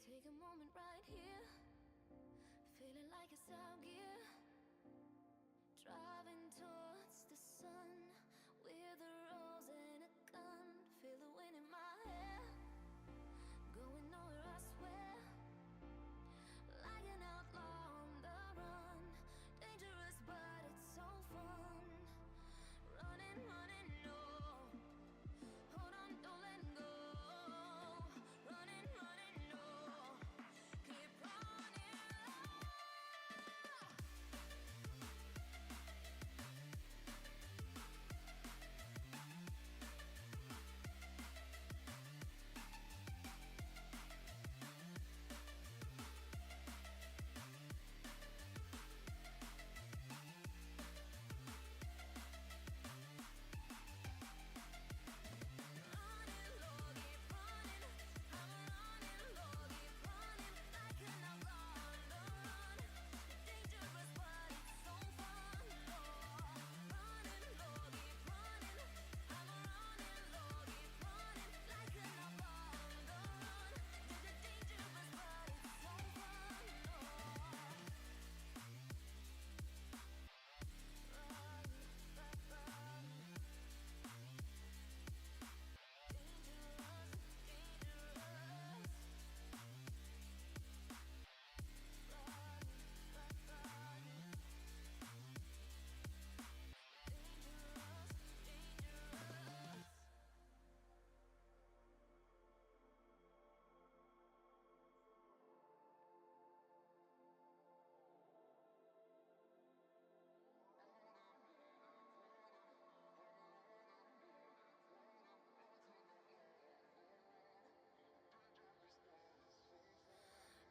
Take a moment right here, feeling like it's out gear. Driving towards the sun with a rose and a gun. Feel the wind in my hair, going nowhere I swear. Like an outlaw on the run, dangerous but it's so fun. Running, running, no. Hold on, don't let go. Running, running, no. Keep running.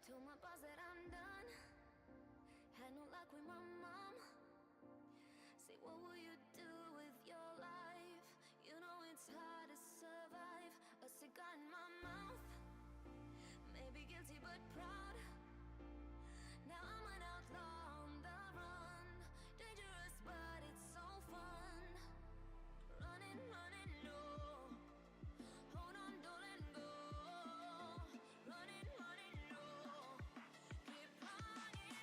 Told my boss that I'm done. Had no luck with my mom. Say, what will you do with your life? You know it's hard to survive. A cigar in my mouth. Maybe guilty but proud. Now I'm an outlaw on the run. Dangerous but it's so fun. Running, running, no. Hold on, don't let go. Running, running, no. Keep running.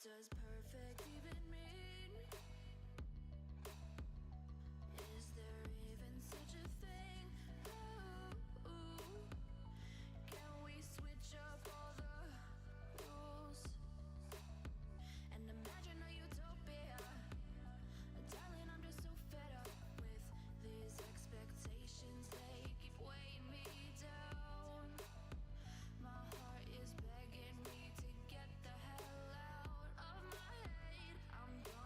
does perfect even mean? Is there even such a thing? Ooh, can we switch up all the rules and imagine a utopia? Darling, I'm just so fed up with these expectations. They keep weighing me down. My heart is begging me to get the hell out of my head. I'm gone.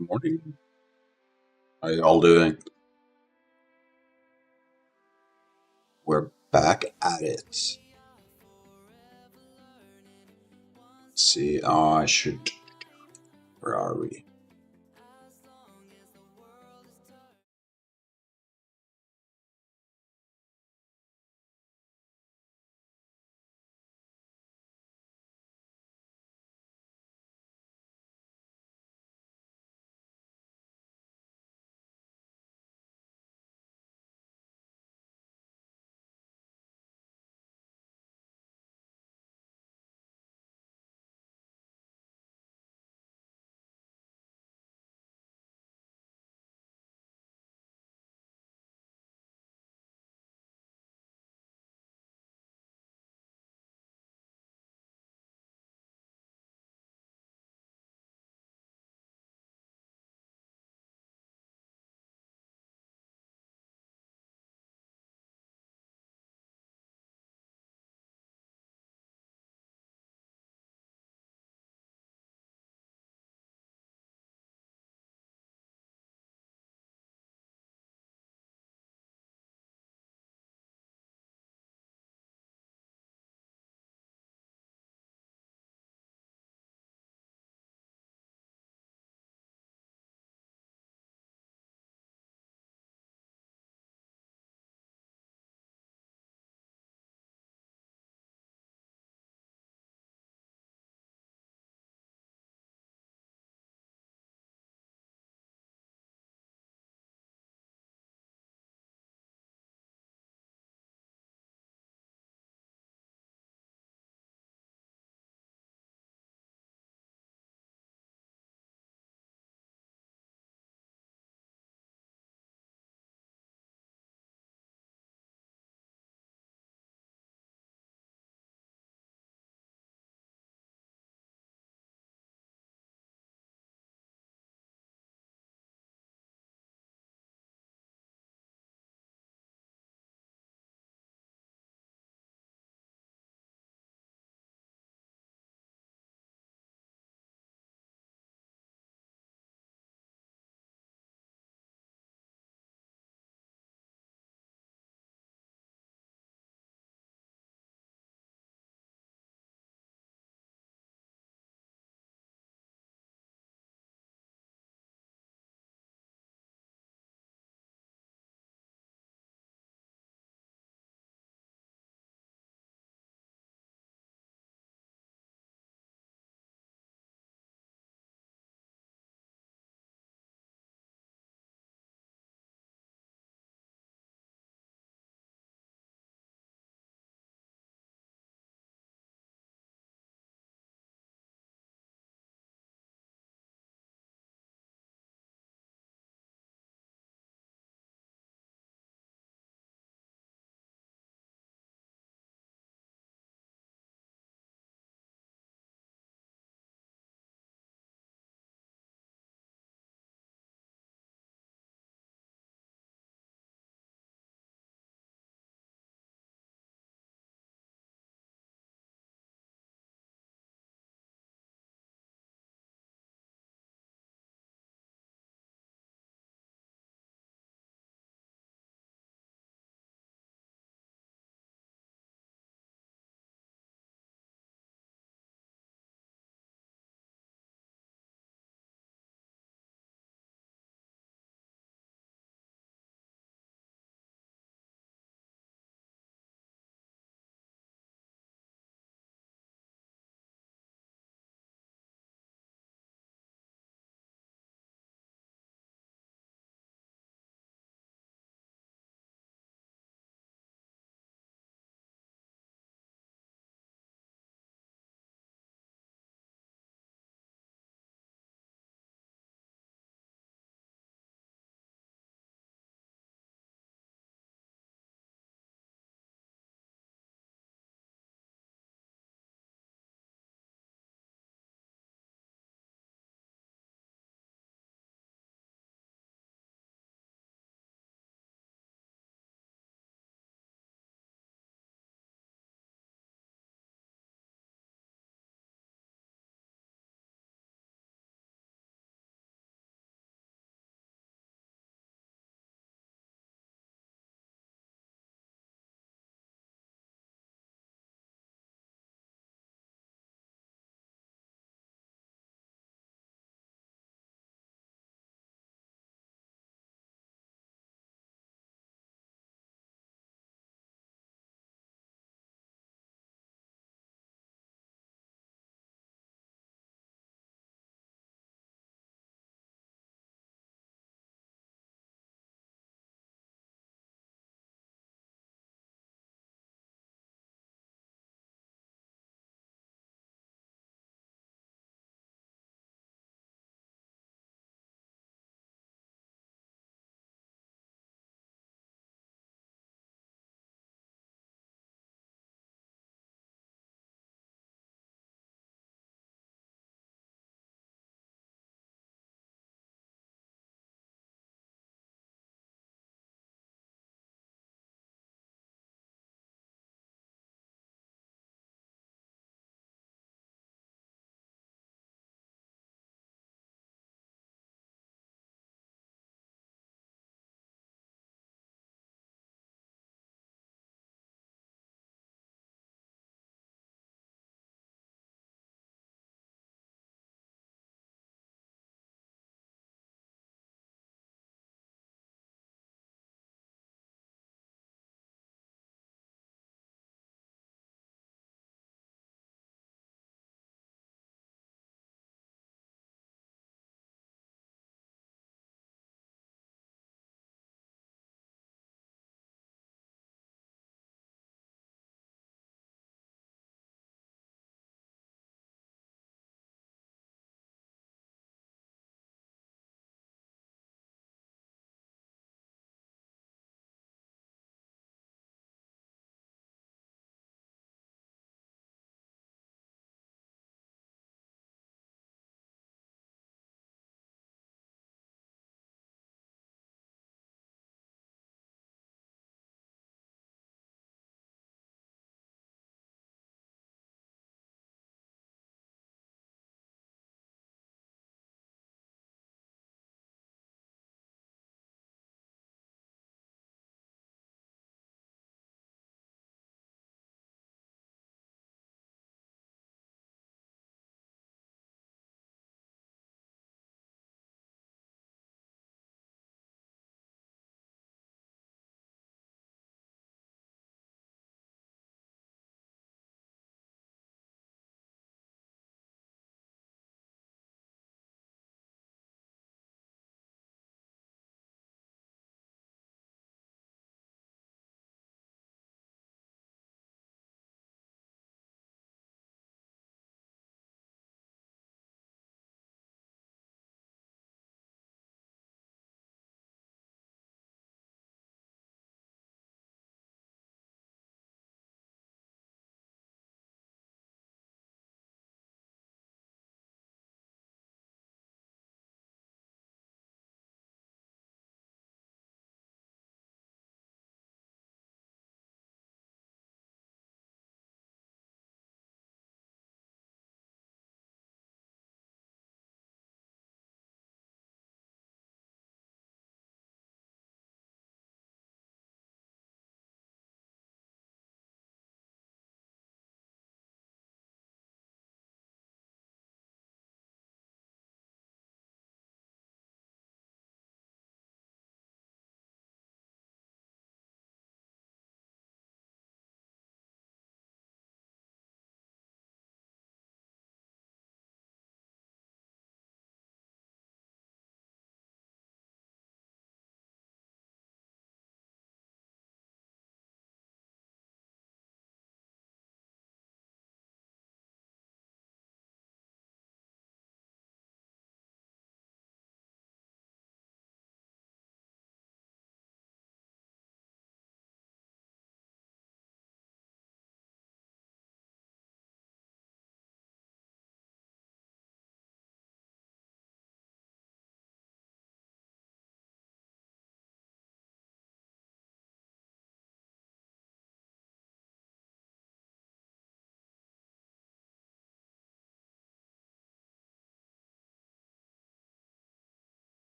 Good morning. How you all doing? We're back at it. Let's see. Oh, I should. Where are we?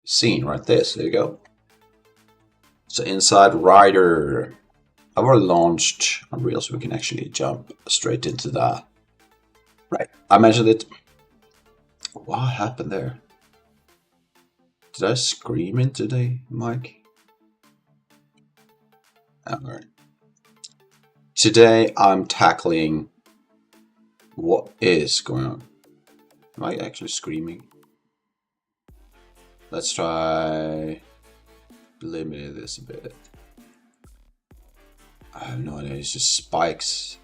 scene, right? There you go. So inside Rider, I've already launched Unreal, so we can actually jump straight into that. Right, I mentioned it. What happened there? Did I scream into the mic? Alright. Today I'm tackling what is going on. Am I actually screaming? Let's try limiting this a bit. I have no idea, it's just spikes.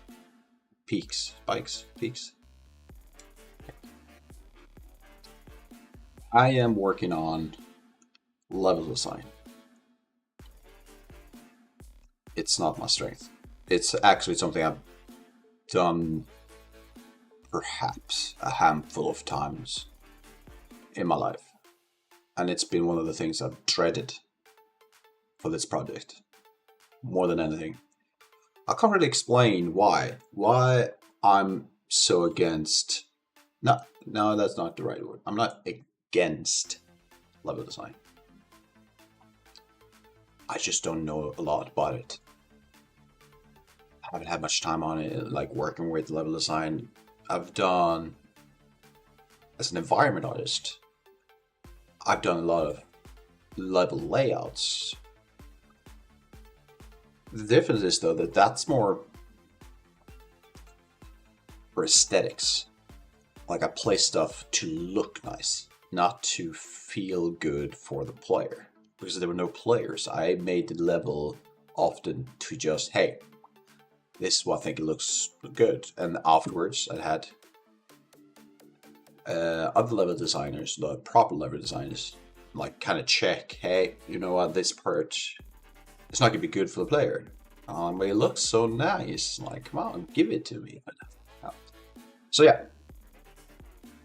Peaks. I am working on level design. It's not my strength. It's actually something I've done perhaps a handful of times in my life. And it's been one of the things I've dreaded for this project more than anything. I can't really explain why. Why I'm so against. No, that's not the right word. I'm not against level design. I just don't know a lot about it. I haven't had much time on it, like working with level design. I've done, as an environment artist, I've done a lot of level layouts. The difference is though that that's more for aesthetics. Like I play stuff to look nice, not to feel good for the player. Because there were no players, I made the level often to just, hey, this is what I think it looks good. And afterwards I had other level designers, the proper level designers, like kind of check, hey, you know what, this part, it's not gonna be good for the player. But it looks so nice. Like, come on, give it to me. So yeah,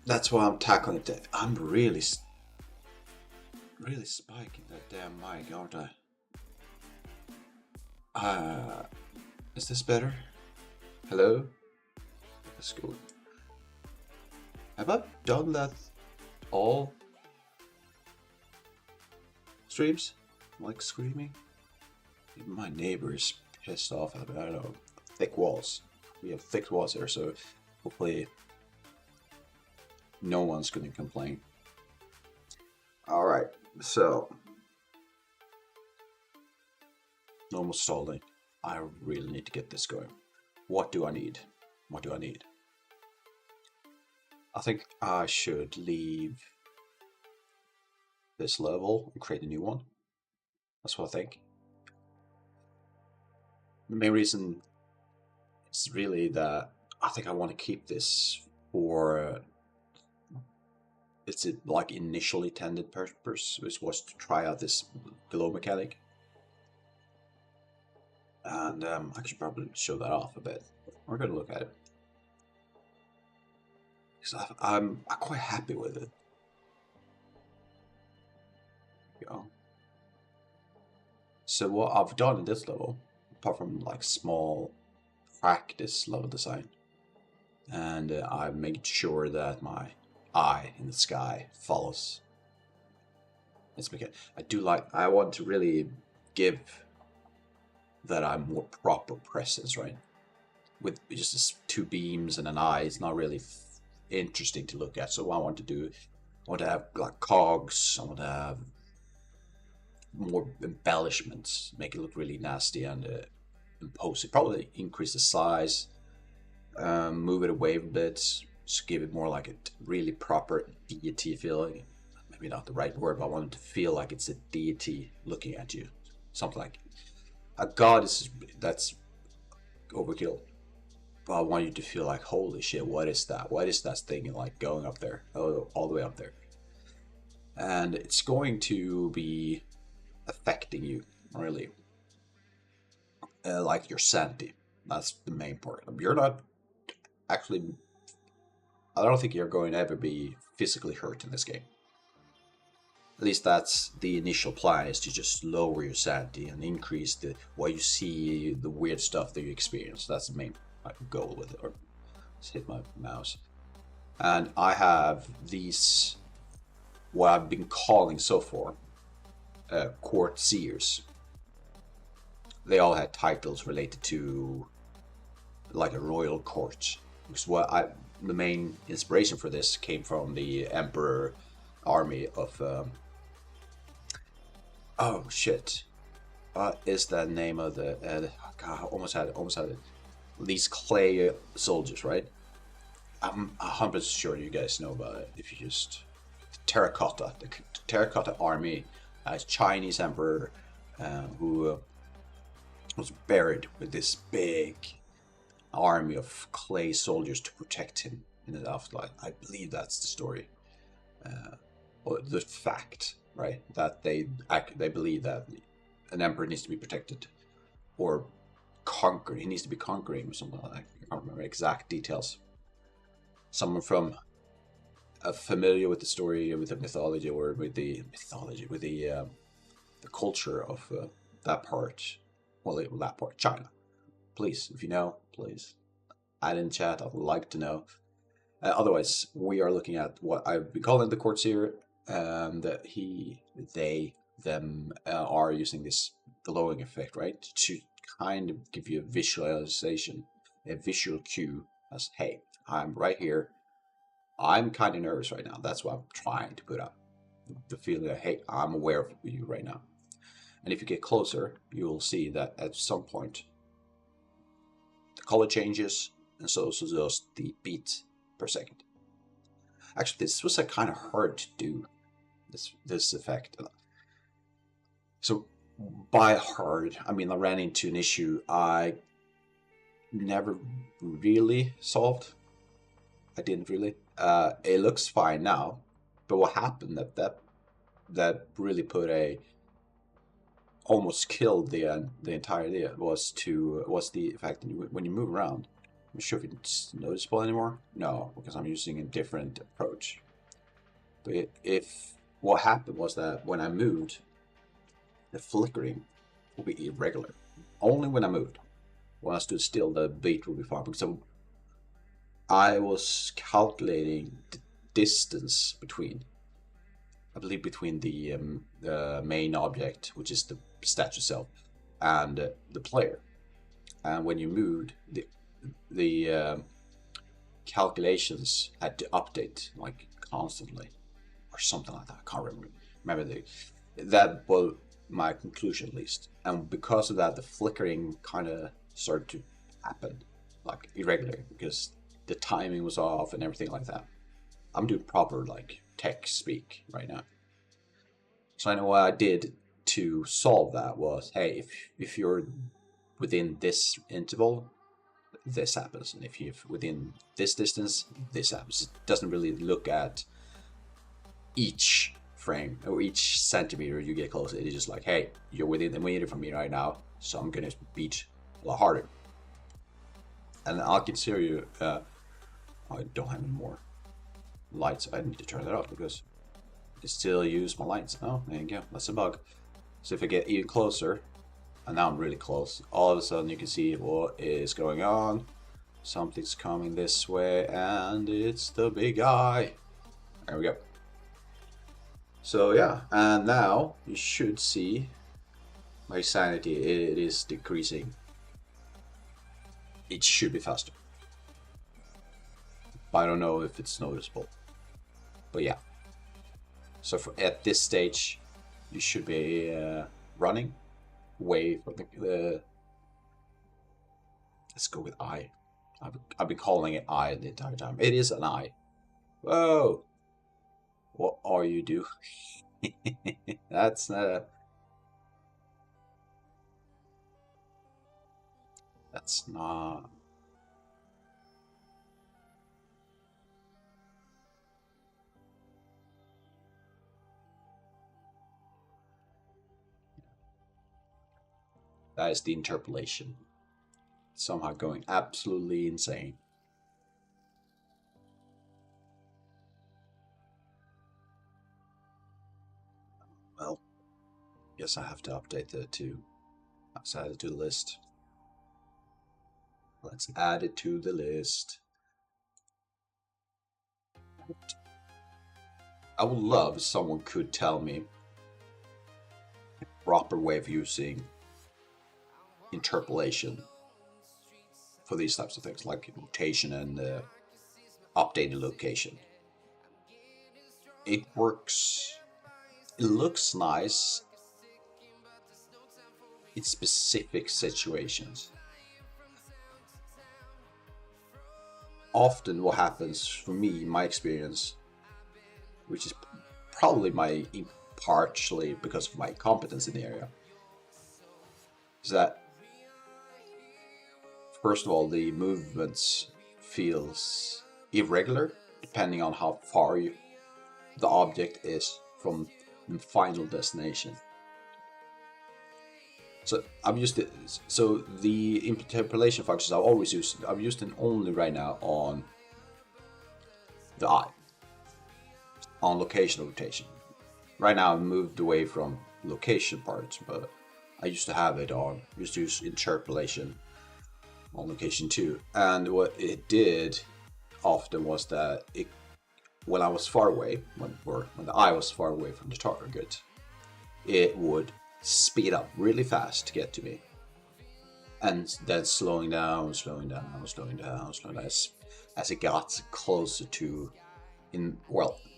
that's why I'm tackling it. I'm really spiking that damn mic, aren't I? Is this better? Hello? That's good. Have I done that all streams? Like screaming? Even my neighbor's pissed off at me. I don't know. Thick walls. We have thick walls here, so hopefully no one's gonna complain. Alright, so normal stalling. I really need to get this going. What do I need? I think I should leave this level and create a new one. That's what I think. The main reason is really that I think I want to keep this for its like initially intended purpose, which was to try out this glow mechanic. And I should probably show that off a bit. We're gonna look at it because I'm quite happy with it. Go. So what I've done in this level, apart from like small practice level design, and I made sure that my eye in the sky follows. I want to really give that I'm more proper presence, right? With just this two beams and an eye, it's not really interesting to look at. So what I want to do, I want to have like cogs, I want to have more embellishments, make it look really nasty and impose it. Probably increase the size, move it away a bit, just give it more like a really proper deity feeling. Maybe not the right word, but I want it to feel like it's a deity looking at you. Something like a god that's overkill. But I want you to feel like, holy shit, what is that? What is that thing like going up there? All the way up there. And it's going to be affecting you, really. Like your sanity. That's the main part. You're not actually. I don't think you're going to ever be physically hurt in this game. At least that's the initial plan, is to just lower your sanity and increase what you see, the weird stuff that you experience. That's the main goal with it. Or just hit my mouse. And I have these what I've been calling so far courtiers. They all had titles related to like a royal court. Because the main inspiration for this came from the emperor army of oh shit, what is the name of the God, I almost had it. These clay soldiers, right? I'm 100% sure you guys know about it. If you just the terracotta army, Chinese emperor who was buried with this big army of clay soldiers to protect him in the afterlife. I believe that's the story, or the fact, right? That they believe that an emperor needs to be protected or conquered. He needs to be conquering or something like that. I can't remember exact details. Someone from familiar with the story, with the mythology, or with the culture of that part. Well, that part, China. Please, if you know, please add in chat. I would like to know. Otherwise, we are looking at what I've been calling the courtier, and they, them are using this glowing effect, right, to kind of give you a visualization, a visual cue as, hey, I'm right here. I'm kind of nervous right now. That's what I'm trying to put up. The feeling that, hey, I'm aware of you right now. And if you get closer, you will see that at some point, the color changes, and so does the beat per second. Actually, this was kind of hard to do, this effect. So by hard, I mean I ran into an issue I never really solved. I didn't really. It looks fine now, but what happened that really almost killed the entire idea was the fact that when you move around. I'm not sure if it's noticeable anymore. No, because I'm using a different approach. But if what happened was that when I moved, the flickering will be irregular. Only when I moved. When I stood still, the beat will be fine. Because I was calculating the distance between, I believe, between the main object, which is the statue itself, and the player. And when you moved, the calculations had to update like constantly, or something like that. I can't remember that was my conclusion at least. And because of that, the flickering kind of started to happen like irregular because the timing was off and everything like that. I'm doing proper like tech speak right now. So I know what I did to solve that was, hey, if you're within this interval, this happens, and if you're within this distance, this happens. It doesn't really look at each frame or each centimeter you get close. It is just like, hey, you're within a meter from me right now, so I'm gonna beat a lot harder. And I'll consider you. I don't have any more lights. I need to turn that off because I can still use my lights. Oh, there you go. That's a bug. So if I get even closer, and now I'm really close, all of a sudden you can see what is going on. Something's coming this way, and it's the big eye. There we go. So yeah, and now you should see my sanity. It is decreasing. It should be faster. I don't know if it's noticeable, but yeah. So at this stage, you should be running away from the. Let's go with eye. I've been calling it eye the entire time. It is an eye. Whoa! What are you doing? That's not. That's not. That is the interpolation. Somehow going absolutely insane. Well, guess I have to update that too. Let's add it to the list. Let's add it to the list. I would love if someone could tell me a proper way of using interpolation for these types of things, like rotation and updated location. It works. It looks nice in specific situations. Often what happens for me, my experience, which is probably partially because of my competence in the area, is that first of all, the movements feels irregular depending on how far the object is from the final destination. So I've used it. So the interpolation functions I've always used. I've used it only right now on the eye, on location rotation. Right now I've moved away from location parts, but I used to have it on. Used to use interpolation on location too. And what it did often was that when I was far away, when the eye was far away from the target, it would speed up really fast to get to me, and then slowing down as it got closer to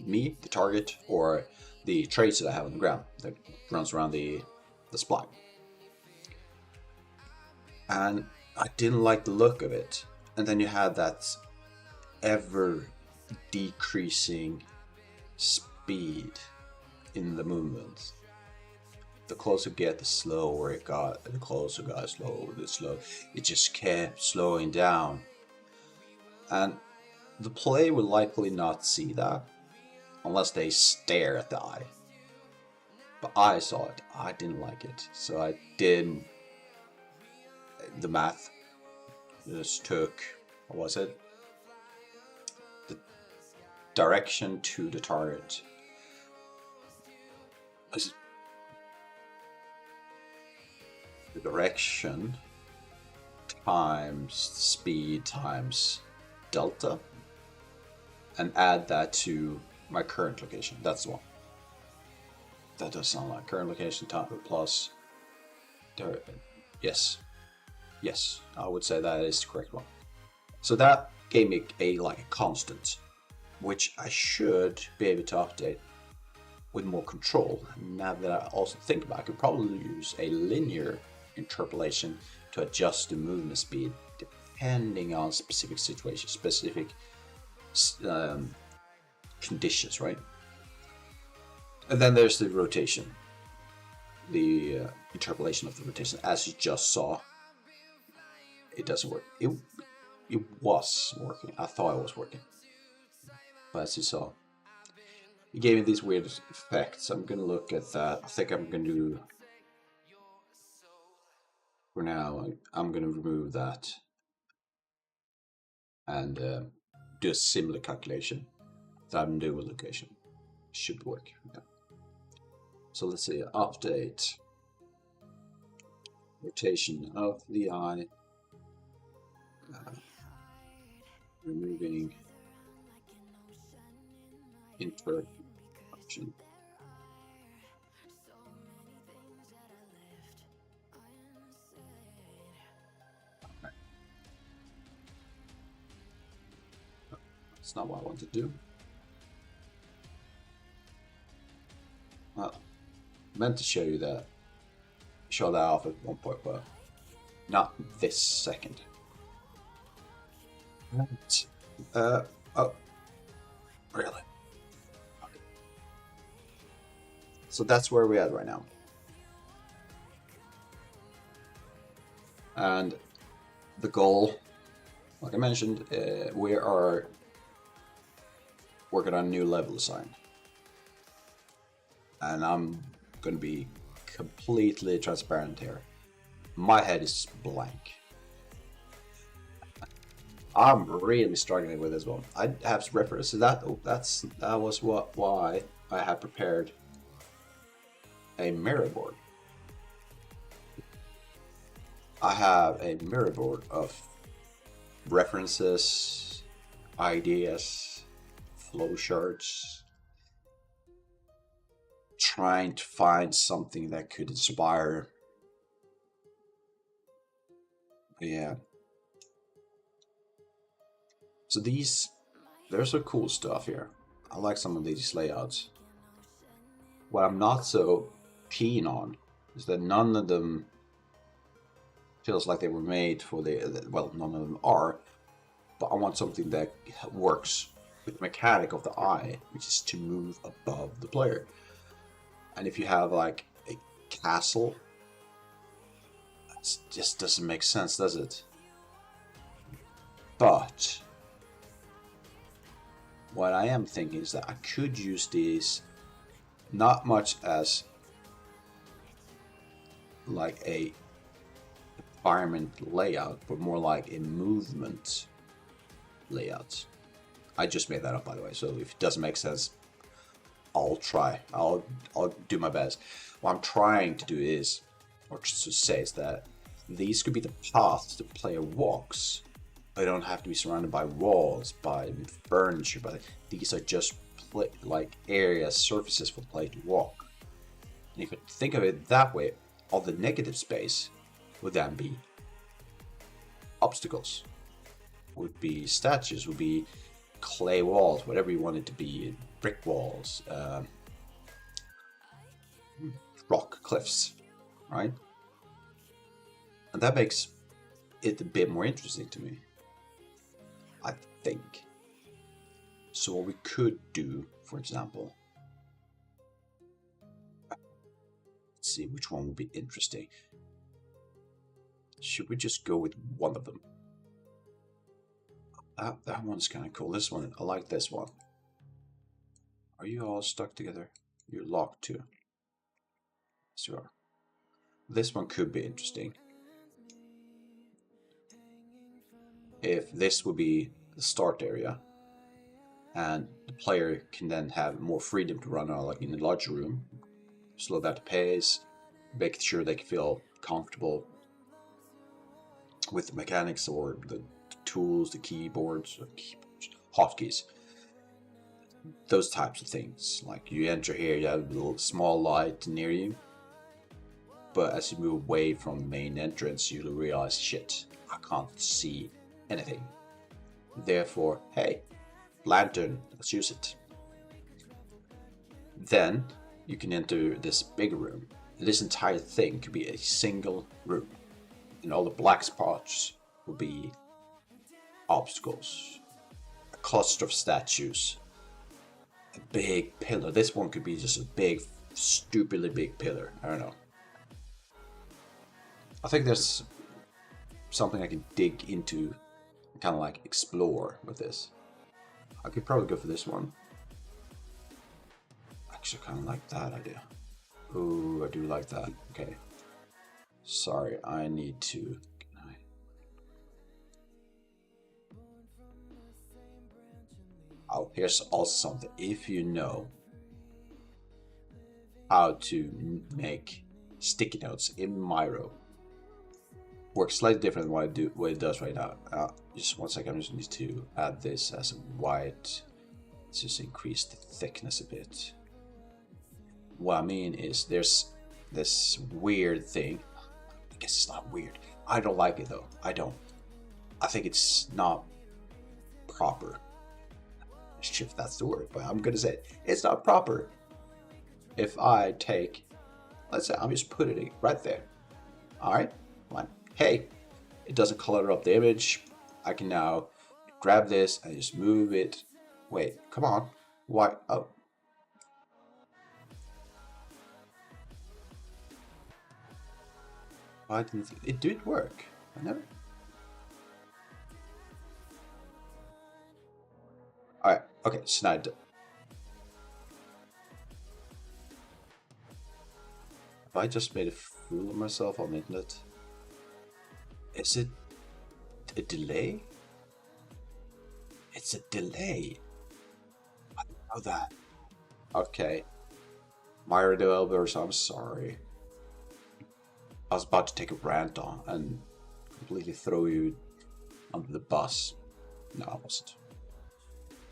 me, the target, or the trace that I have on the ground that runs around the spline. And I didn't like the look of it. And then you had that ever decreasing speed in the movements. The closer you get, the slower it got. The closer it got, the slow. It just kept slowing down. And the player will likely not see that unless they stare at the eye. But I saw it. I didn't like it. So I did the math. Just took, what was it? The direction to the target. The direction times speed times delta, and add that to my current location. That's the one. That does sound like current location time plus. Yes, I would say that is the correct one. So that gave me a constant, which I should be able to update with more control. Now that I also think about it, I could probably use a linear interpolation to adjust the movement speed depending on specific situations, specific conditions, right? And then there's the rotation, the interpolation of the rotation. As you just saw, it doesn't work. It was working. I thought it was working, but as you saw, it gave me these weird effects. I'm gonna look at that. I think I'm gonna do. For now, I'm going to remove that and do a similar calculation that I'm doing with location. Should work. Yeah. So let's see, update rotation of the eye, removing interpolation. That's not what I want to do. Well, I meant to show that off at one point, but not this second. Right. Oh, really? Okay. So that's where we're at right now. And the goal, like I mentioned, we are working on a new level design. And I'm going to be completely transparent here. My head is blank. I'm really struggling with this one. I have references to that. Oh, that was why I have prepared a mirror board. I have a mirror board of references, ideas, flowcharts, trying to find something that could inspire. But yeah. So there's some cool stuff here. I like some of these layouts. What I'm not so keen on is that none of them feels like they were made for well, none of them are, but I want something that works with the mechanic of the eye, which is to move above the player. And if you have like a castle, it just doesn't make sense, does it? But what I am thinking is that I could use these not much as like a environment layout, but more like a movement layout. I just made that up, by the way, so if it doesn't make sense, I'll try. I'll do my best. What I'm trying to do is, or just to say, is that these could be the paths the player walks. They don't have to be surrounded by walls, by furniture, but these are just like areas, surfaces for the player to walk. And if you think of it that way, all the negative space would then be obstacles, would be statues, would be clay walls, whatever you want it to be, brick walls, rock cliffs, right? And that makes it a bit more interesting to me, I think. So what we could do, for example, let's see which one would be interesting. Should we just go with one of them? That one's kind of cool. This one, I like this one. Are you all stuck together? You're locked too. Yes, you are. This one could be interesting. If this would be the start area, and the player can then have more freedom to run out, like in a larger room, slow that to pace, make sure they can feel comfortable with the mechanics or the tools, the keyboards, hotkeys, those types of things. Like you enter here, you have a little small light near you, but as you move away from the main entrance, you'll realize, shit, I can't see anything. Therefore, hey, lantern, let's use it. Then you can enter this big room. This entire thing could be a single room, and all the black spots will be obstacles, a cluster of statues, a big pillar. This one could be just a big, stupidly big pillar. I don't know. I think there's something I can dig into, kind of like explore with this. I could probably go for this one. Actually, kind of like that idea. Ooh, I do like that. Okay. Sorry, I need to. Oh, here's also something. If you know how to make sticky notes in Miro, works slightly different than what it does right now. Just one second, I just need to add this as a white. Let's just increase the thickness a bit. What I mean is there's this weird thing. I guess it's not weird. I don't like it though. I don't. I think it's not proper. If that's the word, but I'm gonna say it. It's not proper. If I take, let's say I'm just putting it right there. Alright? Fine. Hey, it doesn't color up the image. I can now grab this and just move it. Wait, come on. Why? Oh. Why didn't it did work? I never. Alright, okay, so now have I just made a fool of myself on the internet? Is it a delay? It's a delay. I didn't know that. Okay. Myra developers, I'm sorry. I was about to take a rant on and completely throw you under the bus. No, I wasn't.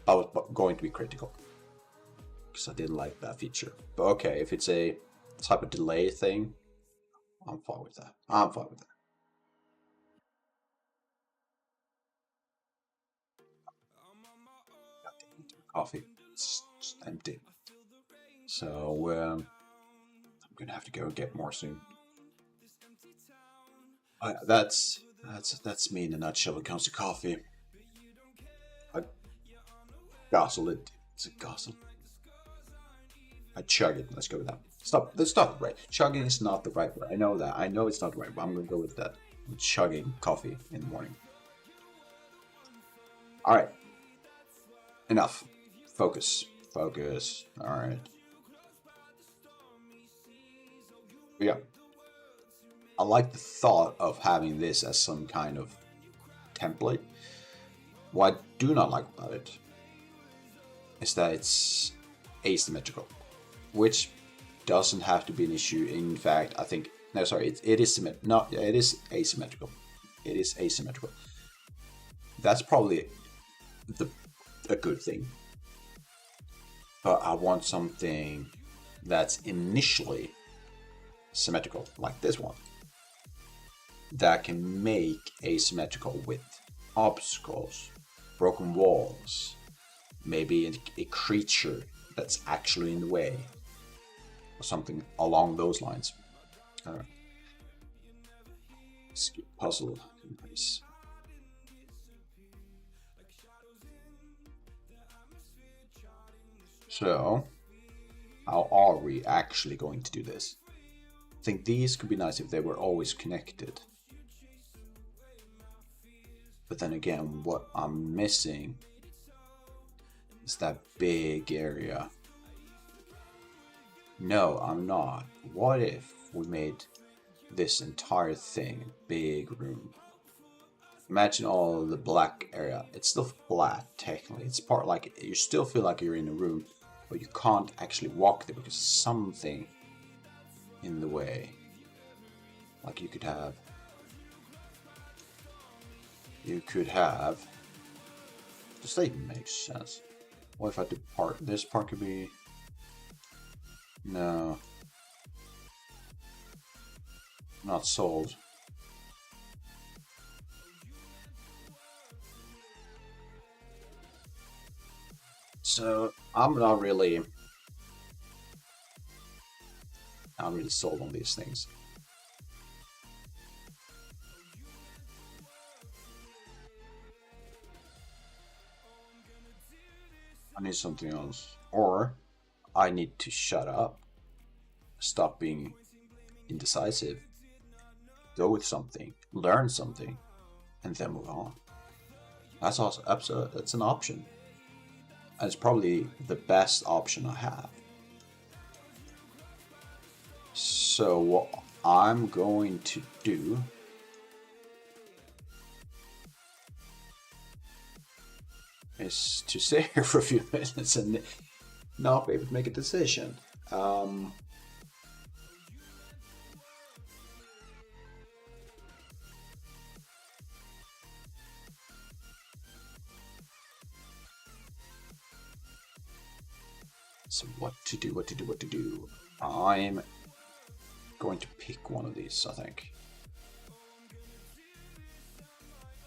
I was going to be critical. because I didn't like that feature. But okay, if it's a type of delay thing, I'm fine with that. I'm fine with that. Got the coffee. It's just empty. So I'm gonna have to go and get more soon. That's me in a nutshell when it comes to coffee. I guzzle it. It's a guzzle. I chug it. Let's go with that. Stop. That's not right. Chugging is not the right word. I know that. I know it's not right, but I'm gonna go with that. I'm chugging coffee in the morning. All right. Enough. Focus. Focus. All right. Yeah. I like the thought of having this as some kind of template. What I do not like about it is that it's asymmetrical, which doesn't have to be an issue. In fact, I think no, sorry, it is symmetrical. No, it is asymmetrical. It is asymmetrical. That's probably a good thing. But I want something that's initially symmetrical, like this one, that can make asymmetrical with obstacles, broken walls, maybe a creature that's actually in the way, or something along those lines. Skip puzzle. Nice. So, how are we actually going to do this? I think these could be nice if they were always connected. But then again, what I'm missing is that big area. No, I'm not. What if we made this entire thing a big room? Imagine all the black area. It's still flat, technically. It's part like you still feel like you're in a room, but you can't actually walk there because something in the way. Like you could have. Does that even make sense? What if I do part? This part could be. No. Not sold. So I'm not really sold on these things. I need something else. Or I need to shut up, stop being indecisive, go with something, learn something, and then move on. That's also that's an option. And it's probably the best option I have. So what I'm going to do is to sit here for a few minutes and not be able to make a decision. So what to do? I'm going to pick one of these, I think.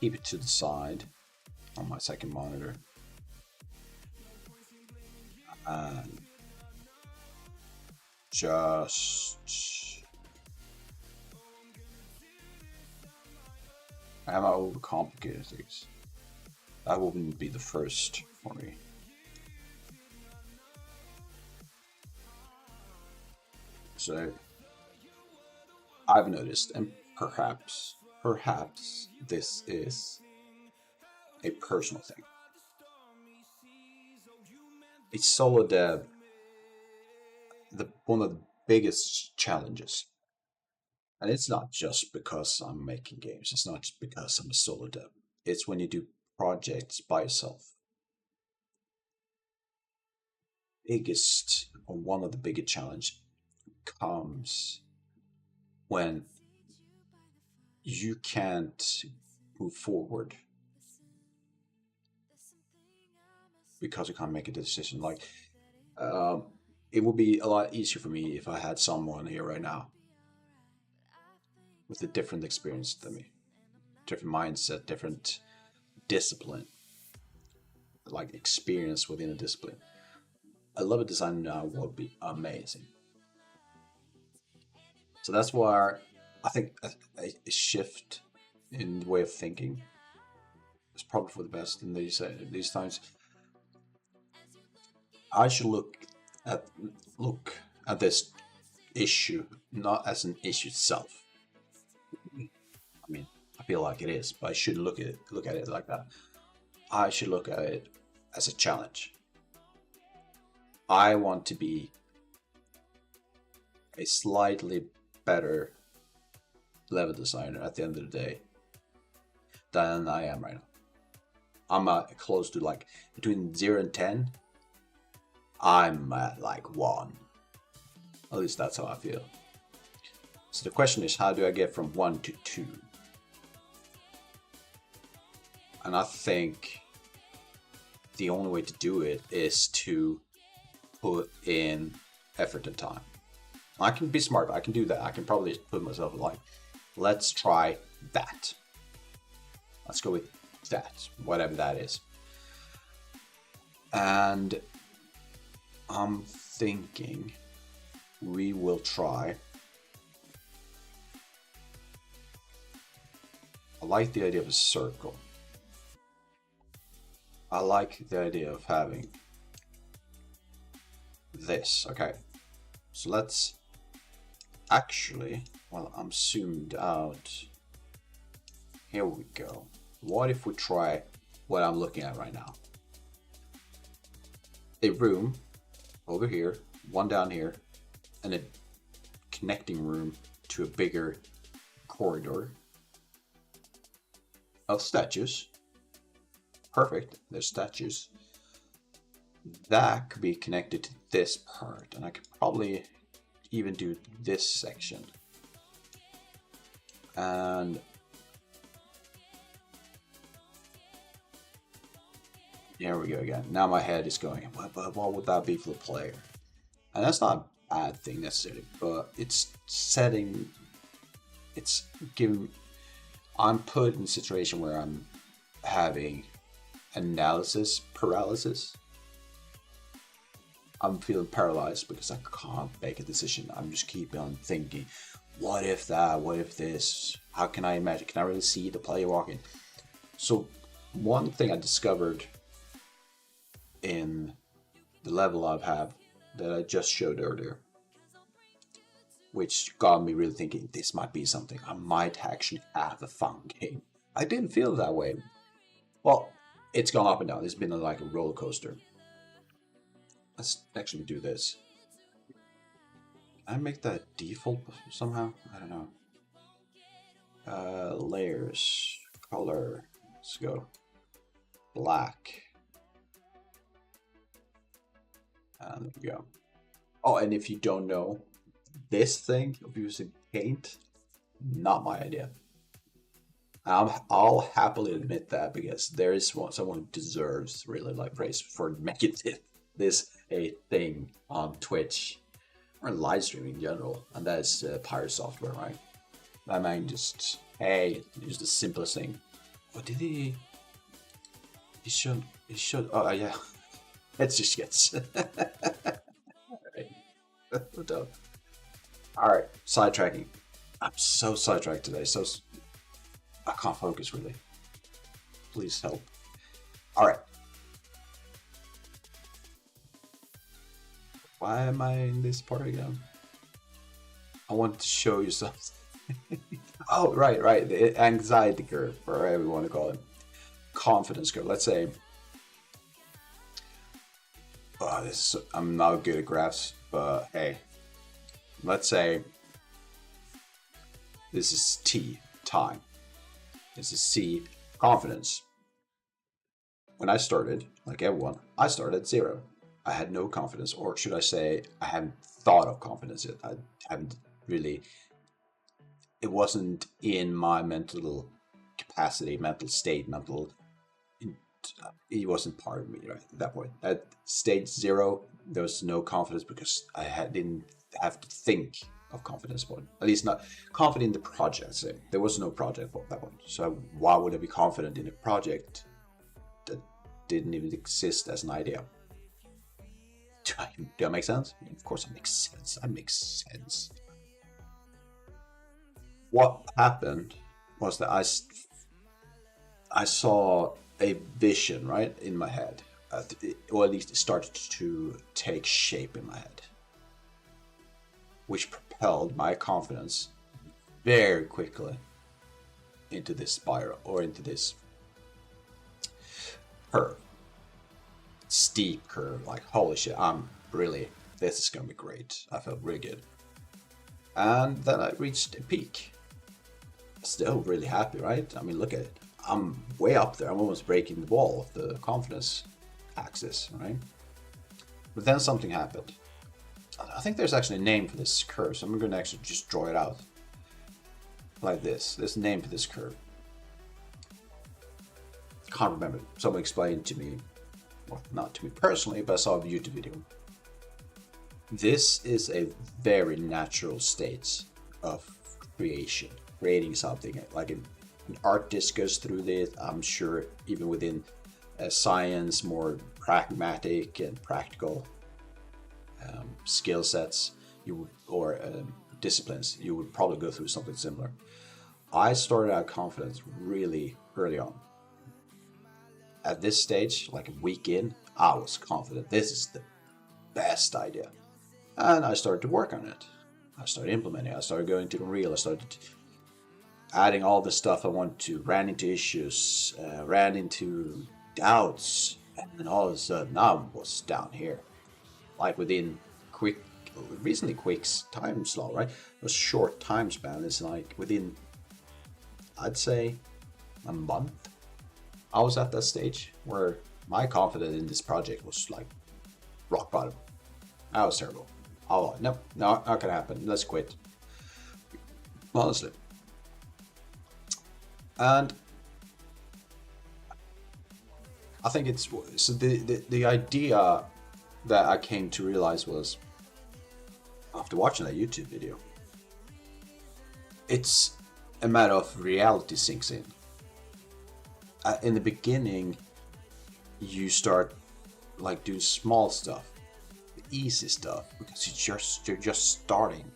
Keep it to the side on my second monitor. And just am I overcomplicated things? That wouldn't be the first for me. So I've noticed, and perhaps this is a personal thing. It's solo dev. One of the biggest challenges, and it's not just because I'm making games. It's not just because I'm a solo dev. It's when you do projects by yourself. Biggest, or one of the biggest challenge comes when you can't move forward because you can't make a decision. Like Um, it would be a lot easier for me if I had someone here right now with a different experience than me, different mindset, different discipline, like experience within a discipline. A level design now would be amazing. So that's why I think a shift in the way of thinking is probably for the best in these times. I should at look at this issue not as an issue itself. I mean, I feel like it is, but I shouldn't look at it like that. I should look at it as a challenge. I want to be a slightly better level designer at the end of the day than I am right now. I'm close to like between 0 and 10. I'm at like 1. At least that's how I feel. So the question is, how do I get from 1 to 2? And I think the only way to do it is to put in effort and time. I can be smart. I can do that. I can probably put myself like, let's try that. Let's go with that, whatever that is. And I'm thinking we will try. I like the idea of a circle. I like the idea of having this. Okay, so let's actually, well, I'm zoomed out. Here we go. What if we try what I'm looking at right now? A room over here, one down here, and a connecting room to a bigger corridor of statues. Perfect, there's statues. That could be connected to this part, and I could probably even do this section. And here we go again. Now my head is going, what would that be for the player? And that's not a bad thing necessarily, but it's setting, it's giving, I'm put in a situation where I'm having analysis paralysis. I'm feeling paralyzed because I can't make a decision. I'm just keep on thinking, what if that, what if this, how can I imagine, can I really see the player walking? So one thing I discovered in the level I have that I just showed earlier, which got me really thinking this might be something. I might actually have a fun game. I didn't feel that way. Well, it's gone up and down. It's been like a roller coaster. Let's actually do this. Can I make that default somehow? I don't know. Layers, color. Let's go. Black. And there we go. Oh, and if you don't know, this thing of using paint, not my idea. I'll happily admit that because there is someone who deserves really like praise for making this a thing on Twitch or live streaming in general, and that is Pirate Software, right? I mean, just hey, use the simplest thing. What did he? He should. Oh yeah, it's just gets. All right, sidetracking. I'm so sidetracked today. So I can't focus really. Please help. All right. Why am I in this part again? I want to show you something. Oh, right. The anxiety curve, or whatever you want to call it. Confidence curve. Let's say. Oh, I'm not good at graphs, but hey. Let's say this is T, time. This is C, confidence. When I started, like everyone, I started at 0. I had no confidence, or should I say, I hadn't thought of confidence yet. I haven't really, it wasn't in my mental capacity, mental state, it wasn't part of me, right, at that point. At stage 0, There was no confidence because didn't have to think of confidence point. At least not confident in the project. Say. There was no project at that point. So why would I be confident in a project that didn't even exist as an idea? Do I make sense? Of course it makes sense. That makes sense. What happened was that I saw a vision, right, in my head. Or at least it started to take shape in my head, which propelled my confidence very quickly into this spiral, or into this curve. Steep curve, like holy shit, this is gonna be great. I felt really good. And then I reached a peak. Still really happy, right? I mean, look at it. I'm way up there. I'm almost breaking the wall of the confidence axis, right? But then something happened. I think there's actually a name for this curve, so I'm going to actually just draw it out. Like this. There's a name for this curve. Can't remember. Someone explained to me, well, not to me personally, but I saw a YouTube video. This is a very natural state of creation. Creating something. Like an artist goes through this. I'm sure even within science, more pragmatic and practical skill sets, or disciplines, you would probably go through something similar. I started out confident really early on. At this stage, like a week in, I was confident. This is the best idea. And I started to work on it. I started implementing it. I started going to Unreal. I started adding all the stuff I wanted to. Ran into issues, ran into doubts, and then all of a sudden I was down here. Like within reasonably quick time slot, right? A short time span. It's like within, I'd say, a month. I was at that stage where my confidence in this project was like rock bottom. That was terrible. Oh, no, not gonna happen. Let's quit. Honestly. And I think it's so the idea that I came to realize was, after watching that YouTube video, it's a matter of reality sinks in. In the beginning, you start like do small stuff, the easy stuff, because you're just starting.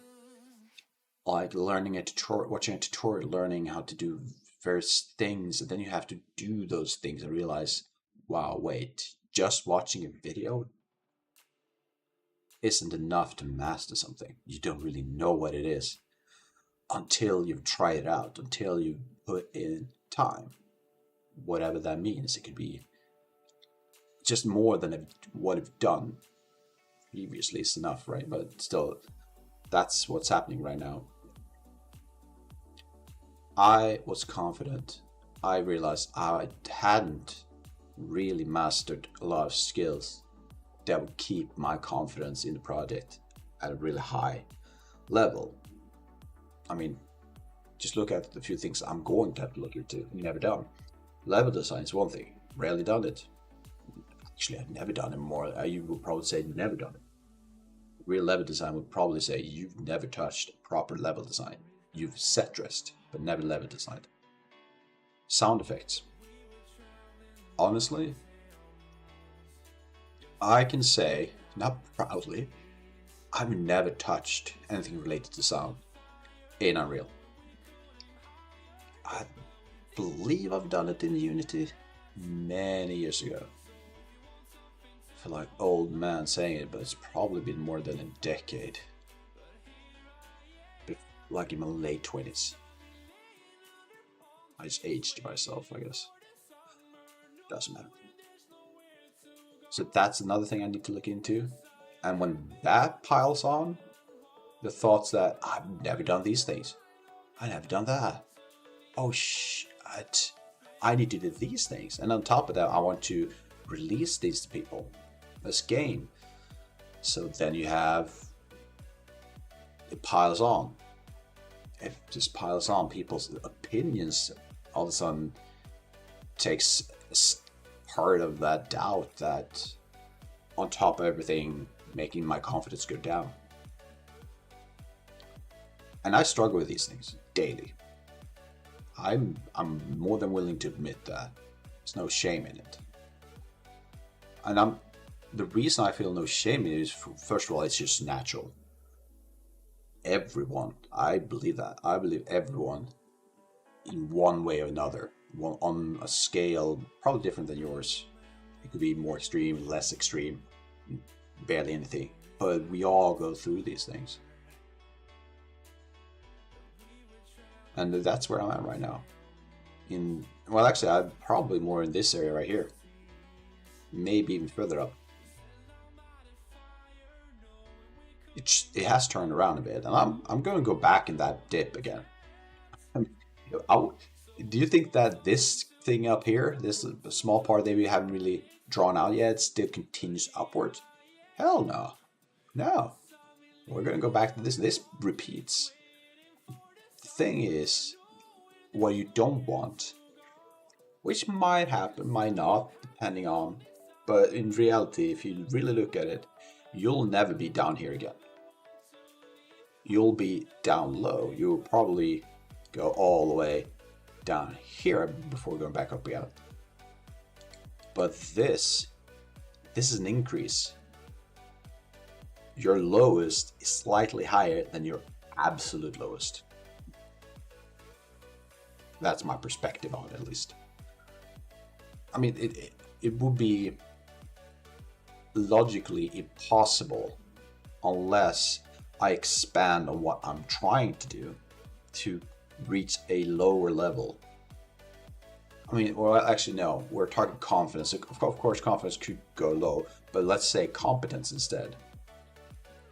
Like learning a tutorial, watching a tutorial, learning how to do various things, and then you have to do those things and realize, wow, wait, just watching a video isn't enough to master something. You don't really know what it is until you've tried it out, until you put in time, whatever that means. It could be just more than what I've done previously is enough, right? But still, that's what's happening right now. I was confident. I realized I hadn't really mastered a lot of skills that would keep my confidence in the project at a really high level. I mean, just look at the few things I'm going to have to look into. Never done. Level design is one thing. Rarely done it. Actually, I've never done it more. You would probably say never done it. Real level design would probably say you've never touched proper level design. You've set dressed, but never level designed. Sound effects. Honestly, I can say, not proudly, I've never touched anything related to sound in Unreal. I believe I've done it in Unity many years ago. I feel like old man saying it, but it's probably been more than a decade. Like in my late 20s. I just aged myself, I guess. Doesn't matter. So that's another thing I need to look into. And when that piles on, the thoughts that I've never done these things. I never done that. Oh shit. I need to do these things. And on top of that, I want to release these to people. This game. So then you have, it piles on. It just piles on. People's opinions all of a sudden takes part of that doubt that on top of everything making my confidence go down. And I struggle with these things daily. I'm more than willing to admit that. There's no shame in it. And the reason I feel no shame in it is, first of all, it's just natural. Everyone, I believe that. I believe everyone, in one way or another, on a scale probably different than yours. It could be more extreme, less extreme, barely anything. But we all go through these things. And that's where I'm at right now. Well, actually, I'm probably more in this area right here. Maybe even further up. It has turned around a bit, and I'm going to go back in that dip again. Do you think that this thing up here, this small part that we haven't really drawn out yet, still continues upwards? Hell no. No. We're going to go back to this. This repeats. The thing is, what you don't want, which might happen, might not, depending on, but in reality, if you really look at it, you'll never be down here again. You'll be down low. You'll probably go all the way down here before going back up again. But this is an increase. Your lowest is slightly higher than your absolute lowest. That's my perspective on it, at least. I mean, it would be logically impossible unless I expand on what I'm trying to do to reach a lower level. I mean, well, actually, no. We're talking confidence. Of course, confidence could go low, but let's say competence instead.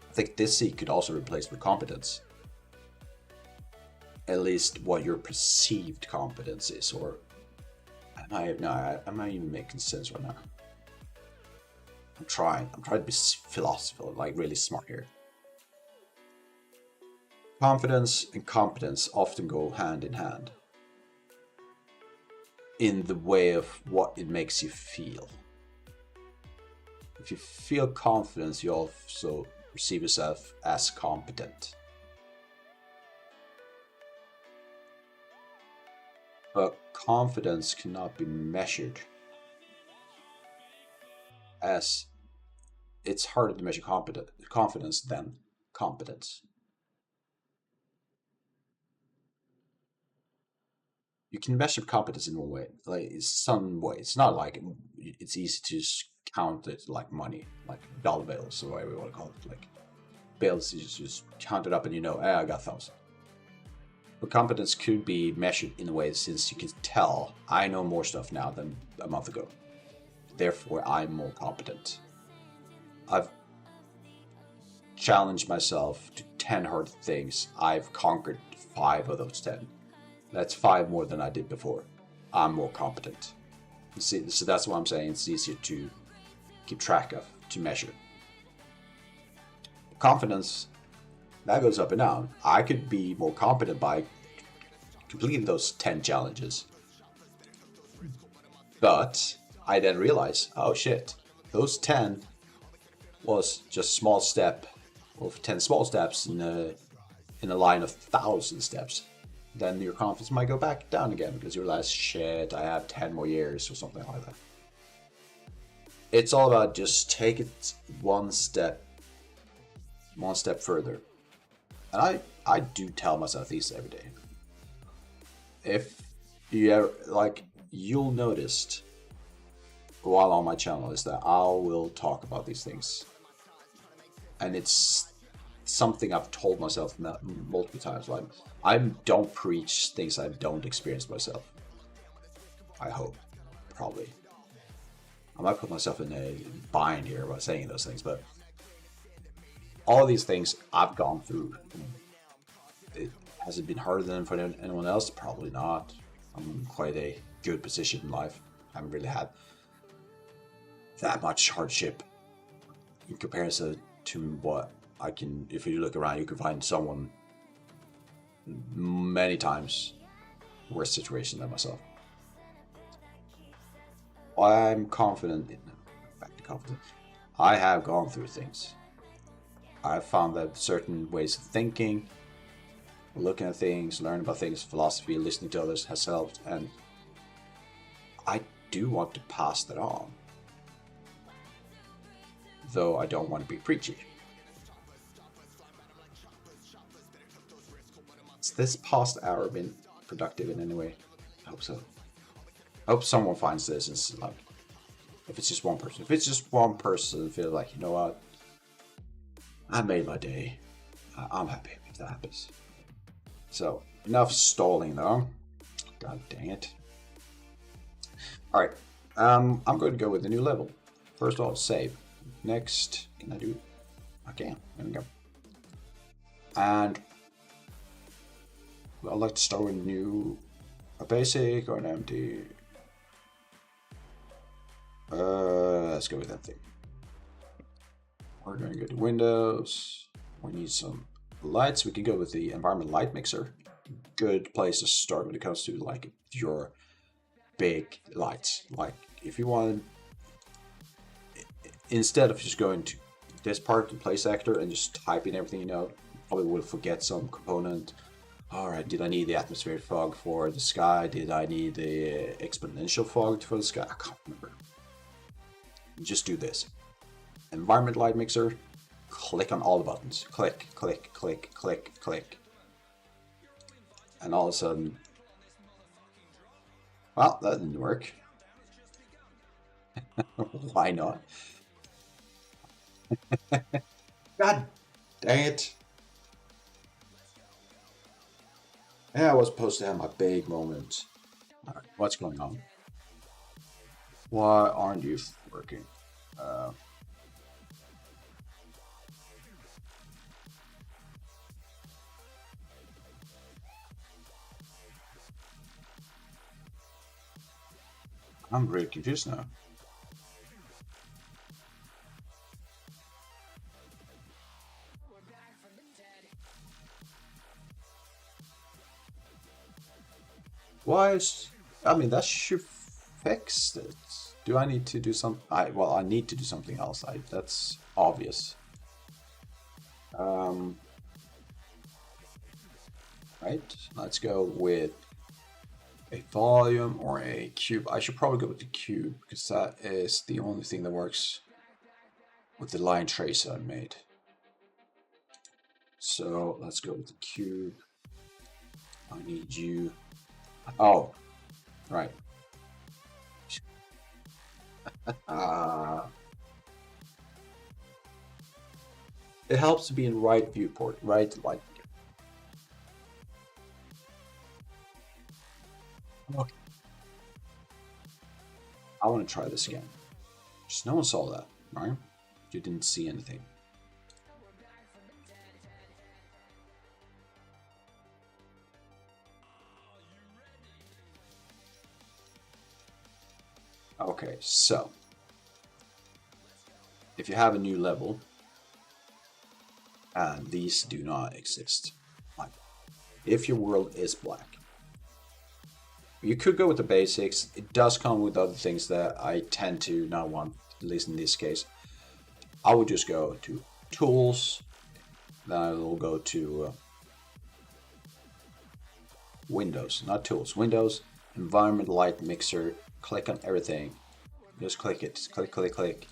I think this seat could also replace with competence. At least what your perceived competence is, or am I even making sense right now? I'm trying to be philosophical, like really smart here. Confidence and competence often go hand in hand in the way of what it makes you feel. If you feel confidence, you also perceive yourself as competent. But confidence cannot be measured, as it's harder to measure confidence than competence. You can measure competence in one way, like some way. It's not like it's easy to count it like money, like dollar bills or whatever you want to call it. Like bills, you just count it up and you know, I got 1,000. But competence could be measured in a way, since you can tell I know more stuff now than a month ago. Therefore, I'm more competent. I've challenged myself to 10 hard things. I've conquered 5 of those 10. That's 5 more than I did before. I'm more competent. See, so that's what I'm saying. It's easier to keep track of, to measure. Confidence, that goes up and down. I could be more competent by completing those 10 challenges. But I then realize, oh shit, those 10 was just a small step, or 10 small steps in a line of 1,000 steps. Then your confidence might go back down again because you realize, shit, I have 10 more years or something like that. It's all about just take it one step further. And I do tell myself these every day. If you ever, you'll notice while on my channel is that I will talk about these things. And it's something I've told myself multiple times. Like, I don't preach things I don't experience myself. I hope. Probably. I might put myself in a bind here by saying those things, but all these things I've gone through. Has it been harder than for anyone else? Probably not. I'm in quite a good position in life. I haven't really had that much hardship in comparison to what I can. If you look around, you can find someone many times worse situation than myself. I'm confident. Back to confidence. I have gone through things. I found that certain ways of thinking, looking at things, learning about things, philosophy, listening to others has helped, and I do want to pass that on. Though I don't want to be preachy. Has this past hour been productive in any way? I hope so. I hope someone finds this and is like, if it's just one person. If it's just one person, feel like, you know what? I made my day. I'm happy if that happens. So, enough stalling though. God dang it. Alright. I'm going to go with the new level. First of all, save. Next, can I do it? I can. There we go. And I'd like to start with a basic or an empty. Let's go with that thing. We're going to go to Windows. We need some lights. We can go with the environment light mixer. Good place to start when it comes to like your big lights. Like if you want, instead of just going to this part to place actor and just typing everything you know, probably will forget some component. Alright, did I need the atmospheric fog for the sky? Did I need the exponential fog for the sky? I can't remember. Just do this. Environment light mixer, click on all the buttons. Click, click, click, click, click. And all of a sudden, well, that didn't work. Why not? God dang it. Yeah, I was supposed to have my big moment. Alright, what's going on? Why aren't you working? I'm really confused now. Why is... I mean, that should fix it. Do I need to do some... well, I need to do something else. That's obvious. Right, let's go with a volume or a cube. I should probably go with the cube because that is the only thing that works with the line trace I made. So let's go with the cube. I need you. Oh, right. It helps to be in right viewport, right? Like, okay. I want to try this again. Just no one saw that, right? You didn't see anything. Okay, so if you have a new level and these do not exist, like if your world is black, you could go with the basics. It does come with other things that I tend to not want, at least in this case. I would just go to tools, then I will go to Windows, not tools, Windows, environment light mixer, click on everything, just click it, click, click, click,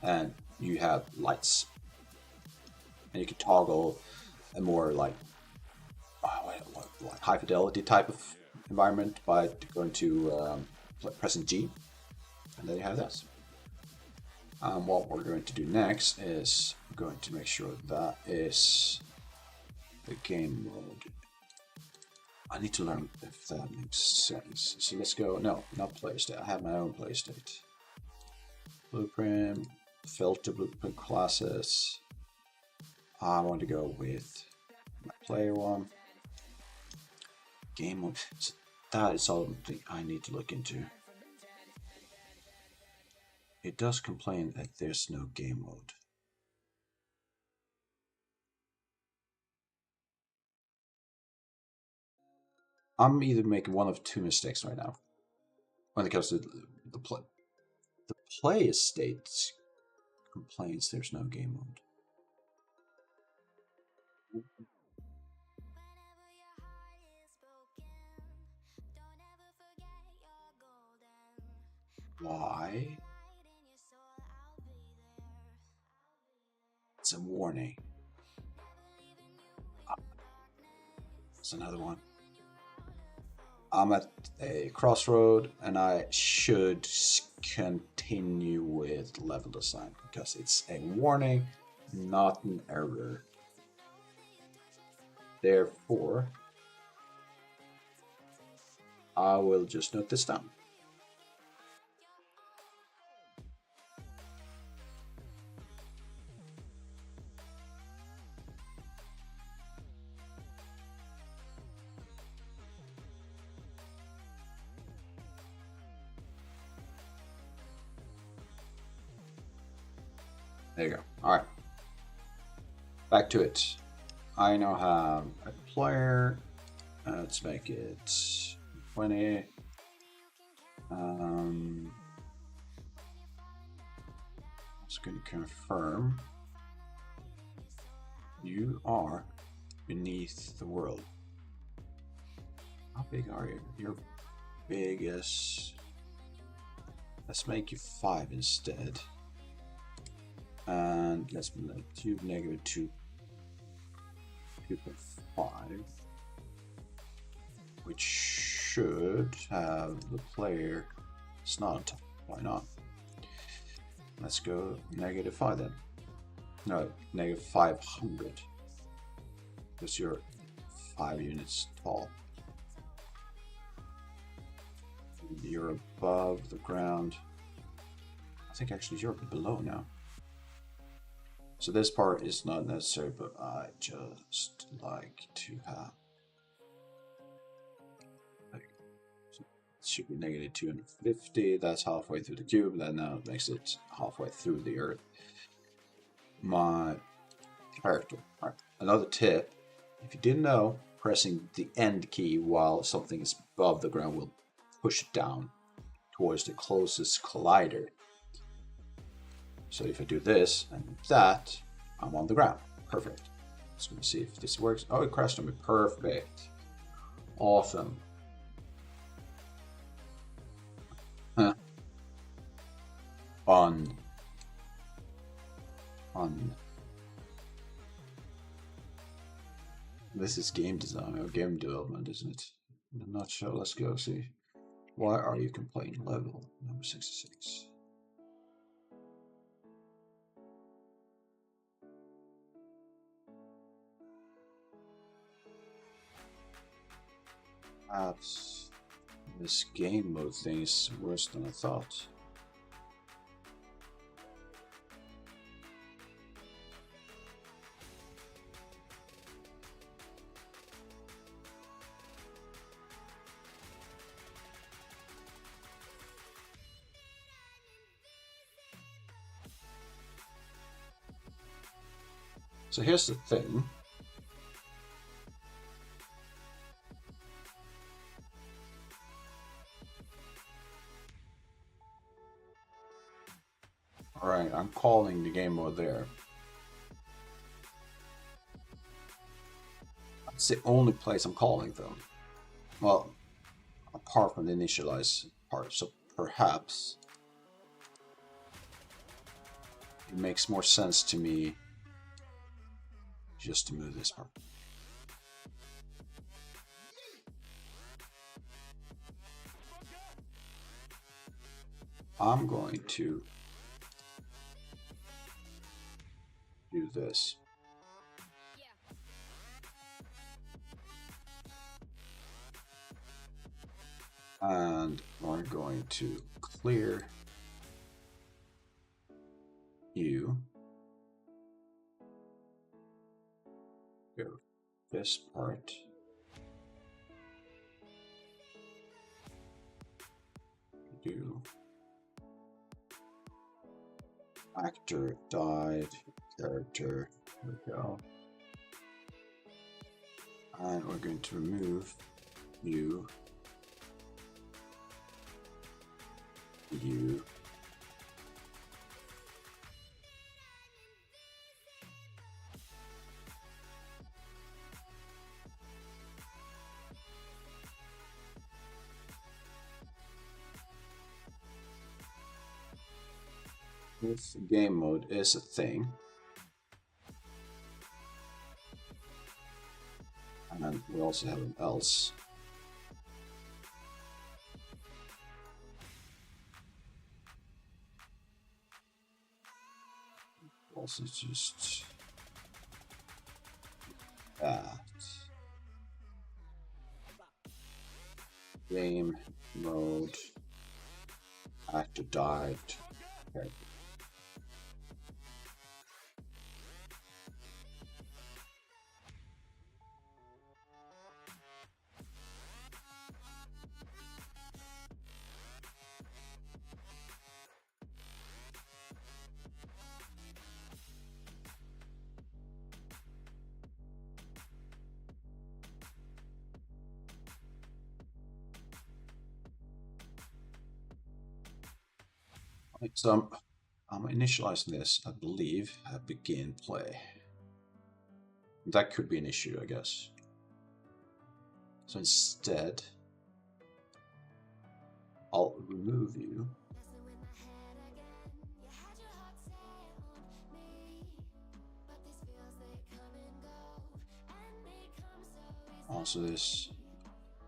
and you have lights. And you can toggle a more like high fidelity type of environment by going to pressing G, and then you have this. What we're going to do next is we're going to make sure that is the game mode. I need to learn if that makes sense. So let's go, no, not play state. I have my own play state. Blueprint, filter blueprint classes. I want to go with my player one. Game mode. So that is something I need to look into. It does complain that there's no game mode. I'm either making one of two mistakes right now when it comes to the play. The play state complains there's no game mode. Whenever your heart is broken, don't ever forget you're golden. Why? Light in your soul, I'll be there. It's a warning. Never leaving you in the darkness. It's another one. When you're out of focus. I'm at a crossroad and I should continue with level design because it's a warning, not an error. Therefore, I will just note this down. There you go. All right. Back to it. I now have a player. Let's make it 20. I'm just going to confirm. You are beneath the world. How big are you? You're big as. Let's make you 5 instead. And let's make you negative 2.5, which should have the player. It's not. Why not? Let's go negative 5 then. No, negative 500. Because you're 5 units tall. You're above the ground. I think actually you're below now. So this part is not necessary, but I just like to have. It should be negative 250. That's halfway through the cube. That now makes it halfway through the Earth. My character. All right. Another tip: if you didn't know, pressing the end key while something is above the ground will push it down towards the closest collider. So if I do this and that, I'm on the ground. Perfect. Just gonna see if this works. Oh, it crashed on me. Perfect. Awesome. Huh. Fun. This is game design or game development, isn't it? In a nutshell, let's go see. Why are you complaining? Level number 66. Perhaps this game mode thing is worse than I thought. So here's the thing. Alright, I'm calling the game mode there. That's the only place I'm calling them. Well, apart from the initialize part, so perhaps it makes more sense to me just to move this part. I'm going to do this. And we're going to clear you. Go this part. Do actor died, character, there we go. And we're going to remove you, you, If game mode is a thing, and we also have an else. Also just that. Game mode. Actor died. Okay. So I'm initializing this, I believe, at begin play. That could be an issue, I guess. So instead, I'll remove you. Also, this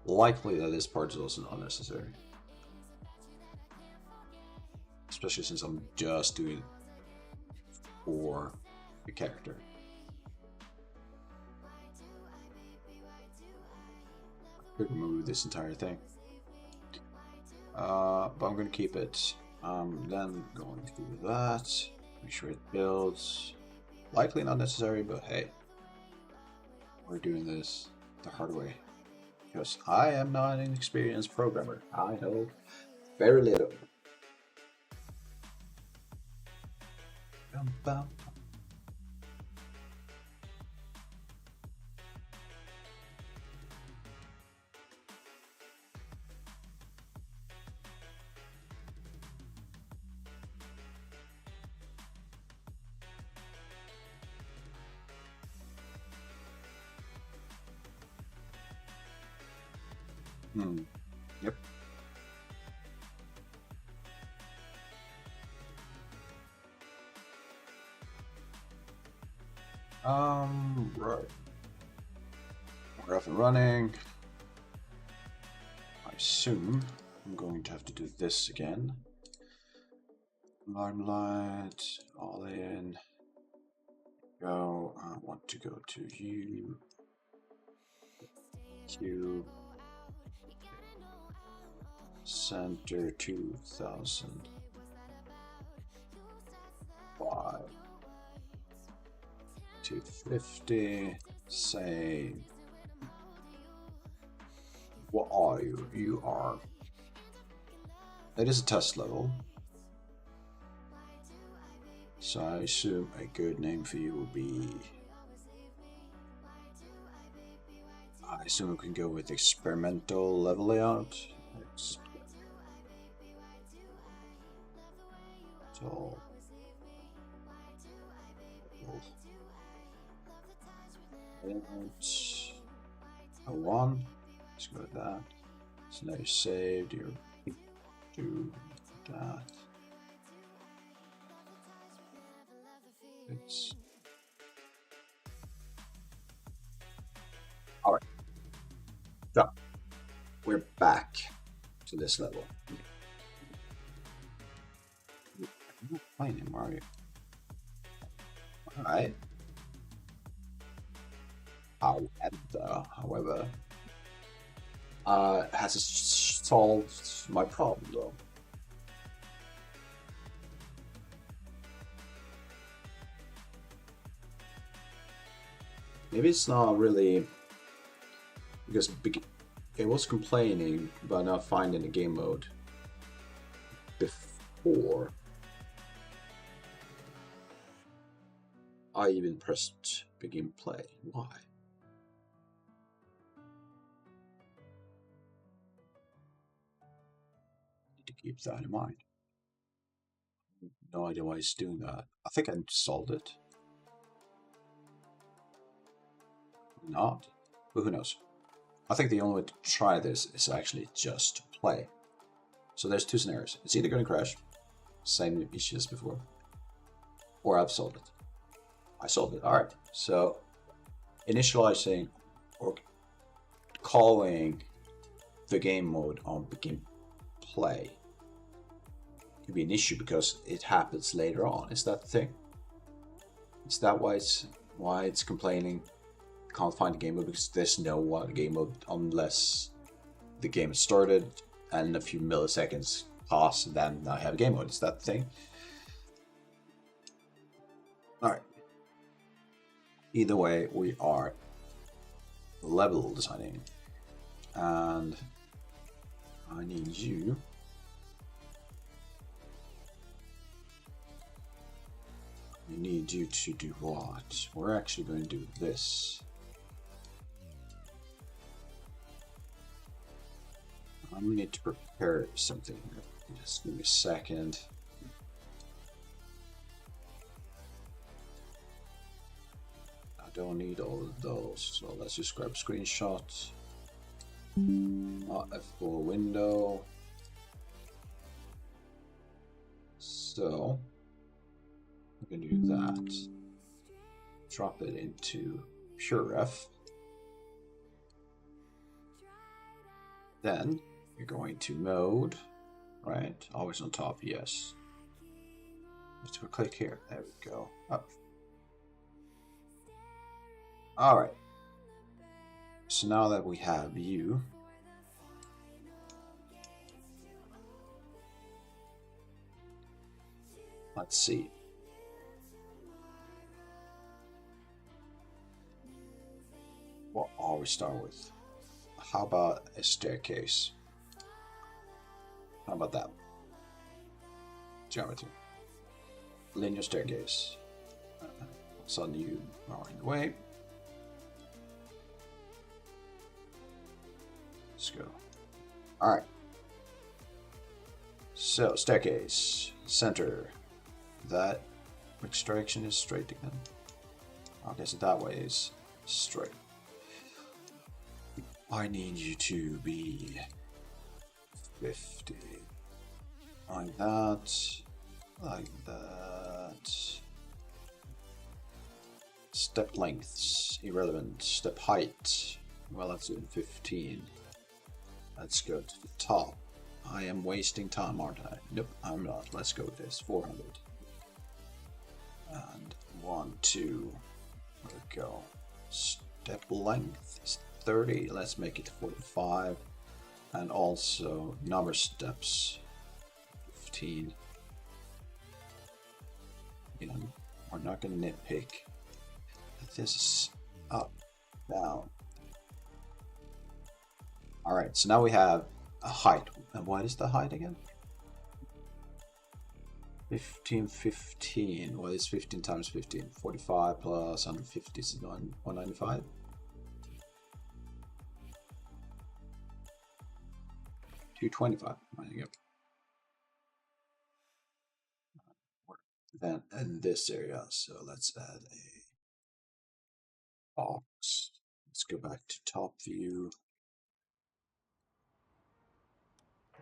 likely that this part is also unnecessary, especially since I'm just doing for the character. I could remove this entire thing, but I'm going to keep it. Then going to do that. Make sure it builds. Likely not necessary, but hey, we're doing this the hard way because I am not an experienced programmer. I know very little. Yep. Right. We're up and running. I assume I'm going to have to do this again. Limelight, all in. Go. I want to go to you. Q. Center 2005. 250. Say. What are you? You are. It is a test level. So I assume a good name for you will be. I assume we can go with experimental level layout. So. And a 1. Let's go with that. So now you saved, you do that. It's alright. So we're back to this level. You're not playing him, are you? Alright. However, has it solved my problem though? Maybe it's not really because it was complaining about not finding the game mode before I even pressed begin play. Why? Need to keep that in mind. No idea why it's doing that. I think I installed it. Not, but who knows? I think the only way to try this is actually just play. So there's two scenarios. It's either going to crash, same issue as before, Or I've solved it. I solved it. Alright. So initializing or calling the game mode on begin play could be an issue because it happens later on. Is that the thing? Is that why it's complaining? Can't find the game mode because there's no game mode unless the game is started and a few milliseconds pass and then I have a game mode. Is that the thing? Alright. Either way, we are level designing. And I need you to do what? We're actually going to do this. I need to prepare something. Just give me a second. I don't need all of those, so let's just grab a screenshot. F4 window. So we can do that. Drop it into PureRef. Then you're going to mode, right? Always on top, yes. Let's go click here. There we go. Up. All right. So now that we have you, let's see. What are we start with? How about a staircase? How about that? Geometry. Linear staircase. Suddenly you are in the way. Let's go. Alright. So, staircase. Center. That. Which direction is straight again? Okay, so that way is straight. I need you to be 50. Like that. Like that. Step lengths. Irrelevant. Step height. Well, that's in 15. Let's go to the top. I am wasting time, aren't I? Nope, I'm not. Let's go with this. 400. And 1, 2. There we go. Step length is 30. Let's make it 45. And also number steps. 15. You know, we're not going to nitpick. This is up, down. Alright, so now we have a height. And what is the height again? 15, 15. What is 15 times 15? 45 plus 150 is 195. 225. There you go. Then in this area, so let's add a box. Let's go back to top view.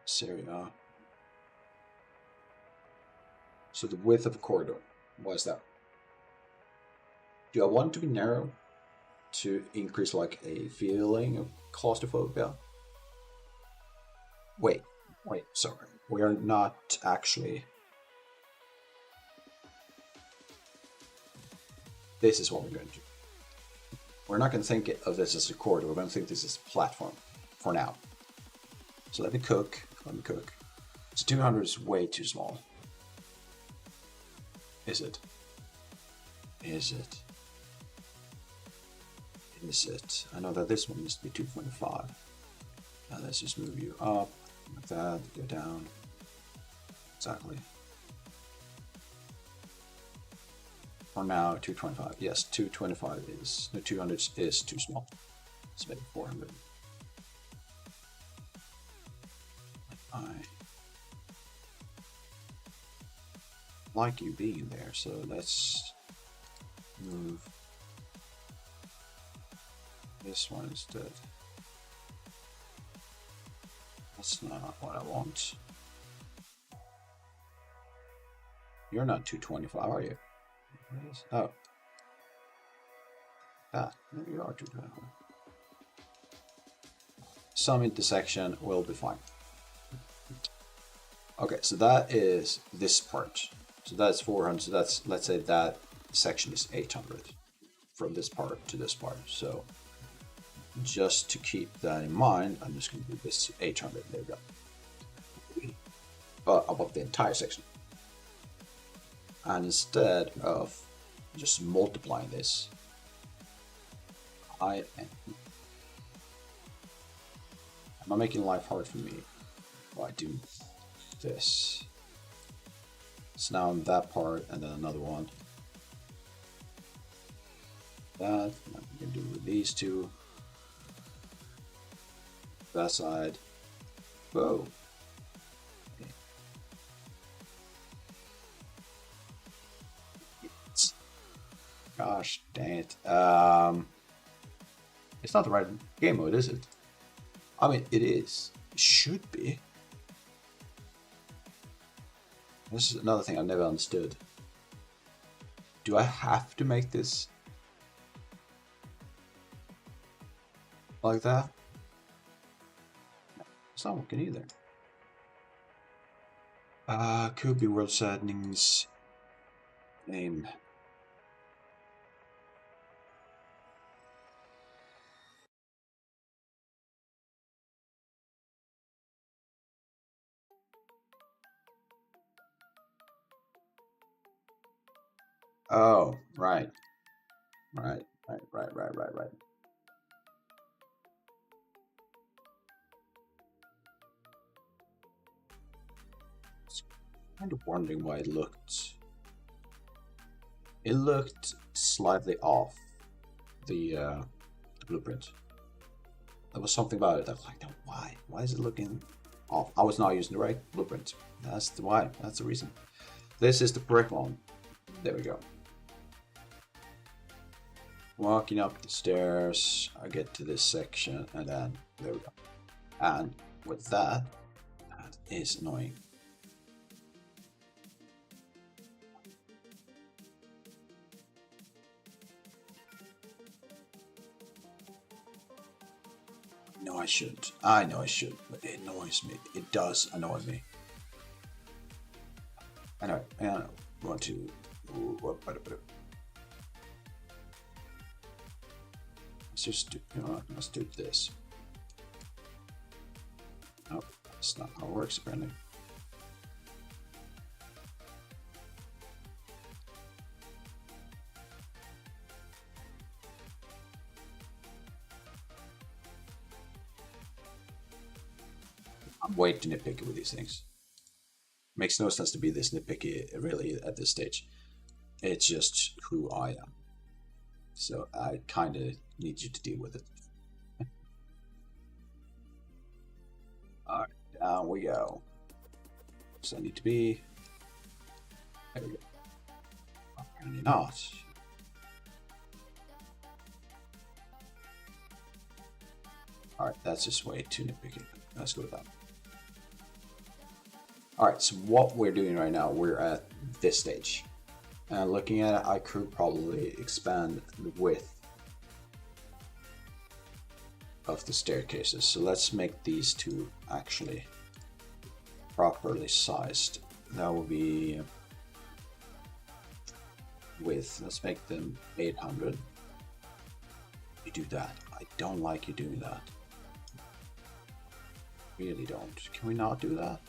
This area. So the width of a corridor. What is that? Do I want it to be narrow to increase like a feeling of claustrophobia? Wait, sorry. We are not actually. This is what we're going to do. We're not going to think of this as a corridor. We're going to think this is a platform for now. So let me cook. So 200 is way too small. Is it? I know that this one needs to be 225. Now let's just move you up like that, go down. Exactly. For now, 225. Yes, 225 is, no, 200 is too small. Let's make it 400. I like you being there, so let's move this one instead. That's not what I want. You're not 225, are you? Oh. That. Maybe you are too bad. Some intersection will be fine. Okay, so that is this part. So that's 400. So that's, let's say that section is 800 from this part to this part. So just to keep that in mind, I'm just going to do this 800. There we go. Above the entire section. And instead of just multiplying this, am I making life hard for me by doing this? So now on that part, and then another one. That we can do with these two. That side. Whoa. Okay. Gosh dang it. It's not the right game mode, is it? I mean, it is. It should be. This is another thing I've never understood. Do I have to make this like that? It's not working either. Could be world settings. Name. Oh, right. Right. Kind of wondering why it looked slightly off the blueprint. There was something about it. I was like, why is it looking off? I was not using the right blueprint. That's the why. That's the reason. This is the correct one. There we go. Walking up the stairs, I get to this section, and then there we go. And with that is annoying. No, I shouldn't. I know I should, but it annoys me. It does annoy me. Anyway, I want to. Let's just do. You know what? Let's do this. Nope, that's not how it works apparently. I'm way too nitpicky with these things. Makes no sense to be this nitpicky really at this stage. It's just who I am. So I kind of need you to deal with it. Alright, down we go. So I need to be... There we go. Apparently not. Alright, that's just way too nitpicky. Let's go with that. Alright, so what we're doing right now, we're at this stage. And looking at it, I could probably expand the width of the staircases. So let's make these two actually properly sized. That will be width. Let's make them 800. You do that. I don't like you doing that. Really don't. Can we not do that?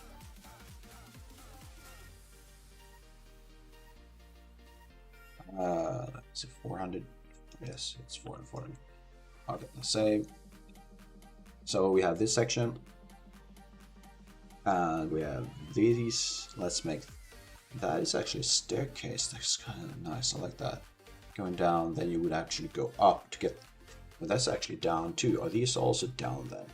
Is it 400? Yes, it's 400. Okay, let's save. So we have this section, and we have these. Let's make that is actually a staircase. That's kind of nice. I like that. Going down, then you would actually go up to get. Well, that's actually down too. Are these also down then?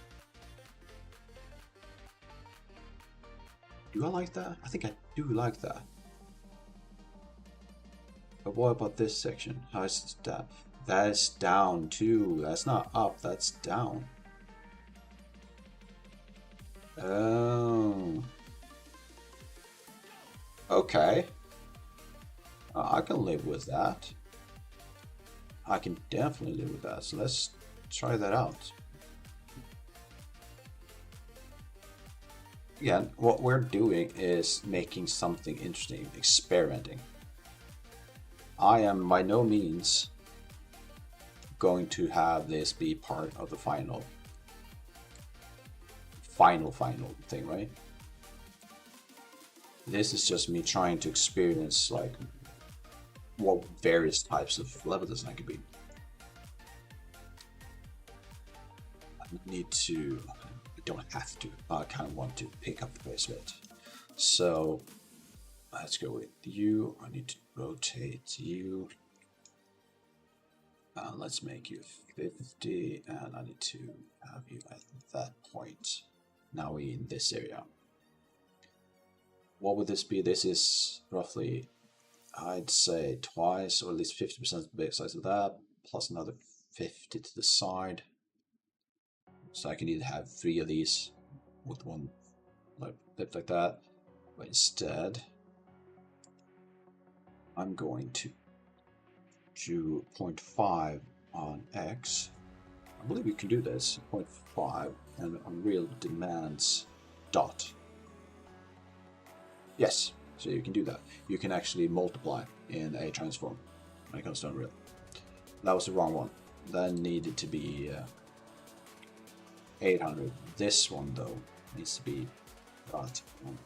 Do I like that? I think I do like that. But what about this section? How is that? That is down too. That's not up, that's down. Oh. Okay. I can live with that. I can definitely live with that. So let's try that out. Again, what we're doing is making something interesting, experimenting. I am by no means going to have this be part of the final thing, right? This is just me trying to experience like what various types of level design could be. I need to, I don't have to, I kind of want to pick up the pace a bit. So let's go with you. I need to rotate you. Let's make you 50, and I need to have you at that point. Now we're in this area. What would this be? This is roughly, I'd say, twice or at least 50% the size of that, plus another 50 to the side. So I can either have 3 of these with one like flip like that, but instead I'm going to do 0.5 on X. I believe we can do this, 0.5, and Unreal demands dot. Yes, so you can do that. You can actually multiply in a transform when it comes to Unreal. That was the wrong one. That needed to be 800. This one, though, needs to be dot 1.5.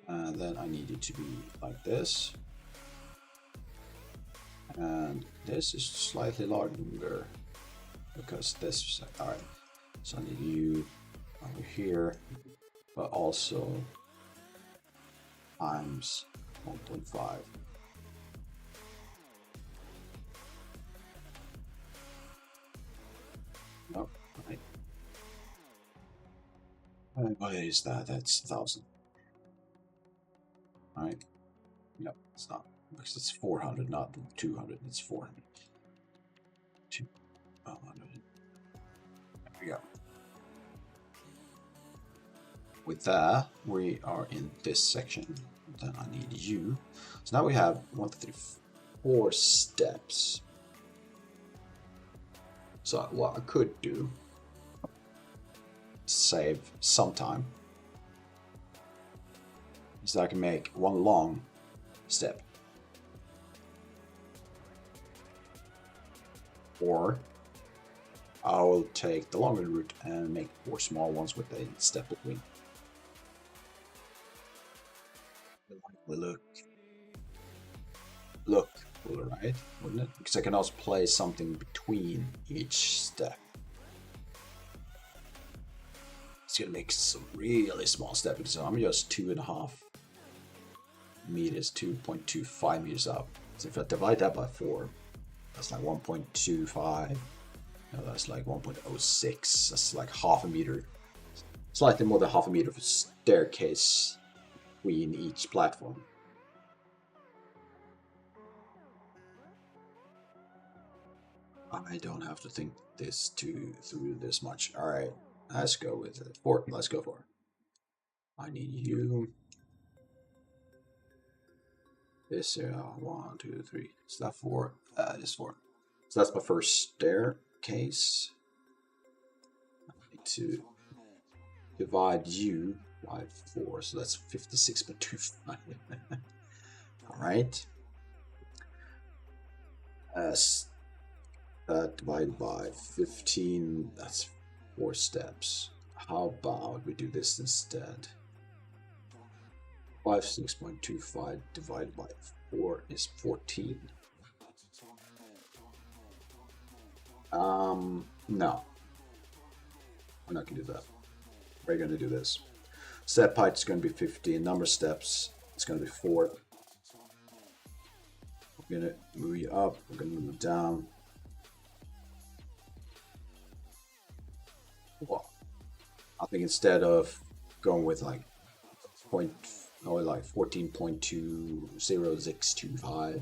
And then I need it to be like this. And this is slightly larger because this, alright. So I need you over here, but also times 1.5. Nope, right. What is that? That's 1,000. Right? Yep, it's not. Because it's 400, not 200. It's 400. 200. There we go. With that, we are in this section. Then I need you. So now we have 1, 2, 3, 4 steps. So what I could do, save some time, is that I can make one long step. Or I will take the longer route and make 4 small ones with a step between. Look cooler, right? Wouldn't it? Because I can also place something between each step. It's gonna make some really small steps because I'm just 2.5 meters, 2.25 meters up. So if I divide that by 4, that's like 1.25. No, that's like 1.06. That's like half a meter. Slightly more than half a meter of a staircase between each platform. I don't have to think this through this much. All right, let's go with it. 4. Let's go for it. I need you. This 1, 2, 3. Is that 4? It's 4. So that's my first staircase. I need to divide you by 4, so that's 56.25. All right. Divided by 15, that's 4 steps. How about we do this instead? 56.25 divided by 4 is 14. No. We're not gonna do that. We're gonna do this. Step height is gonna be 15. Number of steps, it's gonna be 4. We're gonna move you up, we're gonna move it down. Well, I think instead of going with like 14.20625,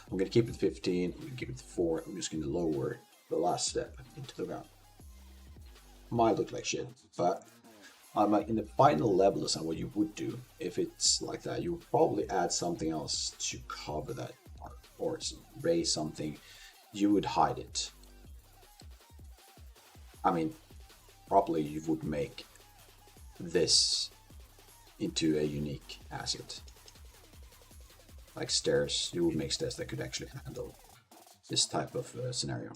I'm gonna keep it 15. I'm gonna keep it 4. I'm just gonna lower the last step into the ground. Might look like shit, but In the final levels, and what you would do if it's like that, you would probably add something else to cover that part, or raise something. You would hide it. I mean, probably you would make this into a unique asset. Like stairs, you would make stairs that could actually handle this type of scenario.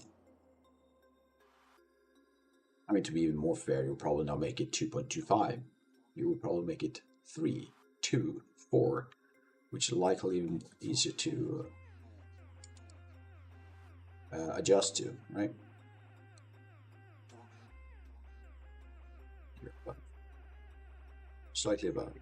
I mean, to be even more fair, you'll probably not make it 2.25. You will probably make it 3, 2, 4, which is likely even easier to adjust to, right? Slightly above.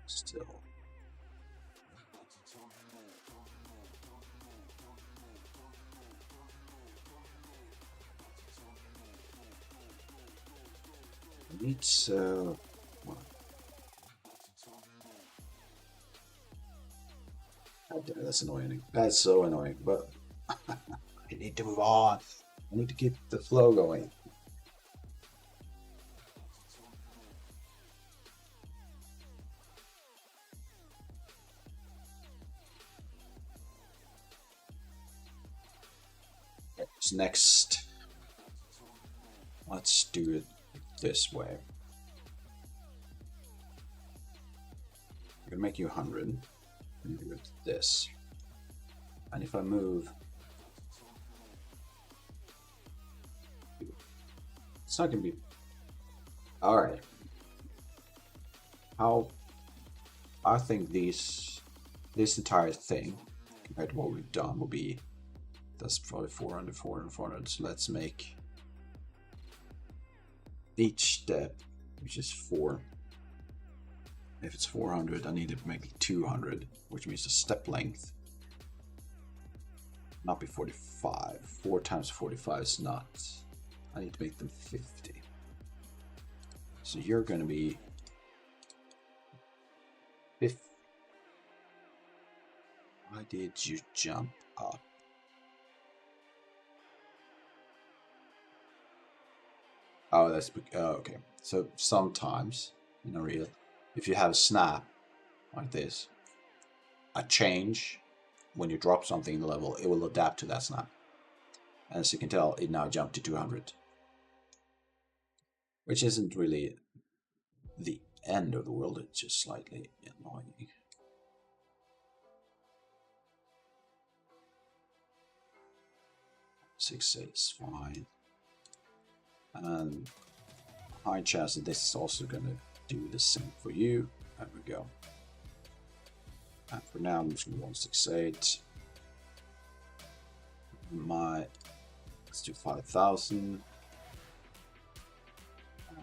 Still. It's what? That's annoying. That's so annoying, but I need to move on. I need to keep the flow going. So next, let's do it this way. I'm gonna make you 100 and do it this. And if I move, it's not gonna be all right. How I think this entire thing compared to what we've done will be, that's probably 400, 400, 400. So let's make each step, which is 4. If it's 400, I need to make it 200, which means the step length not be 45. 4 times 45 is not. I need to make them 50. So you're going to be 50. Why did you jump up? Oh, that's okay. So sometimes in a real, if you have a snap like this, a change when you drop something in the level, it will adapt to that snap. And as you can tell, it now jumped to 200, which isn't really the end of the world. It's just slightly annoying. 6 is fine. And high chance that this is also going to do the same for you. There we go. And for now, I'm just going to 168. Let's do 5,000.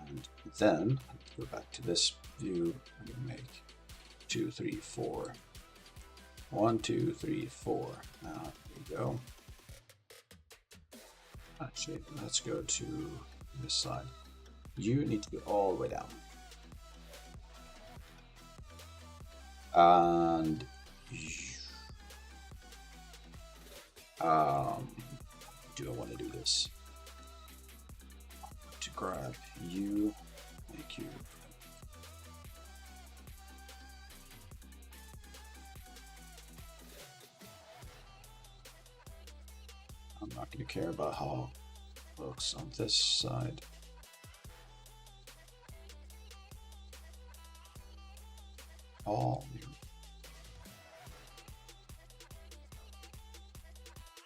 And then go back to this view and make 2, 3, 4. 1, 2, 3, 4. Now there we go. Actually, let's go to this side. You need to go all the way down. And do I want to do this? To grab you, make you. I'm not going to care about how it looks on this side. All new.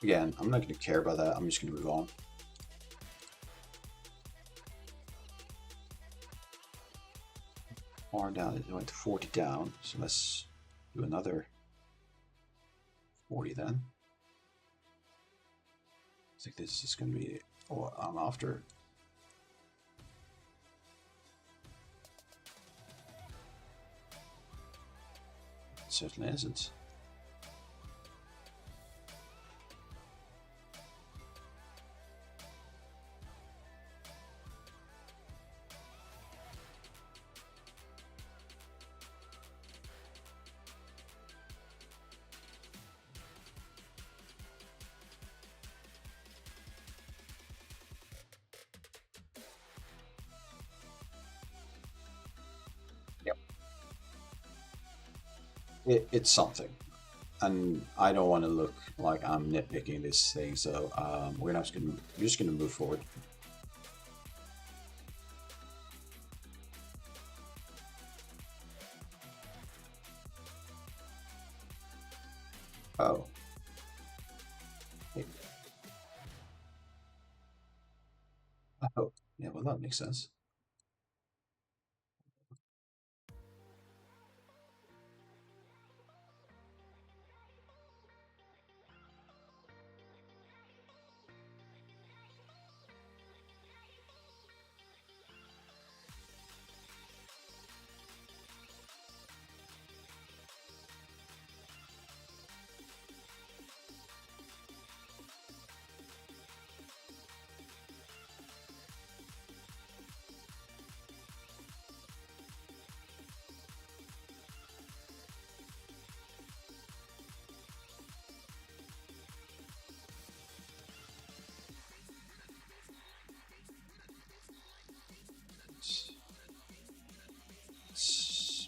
Again, I'm not going to care about that. I'm just going to move on. Far down, it went to 40 down. So let's do another 40 then. I think this is going to be what I'm after. It certainly isn't. it's something. And I don't want to look like I'm nitpicking this thing, so we're just gonna move forward. Oh. Hey. Oh. Yeah, well that makes sense.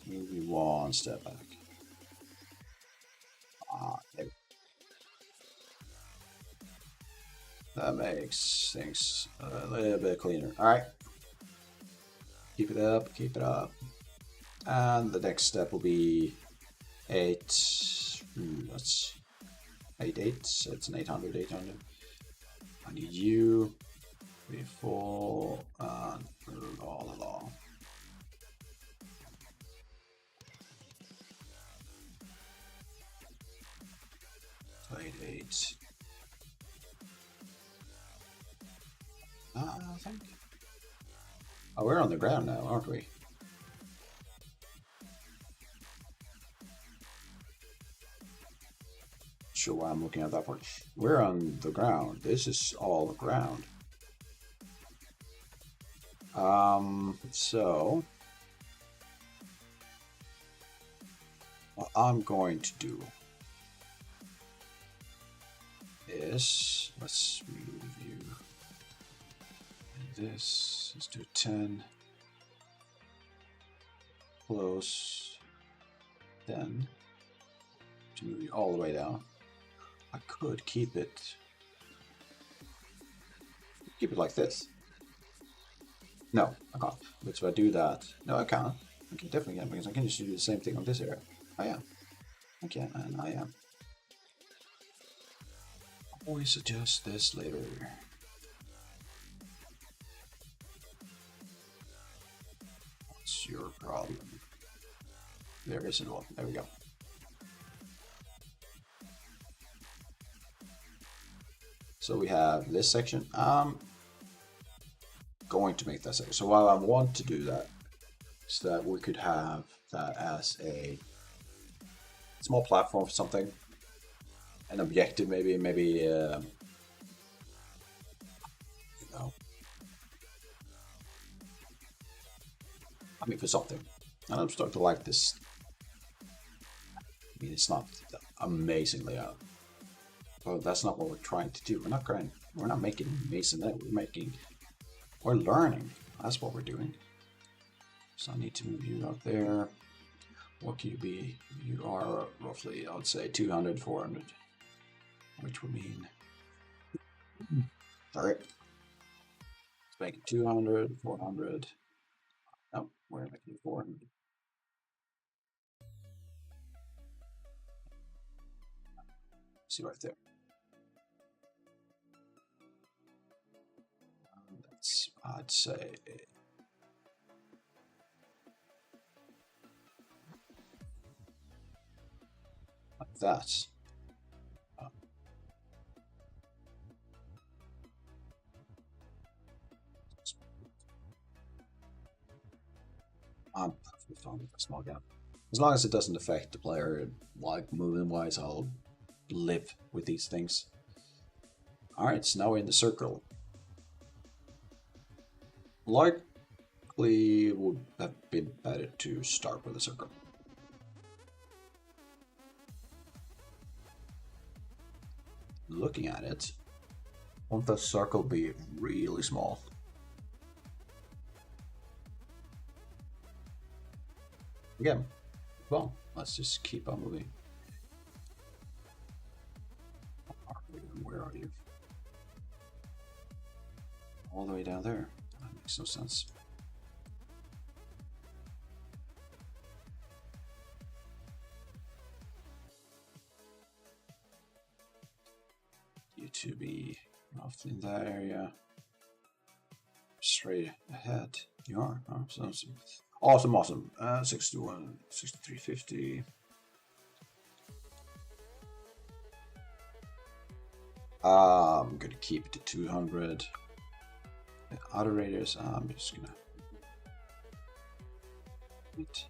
Maybe one step back. There. That makes things a little bit cleaner. All right. Keep it up, keep it up. And the next step will be 8. That's 8. It's an 800, 800. I need you before and all along. 8, 8. I think. Oh, we're on the ground now, aren't we? Sure why I'm looking at that part. We're on the ground. This is all the ground. So what I'm going to do is let's move you. And this let's do 10. Close. Then to move you all the way down. I could keep it like this. No, I can't. But if I do that, no, I can't. I can definitely can because I can just do the same thing on this area. I am. I can, and I am. Always adjust this later. What's your problem? There isn't one. There we go. So we have this section. I'm going to make that section. So while I want to do that, is that we could have that as a small platform for something, an objective, maybe, you know, I mean, for something. And I'm starting to like this. I mean, it's not amazing layout. But that's not what we're trying to do. We're not making amazing layout. We're learning. That's what we're doing. So I need to move you out there. What can you be? You are roughly, I would say, 200, 400. Which would mean... Sorry. Let's make it 200, 400. No, we're making 400. See right there. That's, I'd say... like that. I'm perfectly fine with a small gap. As long as it doesn't affect the player, like movement wise, I'll live with these things. Alright, so now we're in the circle. Likely would have been better to start with a circle. Looking at it, won't the circle be really small? Again, Well, let's just keep on moving. Where are you? All the way down there. That makes no sense. You to be roughly in that area. Straight ahead. You are. Oh, so awesome, awesome. 61, 6350. I'm gonna keep it to 200. The other radius, I'm just gonna wait.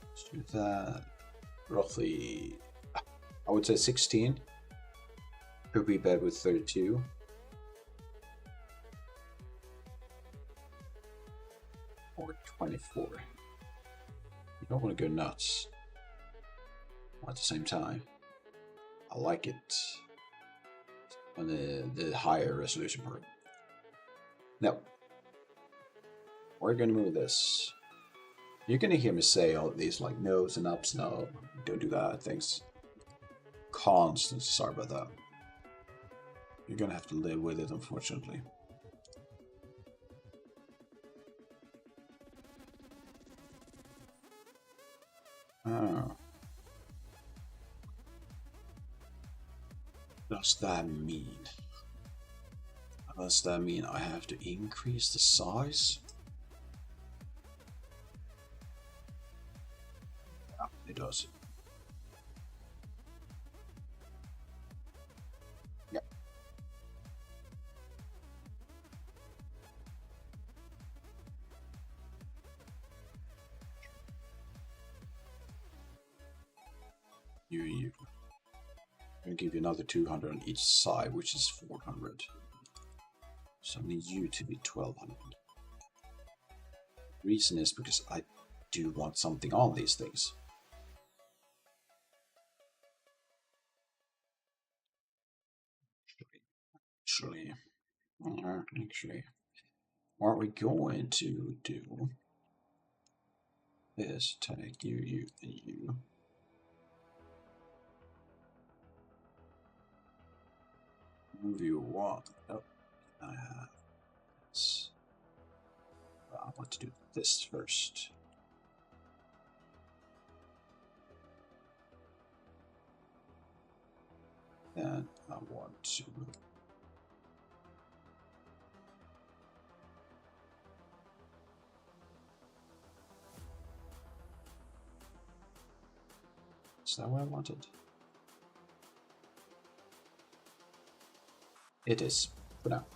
Let's do that. Roughly, I would say 16. Could be better with 32. Or 24. You don't want to go nuts. At the same time, I like it on the higher resolution part. Now, we're going to move this. You're going to hear me say all these like no's and ups, no, don't do that, things. Constant, sorry about that. You're going to have to live with it, unfortunately. Oh. Does that mean? Does that mean I have to increase the size? Yeah, it does. Yep. You. I'm gonna give you another 200 on each side, which is 400. So I need you to be 1200. Reason is because I do want something on these things. Actually, what we're going to do is take you, and you. Move you one. Oh, I have this. I want to do this first. Then I want to move. Is that what I wanted? It is, for now.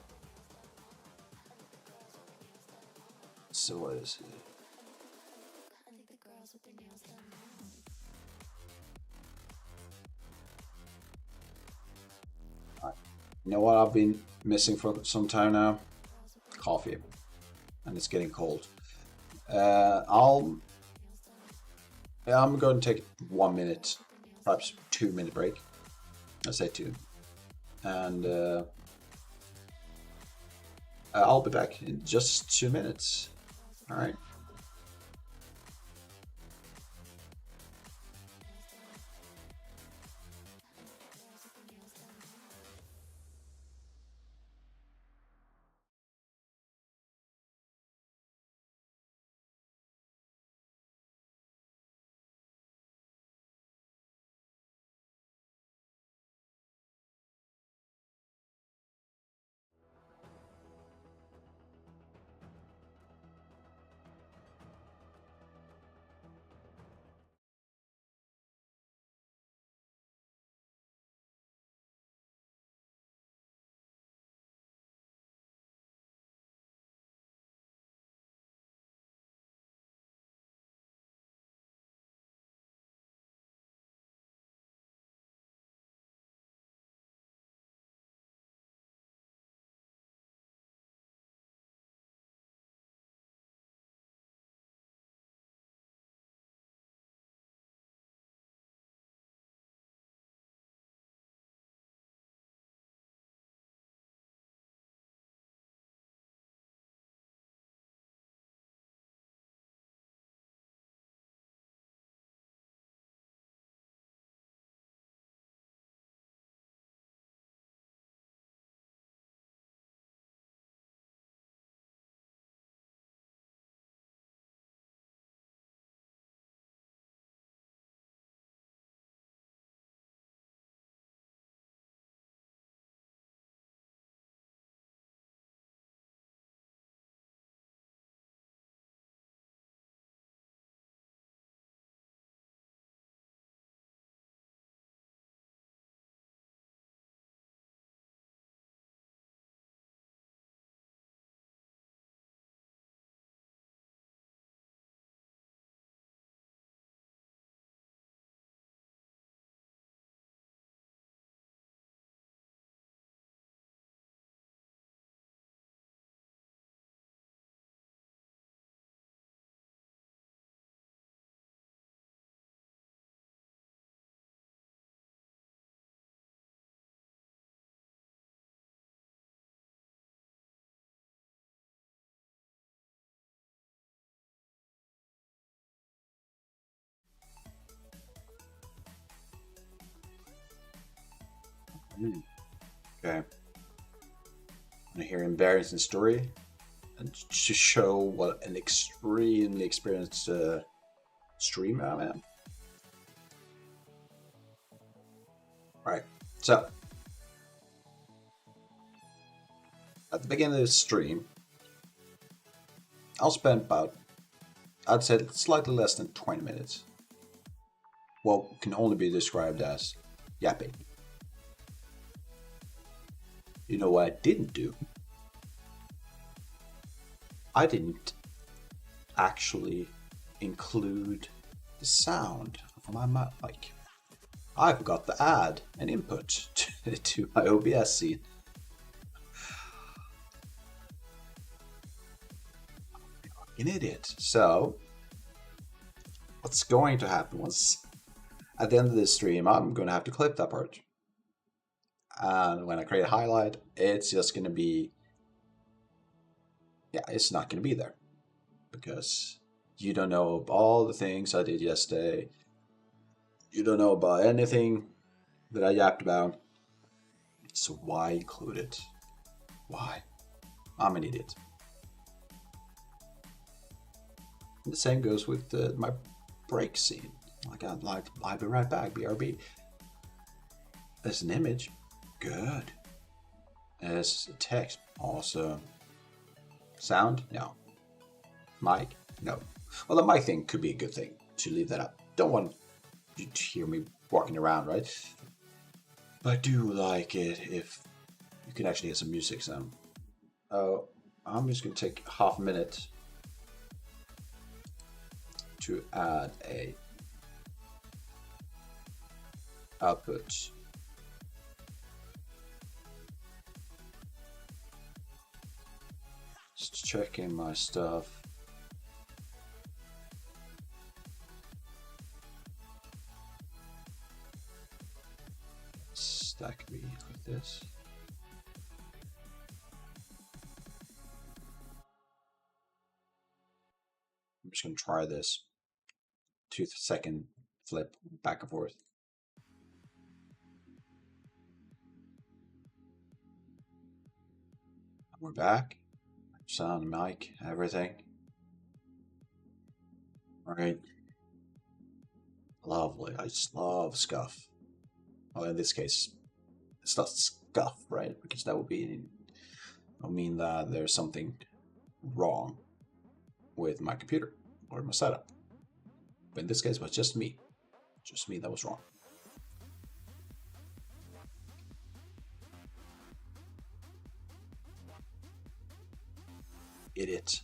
So what is it? You know what I've been missing for some time now? Coffee. And it's getting cold. I'm going to take 1 minute, perhaps 2 minute break. Let's say 2. And I'll be back in just 2 minutes. All right. Mm, okay. And hear embarrassing story, and to show what an extremely experienced streamer I am. Right. So at the beginning of the stream, I'll spend about, I'd say, slightly less than 20 minutes. What can only be described as yapping. You know what I didn't do? I didn't actually include the sound of my mic. I forgot to add an input to my OBS scene. An idiot. So, what's going to happen was, at the end of this stream, I'm going to have to clip that part. And when I create a highlight, it's just going to be, yeah, it's not going to be there. Because you don't know all the things I did yesterday. You don't know about anything that I yapped about. So why include it? Why? I'm an idiot. And the same goes with my break scene. Like, I'll be right back, BRB. There's an image. Good. There's a text. Awesome. Sound? No. Mic? No. Well, the mic thing could be a good thing to leave that up. Don't want you to hear me walking around, right? But I do like it if you can actually hear some music sound. Oh, I'm just going to take half a minute to add a output. Just checking my stuff. That could be like this. I'm just going to try this 2-second flip back and forth. We're back. Sound, mic, everything. All right. Lovely. I just love scuff. Well, in this case, it's not scuff, right? Because that would mean that there's something wrong with my computer or my setup. But in this case, it was just me. Just me that was wrong. Idiot.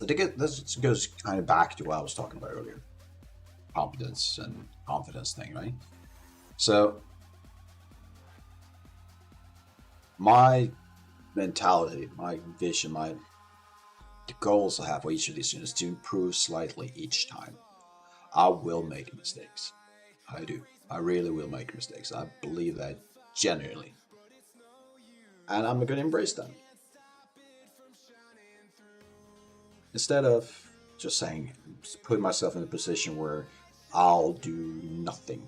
I think this goes kind of back to what I was talking about earlier. Competence and confidence thing, right? So my mentality, my vision, the goals I have for each of these students to improve slightly each time. I will make mistakes. I do. I really will make mistakes. I believe that genuinely. And I'm going to embrace them. Instead of just saying, putting myself in a position where I'll do nothing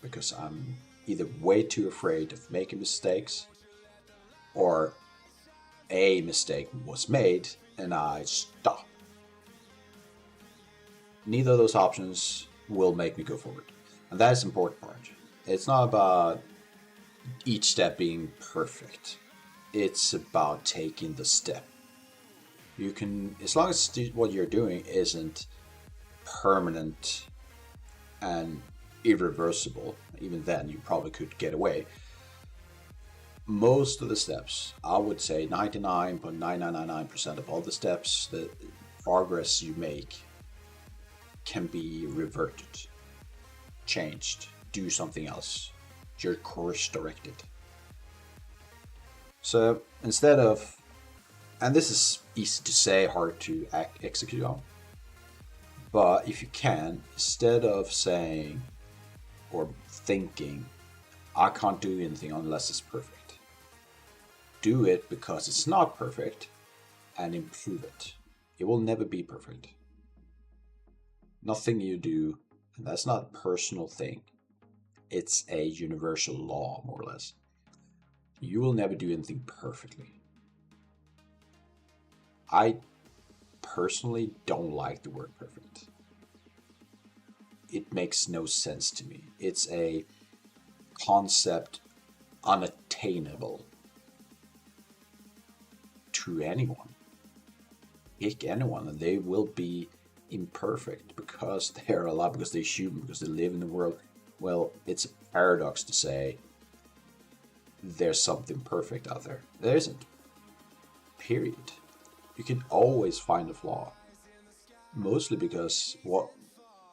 because I'm either way too afraid of making mistakes or a mistake was made and I stop. Neither of those options will make me go forward. And that is the important part. It's not about each step being perfect. It's about taking the step. You can, as long as what you're doing isn't permanent and irreversible, even then you probably could get away. Most of the steps, I would say 99.9999% of all the steps, the progress you make can be reverted, changed, do something else. You're course directed. So instead of, and this is easy to say, hard to execute on, but if you can, instead of saying or thinking, I can't do anything unless it's perfect, do it because it's not perfect and improve it. It will never be perfect. Nothing you do, and that's not a personal thing. It's a universal law, more or less. You will never do anything perfectly. I personally don't like the word perfect. It makes no sense to me. It's a concept unattainable to anyone. Pick anyone, and they will be imperfect because they're alive, because they're human, because they live in the world. Well, it's a paradox to say there's something perfect out there. There isn't. Period. You can always find a flaw. Mostly because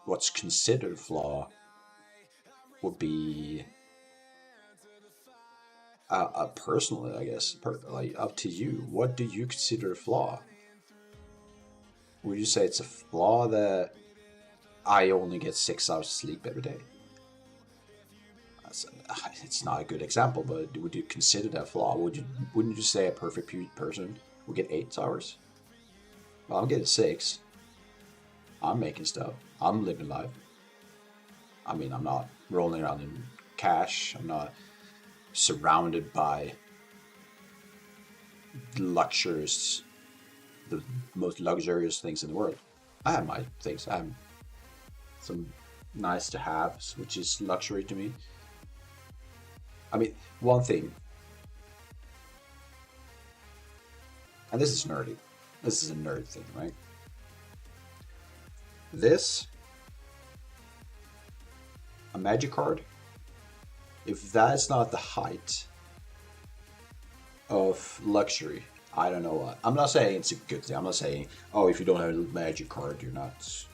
what's considered a flaw would be personally, I guess, like up to you. What do you consider a flaw? Would you say it's a flaw that I only get 6 hours of sleep every day? It's not a good example, but would you consider that a flaw? Wouldn't you say a perfect person would get 8 hours? Well, I'm getting 6. I'm making stuff. I'm living life. I mean, I'm not rolling around in cash. I'm not surrounded by luxurious, the most luxurious things in the world. I have my things. I have some nice to haves, which is luxury to me. I mean, one thing, and this is nerdy. This is a nerd thing, right? This, a magic card, if that's not the height of luxury, I don't know what. I'm not saying it's a good thing. I'm not saying, oh, if you don't have a magic card, you're not.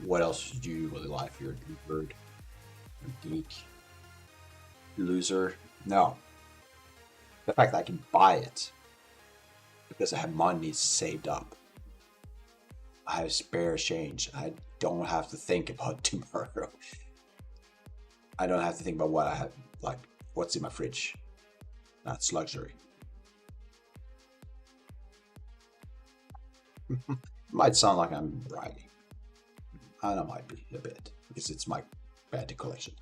What else do you do with life? You're a nerd, a geek, loser. No. The fact that I can buy it because I have money saved up. I have spare change. I don't have to think about tomorrow. I don't have to think about what I have, like what's in my fridge. That's luxury. Might sound like I'm bragging. I know, might be a bit because it's my bad collection.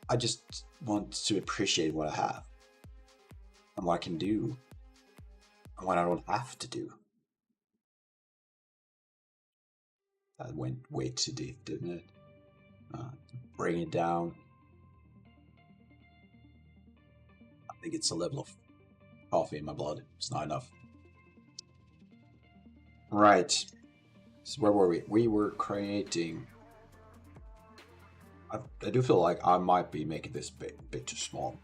I just want to appreciate what I have and what I can do and what I don't have to do. That went way too deep, didn't it? Bring it down. I think it's a level of coffee in my blood. It's not enough. Right. So where were we? We were creating. I do feel like I might be making this bit too small.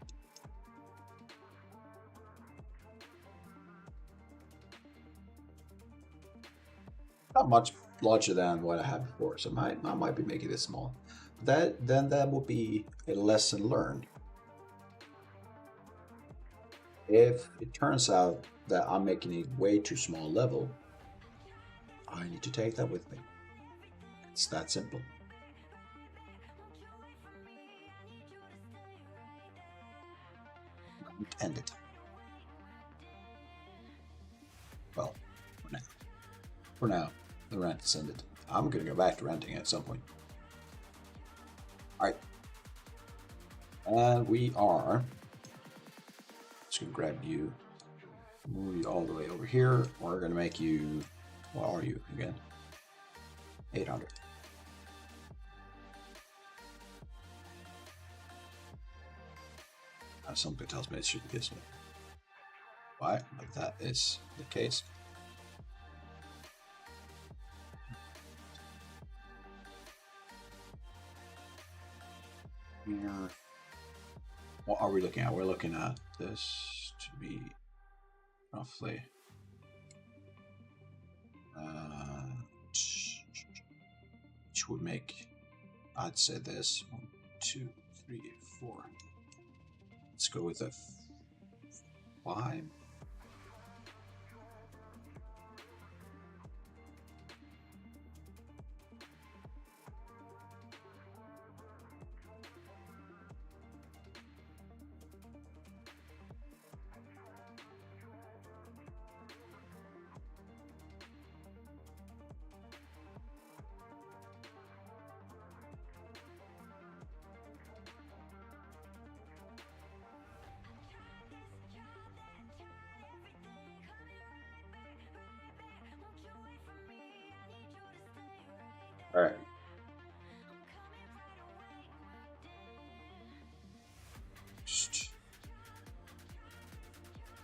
Not much larger than what I had before, so I might be making this small. Then that would be a lesson learned. If it turns out that I'm making it way too small level, I need to take that with me. It's that simple. End it. Well, for now. For now, the rant is ended. I'm gonna go back to ranting at some point. Alright. And we are just gonna grab you, move you all the way over here. We're gonna make you, what are you again? 800. Something tells me it should be this way. Why? But that is the case. Here. What are we looking at? We're looking at this to be roughly which would make, I'd say this 1, 2, 3, 4. Let's go with a 5. All right.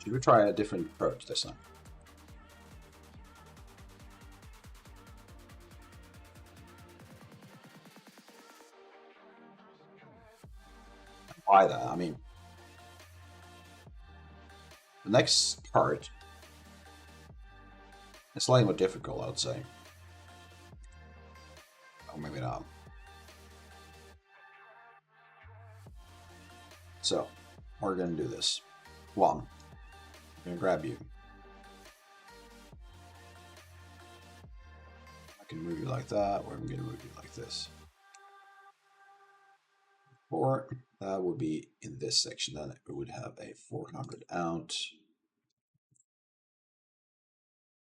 Should we try a different approach this time? Why that? I mean, the next part is slightly more difficult, I would say. Or maybe not. So, we're going to do this. One, I'm going to grab you. I can move you like that, or I'm going to move you like this. Or that would be in this section, then it would have a 400 out.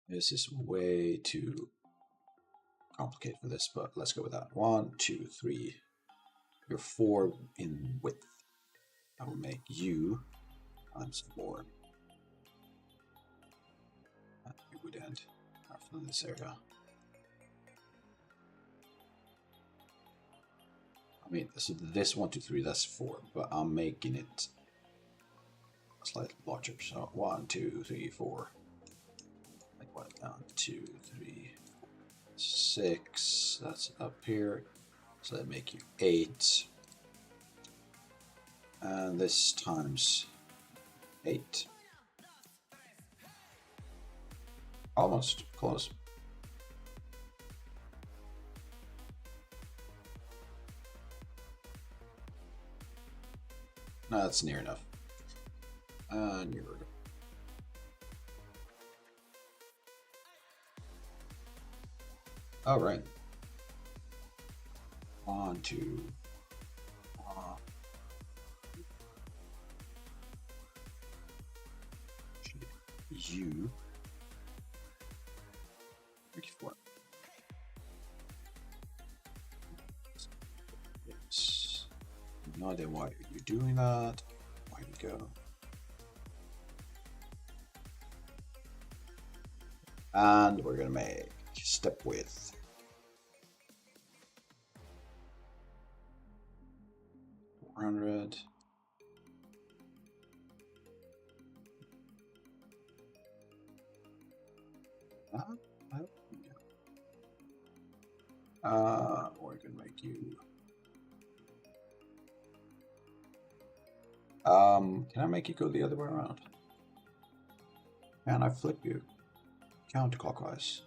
This is way too complicated for this, but let's go with that. 1, 2, 3. You're 4 in width. I will make you times 4. It would end from this area. I mean, so this 1, 2, 3, that's 4, but I'm making it slightly larger. So 1, 2, 3, 4. Like what? 1, 2, 3, 6. That's up here. So that make you 8. And this times 8. Almost close. No, that's near enough. And here we go. All right. 1, 2. You. 34. Yes. No idea why you're doing that. Why you go? And we're gonna make step width 400. We're gonna make you. Can I make you go the other way around? Can I flip you counterclockwise?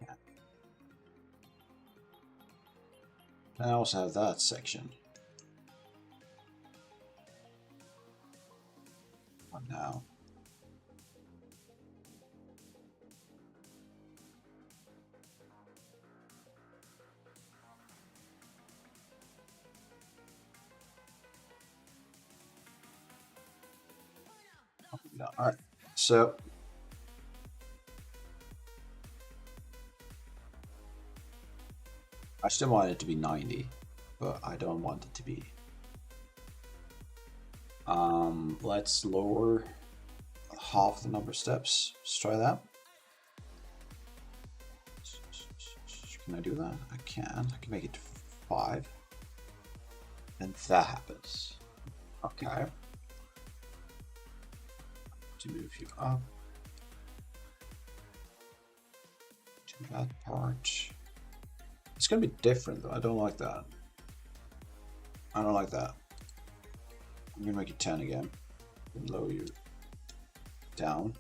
Yeah. And I also have that section. What now? All right, so I still want it to be 90, but I don't want it to be. Let's lower half the number of steps. Let's try that. Can I do that? I can. I can make it 5. And that happens. Okay. To move you up to that part. It's gonna be different though. I don't like that. I don't like that. I'm gonna make it 10 again and lower you down.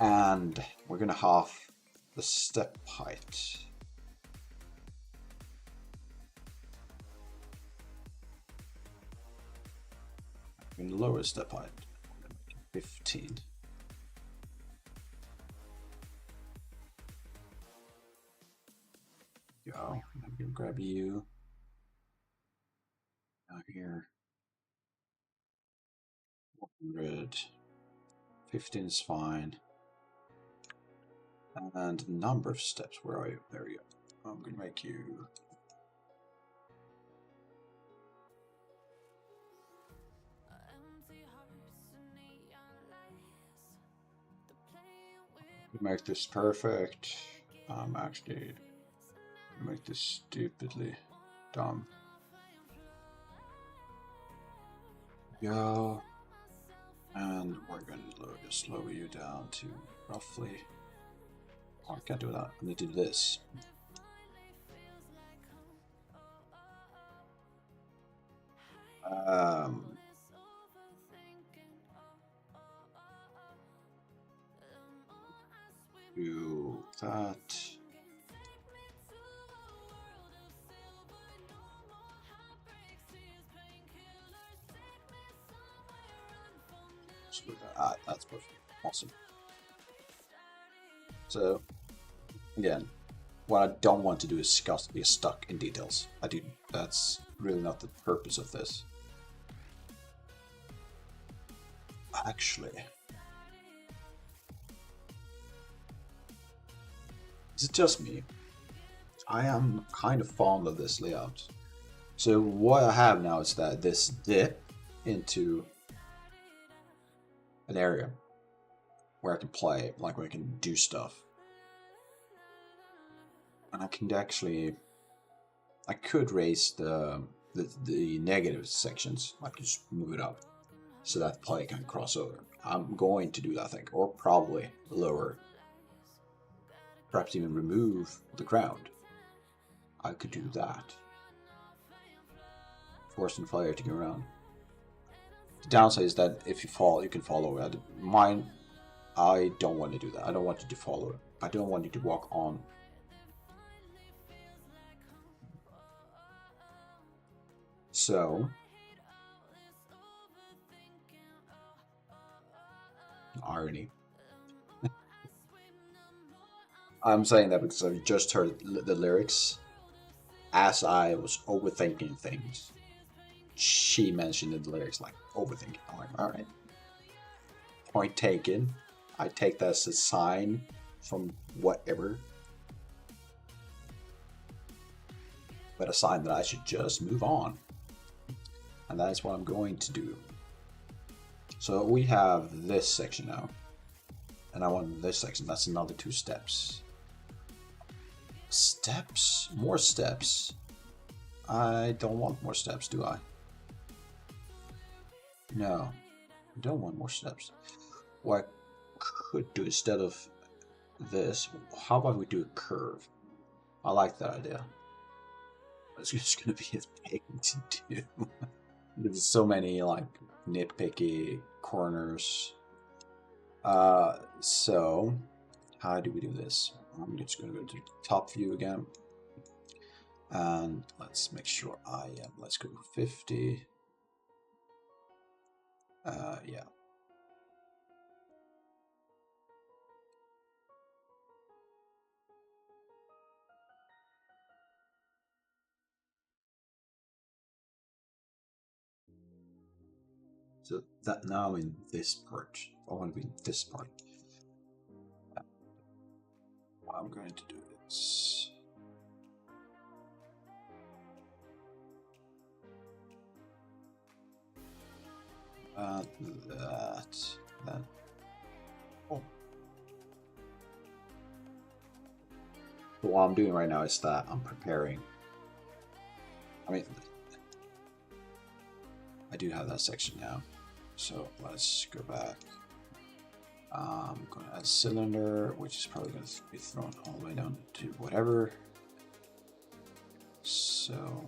And we're gonna half the step height. I'm gonna lower step height. 15. Go. I'm gonna grab you. Out here. 100. 15 is fine. And number of steps. Where are you? There we go. I'm gonna make you. Make this perfect. I'm actually make this stupidly dumb. Go. And we're going to just slow you down to roughly. Oh, I can't do that. I need to do this. Do that. Ah, that's perfect. Awesome. So, again, what I don't want to do is be stuck in details. That's really not the purpose of this. Actually, is it just me? I am kind of fond of this layout. So what I have now is that this dip into an area where I can play, like where I can do stuff. And I can actually, I could raise the negative sections, like just move it up so that play can cross over. I'm going to do that, I think, or probably lower, perhaps even remove the ground. I could do that. Forcing player to go around. The downside is that if you fall, you can fall over. Mine, I don't want to do that. I don't want you to fall over. I don't want you to walk on. So, irony. I'm saying that because I just heard the lyrics as I was overthinking things. She mentioned in the lyrics like overthinking. I'm like, all right. Point taken. I take that as a sign from whatever. But a sign that I should just move on. And that is what I'm going to do. So we have this section now. And I want this section. That's another 2 steps. Steps? More steps? I don't want more steps, do I? No. I don't want more steps. What I could do instead of this, how about we do a curve? I like that idea. It's just going to be a pain to do. There's so many like nitpicky corners. So how do we do this? I'm just going to go to top view again. And let's make sure let's go 50. Yeah. So that now in this part, I want to be in this part. I'm going to do this. That. Oh. So what I'm doing right now is that I'm preparing. I mean, I do have that section now. So let's go back. I'm going to add a cylinder, which is probably going to be thrown all the way down to whatever. So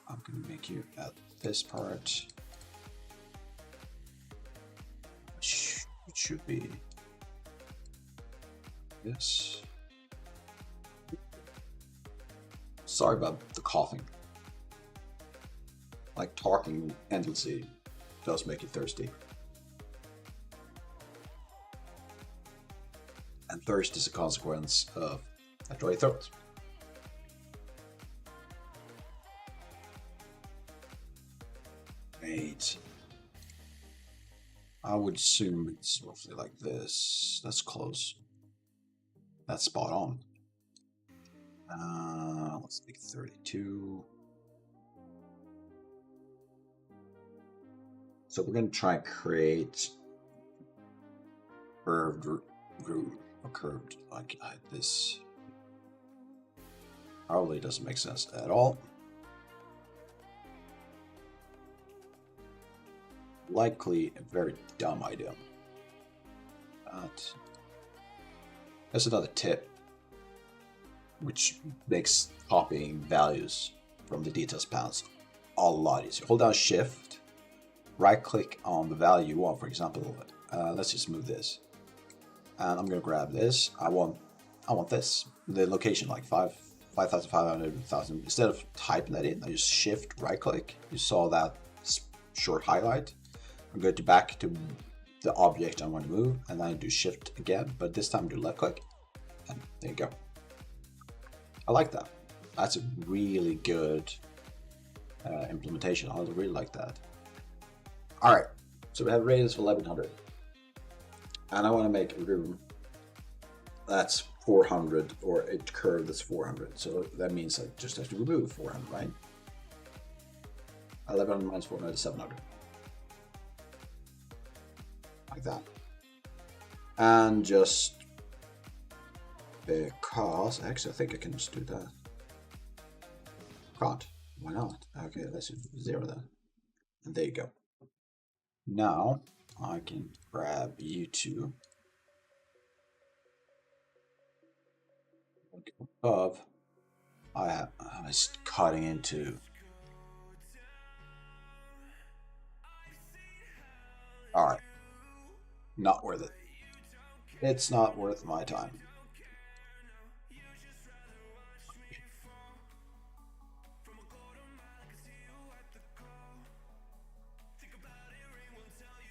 I'm going to make you add this part. It should be this. Sorry about the coughing. Like talking endlessly does make you thirsty. And thirst is a consequence of a dry throat. Right. I would assume it's roughly like this. That's close. That's spot on. Let's make 32. So we're going to try and create curved room or curved like this. Probably doesn't make sense at all. Likely a very dumb idea. But that's another tip, which makes copying values from the details panels a lot easier. Hold down Shift, right click on the value you want. For example, let's just move this, and I'm gonna grab this. I want this, the location, like 5,500,000. Instead of typing that in, I just Shift right click. You saw that short highlight. I'm going to back to the object I want to move, and then I do Shift again, but this time do left click, and there you go. I like that. That's a really good implementation. I really like that. All right, so we have radius of 1100, and I want to make a room that's 400, or a curve that's 400. So that means I just have to remove 400, right? 1100 minus 400 is 700. Like that. And just because, actually I think I can just do that. Cont, why not? Okay, let's do 0 then. And there you go. Now I can grab you two. Above, I was cutting into. All right, not worth it. It's not worth my time.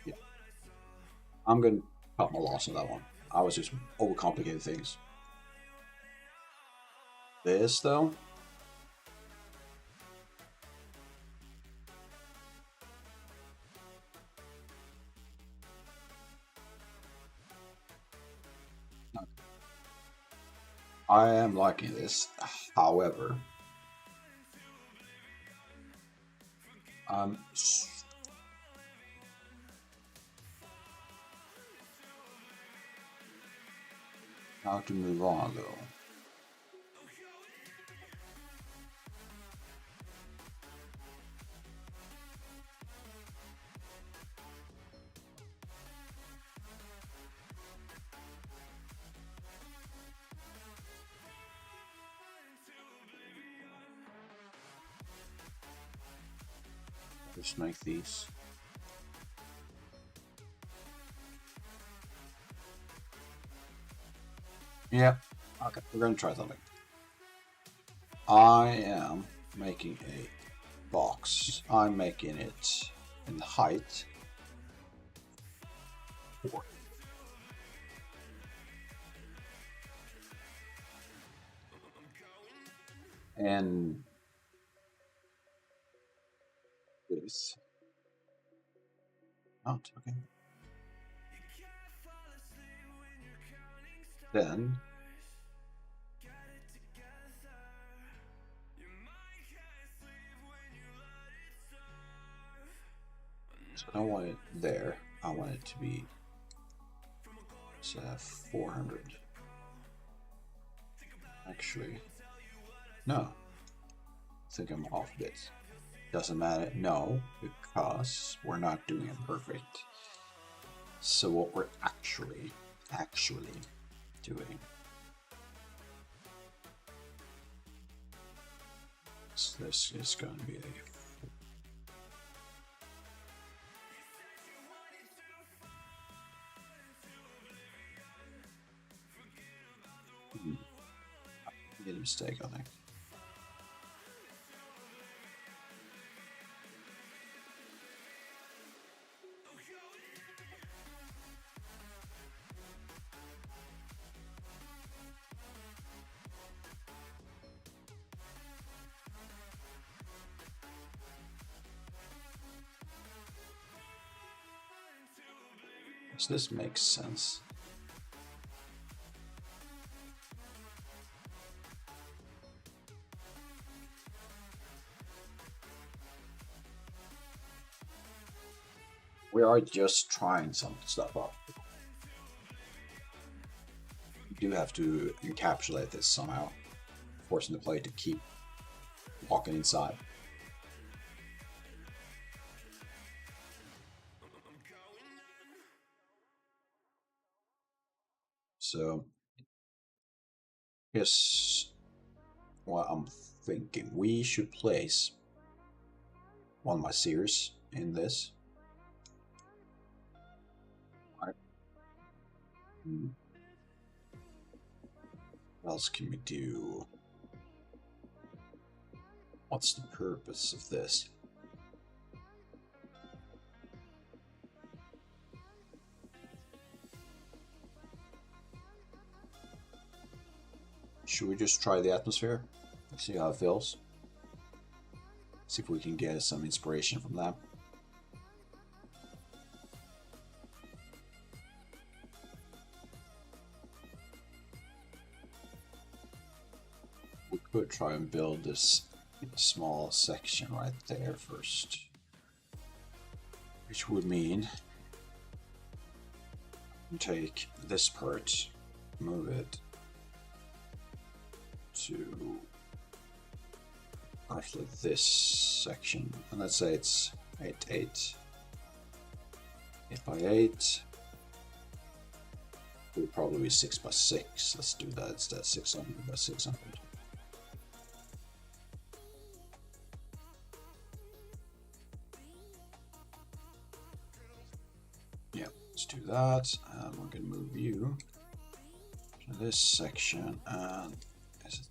Yeah, I'm gonna cut my loss on that one. I was just overcomplicating things. This though, I am liking this. However, how to move on though. Just make these. Yeah, okay, we're gonna try something. I am making a box. I'm making it in height 4. And this. Not okay. Then so I don't want it there. I want it to be 400. Actually, no. I think I'm off bits. Doesn't matter. No, because we're not doing it perfect. So what we're actually doing. So this is going to be a made a mistake, I think. So this makes sense. We are just trying some stuff out. You do have to encapsulate this somehow, forcing the player to keep walking inside. So, here's what I'm thinking. We should place one of my seers in this. What else can we do? What's the purpose of this? Should we just try the atmosphere? See how it feels? See if we can get some inspiration from that. We could try and build this small section right there first. Which would mean take this part, move it to roughly this section, and let's say it's 8 by 8. It would probably be 6 by 6. Let's do that instead. 600 by 600. Yeah, let's do that, and we're going to move you to this section. And is it?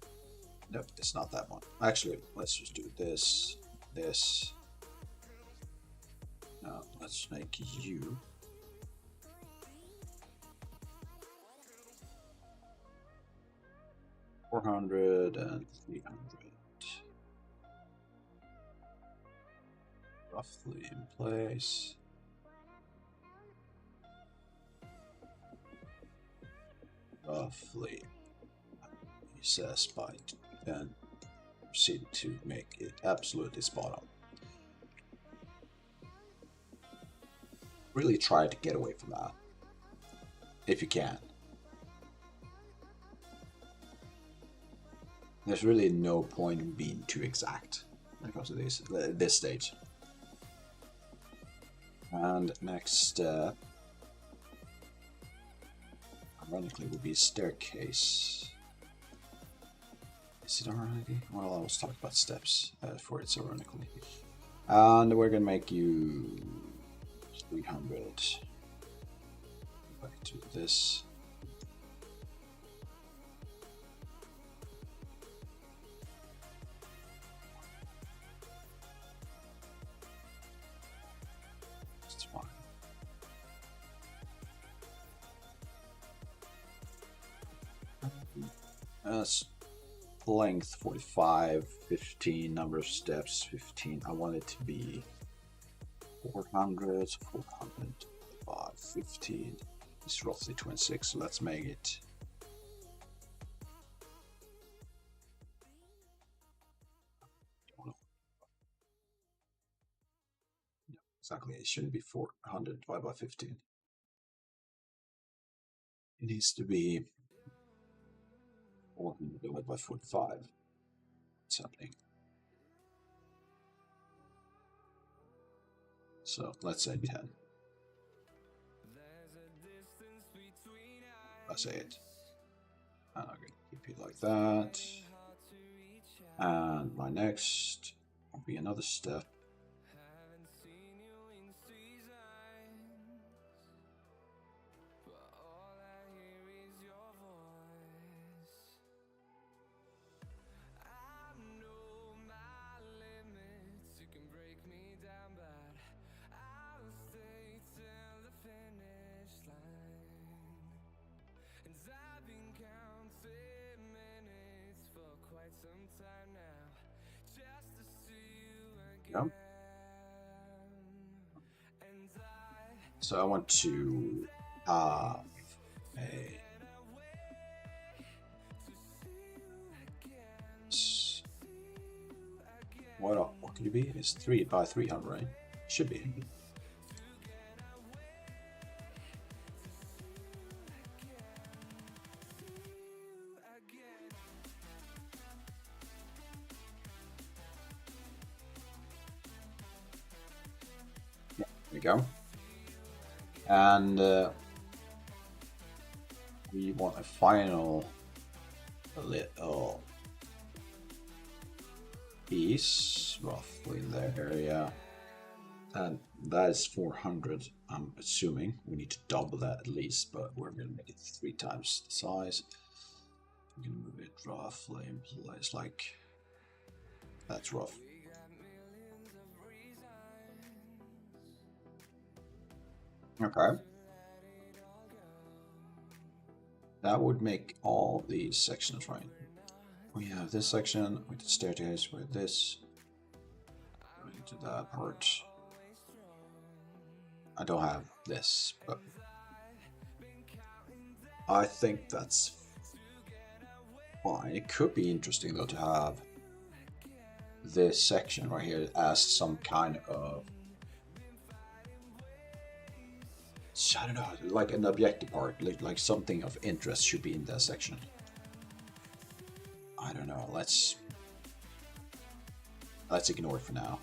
Nope, it's not that one. Actually, let's just do this, this. Now, let's make you. $400 and $300. Roughly in place. Roughly. He says by 10. Proceed to make it absolutely spot on. Really try to get away from that, if you can. There's really no point in being too exact when it comes to this stage. And next step, ironically, would be a staircase. Is it ironically? Well, I was talking about steps for it, ironically. And we're gonna make you 300. Back to this. It's fine. Length 45, 15, number of steps 15. I want it to be 400, 400 by 15. It's roughly 26, so let's make it. Yeah, exactly, it shouldn't be 400 divided by 15. It needs to be 400 divided by 45. What's happening? So let's say 10. I say it. And I'm going to keep it like that. And my next will be another step. Yep. So I want to have a what could it be? It's 3 by 300, right? Should be. go. And we want a final little piece, roughly there, yeah. And that is 400, I'm assuming. We need to double that at least, but we're going to make it 3 times the size. I'm going to move it roughly in place, like that's rough. Okay. That would make all these sections, right? We have this section with the staircase, with this, going to that part. I don't have this, but I think that's fine. It could be interesting though to have this section right here as some kind of, I don't know, like an objective part, like something of interest should be in that section. I don't know, let's ignore it for now.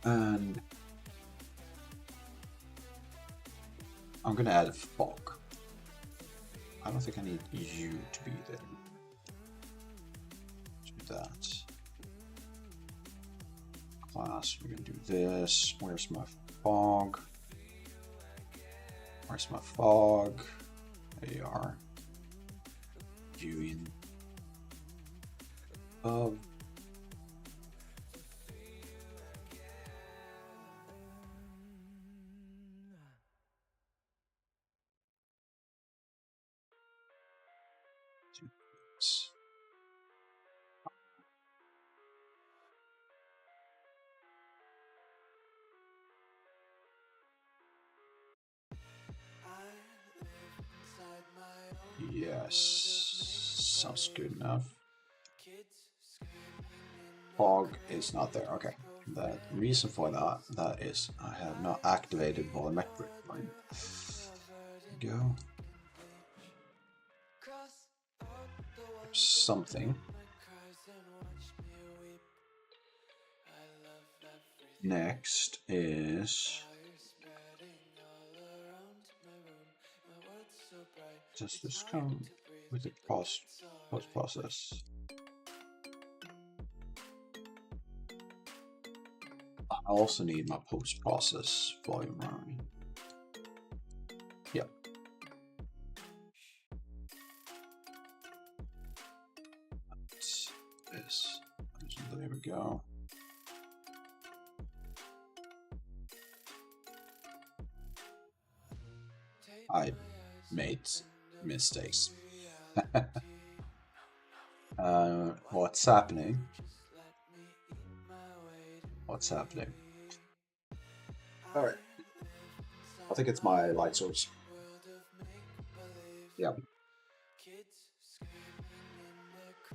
And I'm gonna add a fog. I don't think I need you to be there. Let's do that. Class, we're gonna do this. Where's my fog? Where's my fog? There you are. Viewing of yes, sounds good enough. Fog is not there. Okay. The reason for that is I have not activated volumetric line. Go. Something. Next is just come with the post process. I also need my post process volume running. Yep. That's this. There we go. I made mistakes. What's happening? What's happening? Alright. I think it's my light source. Yeah.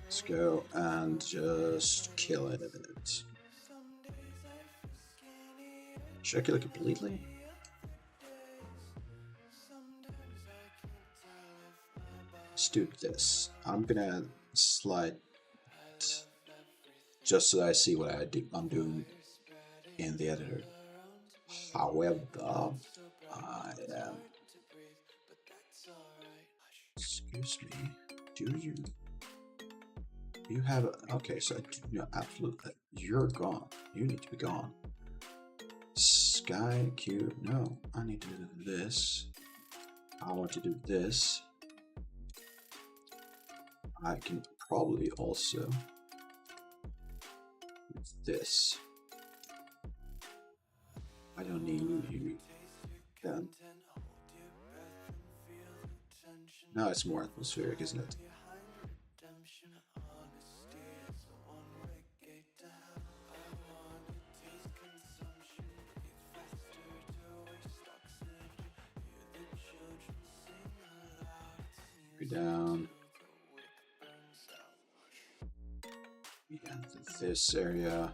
Let's go and just kill it. Should I kill it completely? Let's do this. I'm gonna slide just so that I see what I'm doing in the editor. However, I am. Excuse me. Do you have a, okay? So absolutely, you're gone. You need to be gone. Sky cube. No, I need to do this. I want to do this. I can probably also do this. I don't need you then. Now it's more atmospheric, isn't it? Go down. Yeah, this area.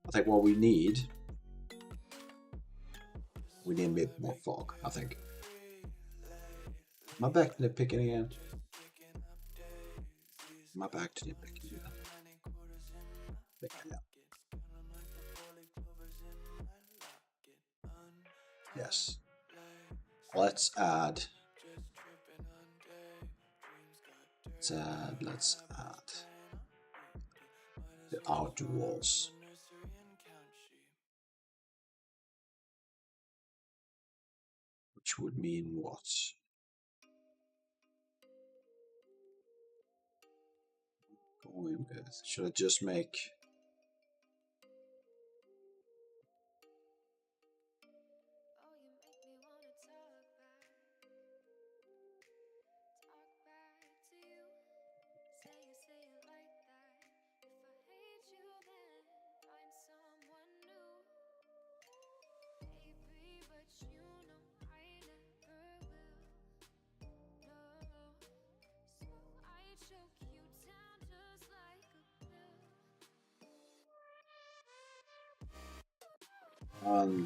I think what we need We need a bit more fog, I think. Am I back to nitpicking again? Am I back to nitpicking again? Yeah. Yes. Let's add. Let's add the outer walls. Which would mean what? Going with. Should I just make.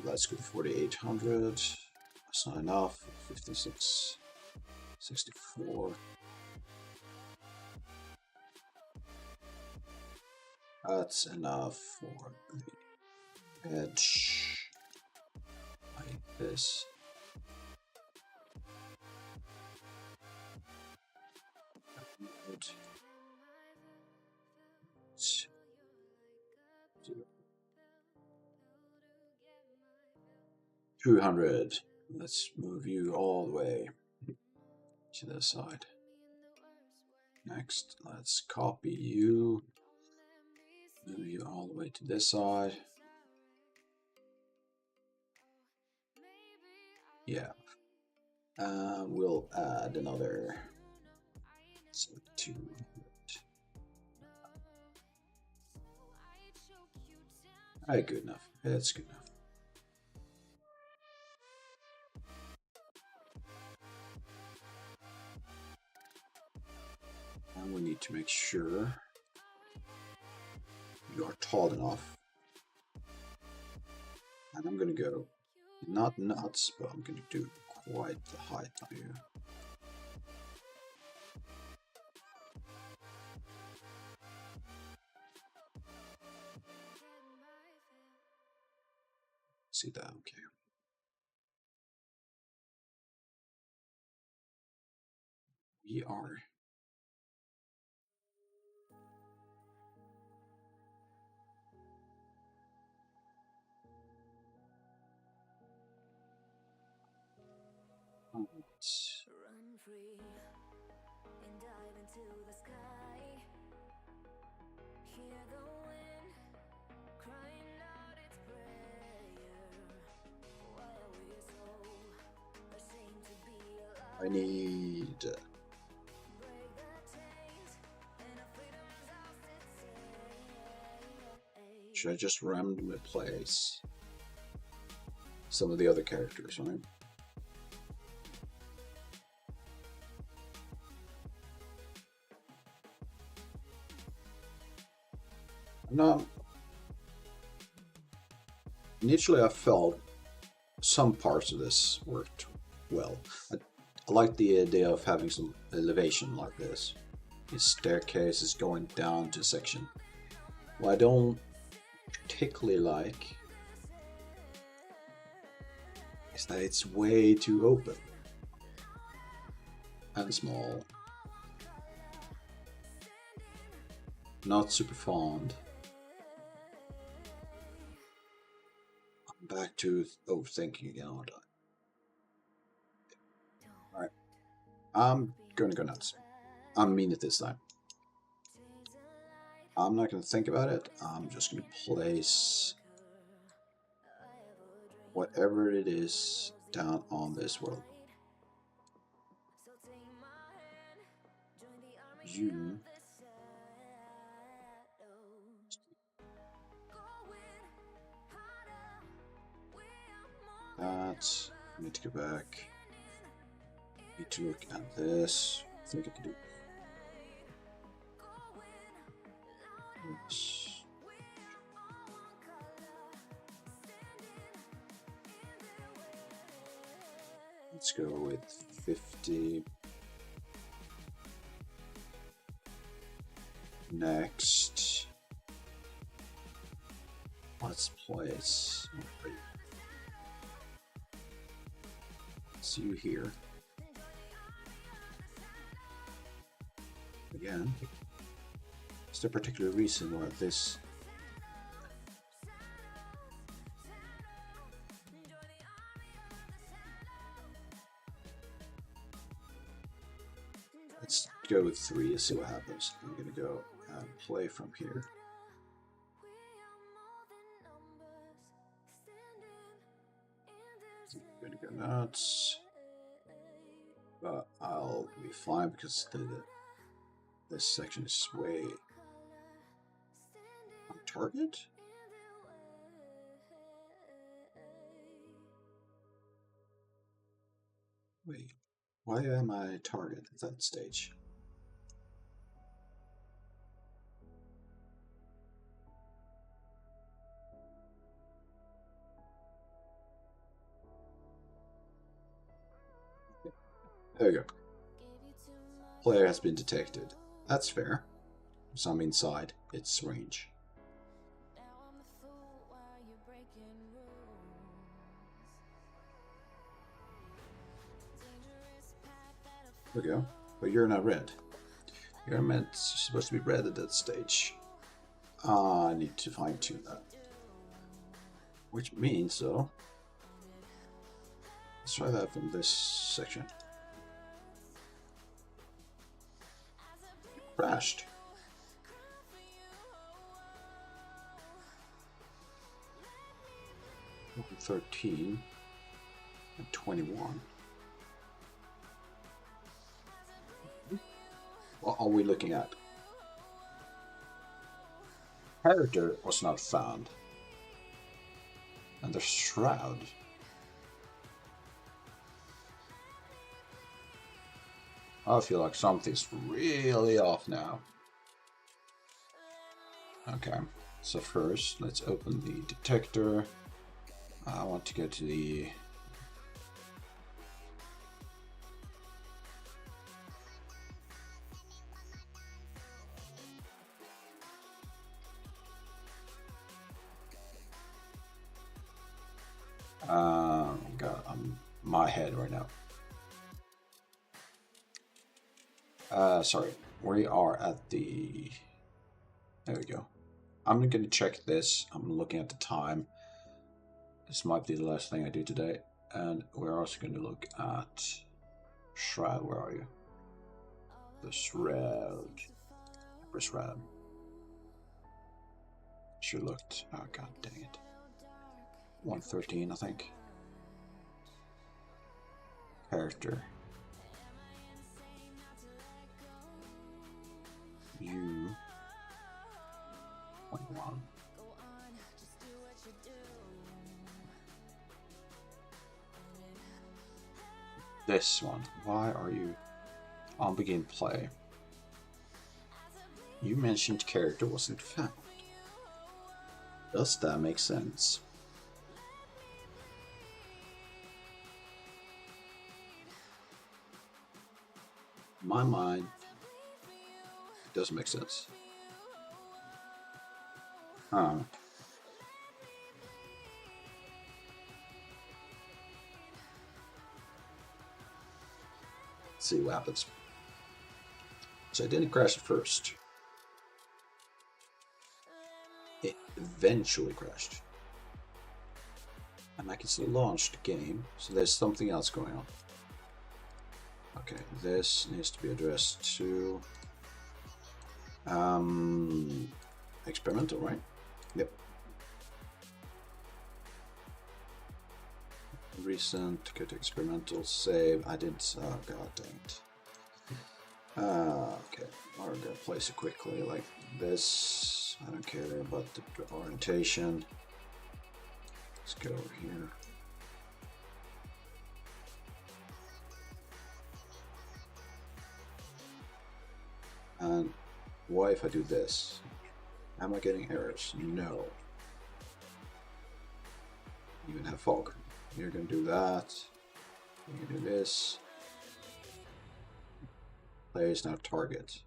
Let's go to 4800. That's not enough. 56, 64. That's enough for the edge. Like this. Good. 200. Let's move you all the way to the side. Next, let's copy you. Move you all the way to this side. Yeah. We'll add another 200. Alright, good enough. That's good enough. And we need to make sure you are tall enough. And I'm gonna go not nuts, but I'm gonna do quite the height on you. See that? Okay. We are. Run free and dive into the sky. Hear the wind crying out its prayer. Why are we so ashamed to be alive? I need. Break the chains and our freedom's ours to take. Should I just randomly place some of the other characters, right? No. Initially, I felt some parts of this worked well. I like the idea of having some elevation like this. His staircase is going down to a section. What I don't particularly like is that it's way too open and small. Not super fond. I'm back to overthinking again, aren't I? Alright. I'm gonna go nuts. I mean it this time. I'm not gonna think about it. I'm just gonna place whatever it is down on this world. You. That. I need to go back. Need to look at this. I think I can do this. Let's go with 50. Next, let's place. See you here. Again, is there a particular reason why this? Let's go with 3 and see what happens. I'm gonna go and play from here. I'm gonna go nuts, but I'll be fine because this section is way on target. Wait, why am I target at that stage? There we go. Player has been detected. That's fair. So I'm inside its range. There we go. But you're not red. You're supposed to be red at that stage. I need to fine tune that. Which means, though, let's try that from this section. Crashed. Over 13 and 21. What are we looking at? Character was not found. And the shroud. I feel like something's really off now. Okay, so first let's open the detector. I want to get to the God, I'm my head right now. Sorry, we are at the. There we go. I'm going to check this. I'm looking at the time. This might be the last thing I do today, and we're also going to look at Shroud. Where are you? The Shroud. Where's Shroud? Should looked. Oh god dang it. 113, I think. Character. You. 21. This one. Why are you on begin play? You mentioned character wasn't found. Does that make sense? My mind doesn't make sense. Let's see what happens. So I didn't crash at first. It eventually crashed. And I can still launch the game, so there's something else going on. Okay, this needs to be addressed to experimental, right? Yep. Recent, go to experimental, save. I didn't. Oh god dang it. Okay, I'm gonna place it quickly like this. I don't care about the orientation. Let's go over here. And what if I do this? Am I getting errors? No. Even have fog. You're gonna do that. You can do this. Player is now target.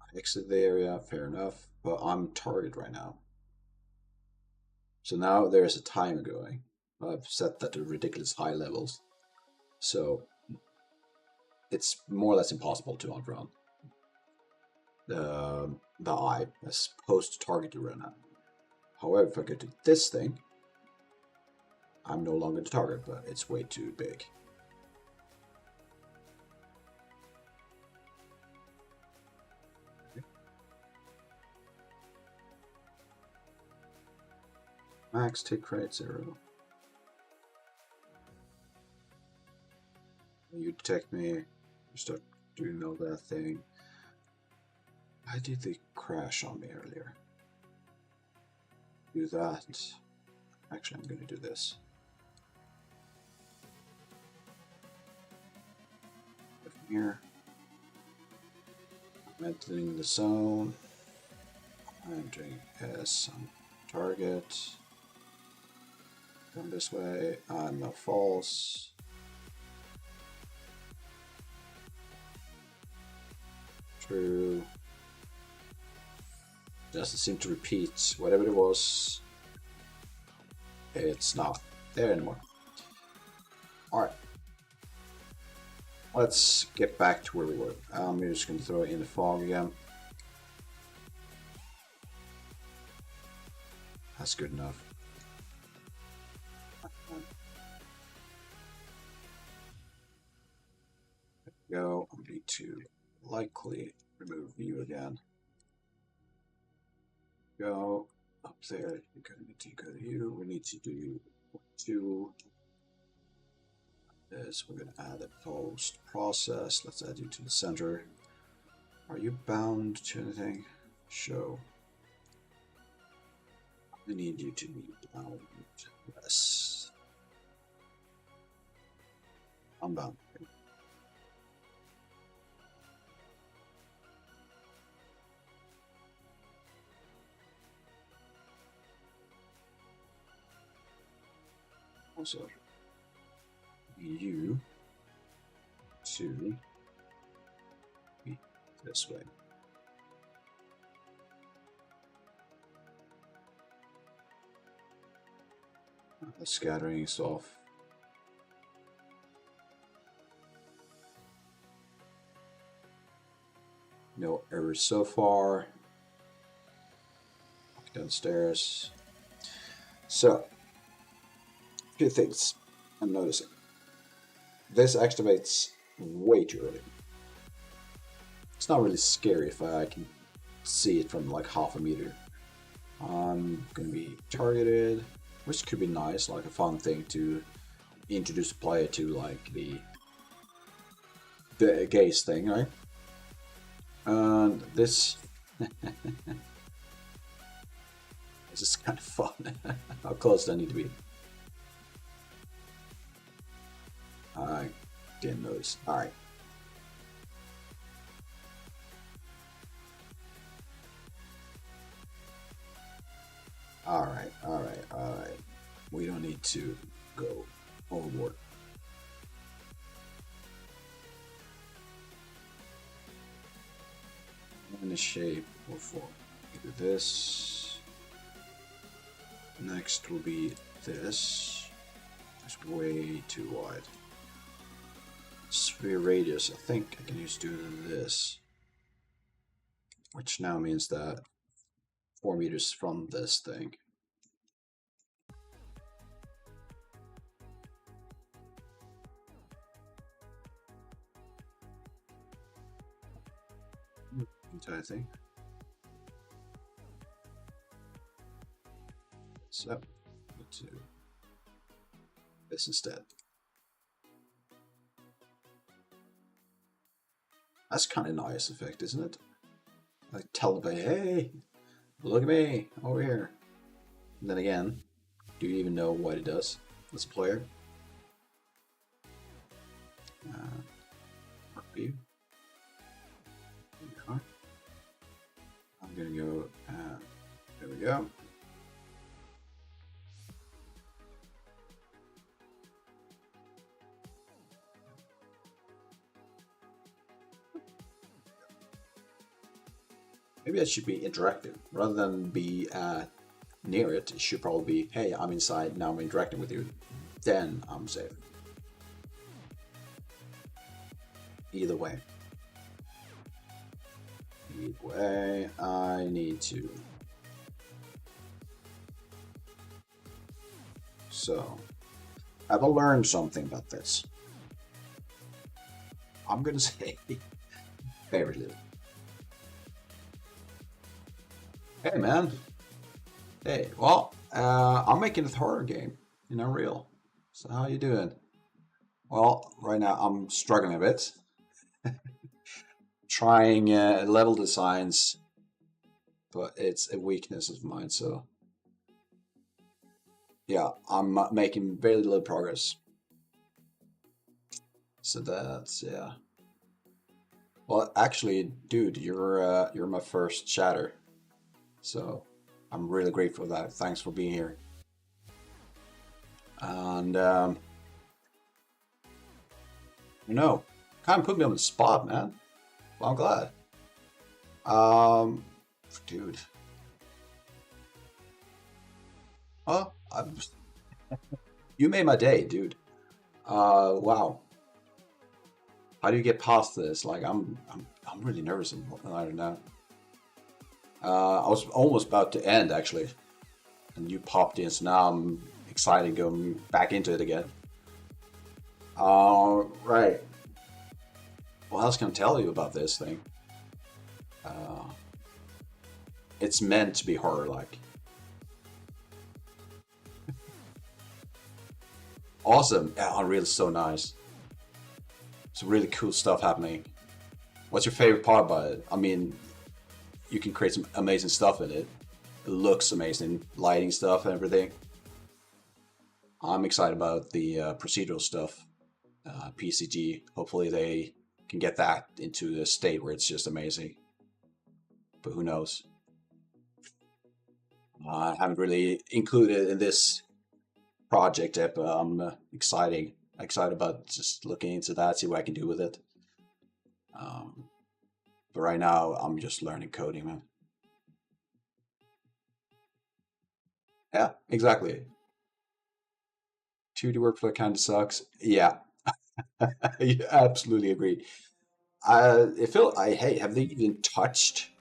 I exit the area, fair enough, but I'm target right now. So now there's a timer going. I've set that to ridiculous high levels. So it's more or less impossible to outrun the eye as opposed to target to run out. However, if I go to this thing, I'm no longer the target, but it's way too big. Max tick rate 0. You detect me, you start doing all that thing. Why did they crash on me earlier? Do that. Actually, I'm going to do this. From here. I'm entering the zone. I'm entering S on target. Come this way. I'm now false. True. Doesn't seem to repeat whatever it was. It's not there anymore. Alright. Let's get back to where we were. I'm just going to throw it in the fog again. That's good enough. There we go. I need to likely remove view again. Go up there. You're going to need to go to you. We need to do 2. This. We're going to add a post process. Let's add you to the center. Are you bound to anything? Show. I need you to be bound. Yes. I'm bound. Also, you to be this way. The scattering is off. No errors so far. Downstairs. So, a few things I'm noticing. This activates way too early. It's not really scary if I can see it from like half a meter. I'm gonna be targeted, which could be nice, like a fun thing to introduce a player to, like the gaze thing, right? And this this is kind of fun. How close do I need to be? I didn't notice. Alright. Alright. We don't need to go overboard. In the shape or form. Do this. Next will be this. It's way too wide. Sphere radius, I think I can just do this. Which now means that 4 meters from this thing. Entire thing. So, to this instead. That's kind of nice effect, isn't it? Like tell the player, hey, look at me over here. And then again, do you even know what it does as a player? View. I'm gonna go. There we go. Maybe that should be interactive rather than be near it. It should probably be, hey, I'm inside, now I'm interacting with you, then I'm safe. Either way. Either way, I need to. So, have I learned something about this? I'm gonna say very little. Hey man. Hey, well, I'm making a horror game in Unreal. So how you doing? Well, right now I'm struggling a bit. Trying level designs, but it's a weakness of mine, so yeah, I'm making very little progress. So that's, yeah. Well, actually, dude, you're my first chatter, so I'm really grateful for that. Thanks for being here. And you know, kind of put me on the spot, man. Well, I'm glad. Dude. Oh, you made my day, dude. Wow. How do you get past this? Like, I'm really nervous. I don't know. I was almost about to end actually, and you popped in, so now I'm excited going back into it again. Right. What else can I tell you about this thing? It's meant to be horror-like. Awesome. Yeah, Unreal is so nice. Some really cool stuff happening. What's your favorite part about it? I mean, you can create some amazing stuff in it. It looks amazing, lighting stuff and everything. I'm excited about the procedural stuff, PCG. Hopefully they can get that into a state where it's just amazing. But who knows? I haven't really included in this project yet, but I'm excited about just looking into that, see what I can do with it. But right now, I'm just learning coding, man. Yeah, exactly. 2D workflow kind of sucks. Yeah, I absolutely agree. Hey, have they even touched,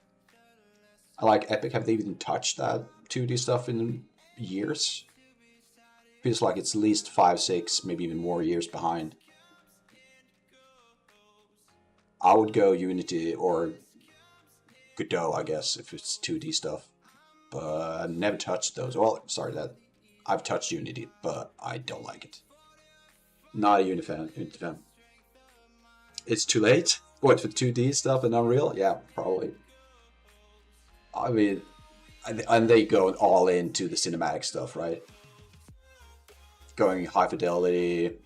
like Epic, have they even touched that 2D stuff in years? Feels like it's at least 5, 6, maybe even more years behind. I would go Unity or Godot, I guess, if it's 2D stuff. But I've never touched those. Well, sorry, that I've touched Unity, but I don't like it. Not a Unity fan. It's too late? What, for 2D stuff and Unreal? Yeah, probably. I mean, and they go all into the cinematic stuff, right? Going high fidelity,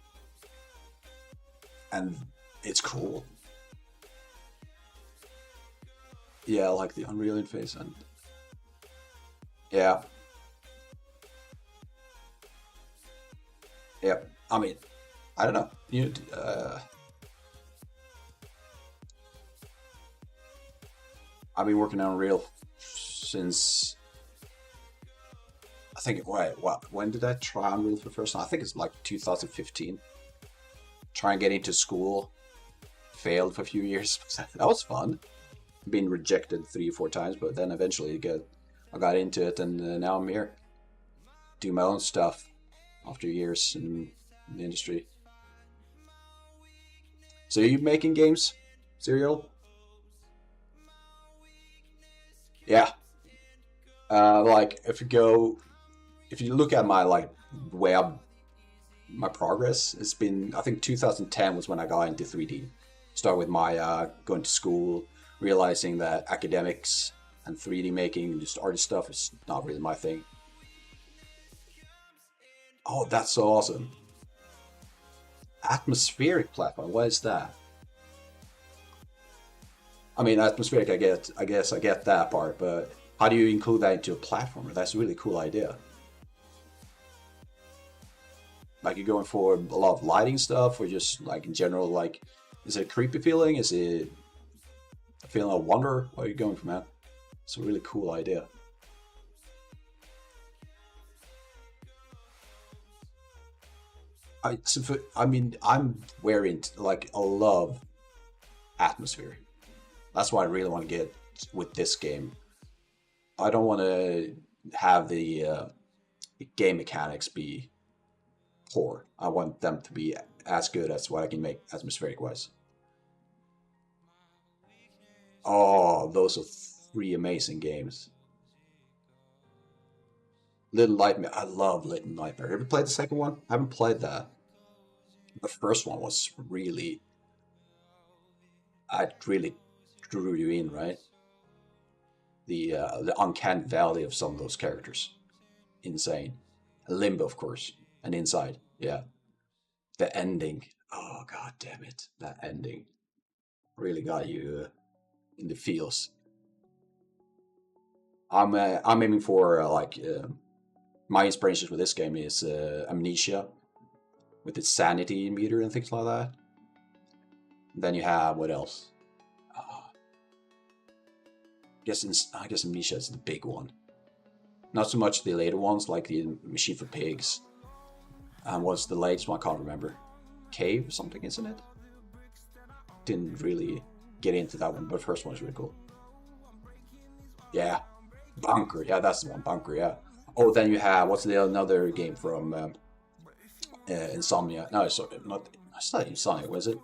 and it's cool. Yeah, like the Unreal interface, and yeah, yeah. I mean, I don't know. I've been working on Unreal since I think. Wait, what? When did I try Unreal for the first time? I think it's like 2015. Try and get into school, failed for a few years. That was fun. Been rejected 3 or 4 times, but then eventually I got into it, and now I'm here. Do my own stuff after years in the industry. So are you making games, Serial? Yeah. Like if you look at my like my progress, it's been, I think 2010 was when I got into 3D. Start with my going to school, realizing that academics and 3D making, just artist stuff, is not really my thing. Oh, that's so awesome. Atmospheric platform, what is that? I mean, atmospheric, I guess I get that part, but how do you include that into a platformer? That's a really cool idea. Like you're going for a lot of lighting stuff, or just like in general, like, is it a creepy feeling? Is it a feeling of wonder? What are you going for, man? It's a really cool idea. I mean, I'm wearing like I love atmosphere. That's why I really want to get with this game. I don't want to have the game mechanics be poor. I want them to be as good as what I can make atmospheric wise. Oh, those are three amazing games. Little Nightmare. I love Little Nightmare. Have you played the second one? I haven't played that. The first one was really, it really drew you in, right? The uncanny valley of some of those characters, insane. Limbo, of course, and Inside, yeah. The ending, oh god damn it, that ending really got you in the feels. I'm aiming for my inspirations with this game is Amnesia, with its sanity meter and things like that. Then you have what else? I guess Amnesia is the big one. Not so much the later ones like the Machine for Pigs. And what's the latest one? I can't remember. Cave or something, isn't it? Didn't really get into that one, but the first one is really cool. Yeah, Bunker. Yeah, that's the one. Bunker. Yeah. Oh, then you have what's the another game from Insomnia? No, it's not. It's not Insomnia, was it?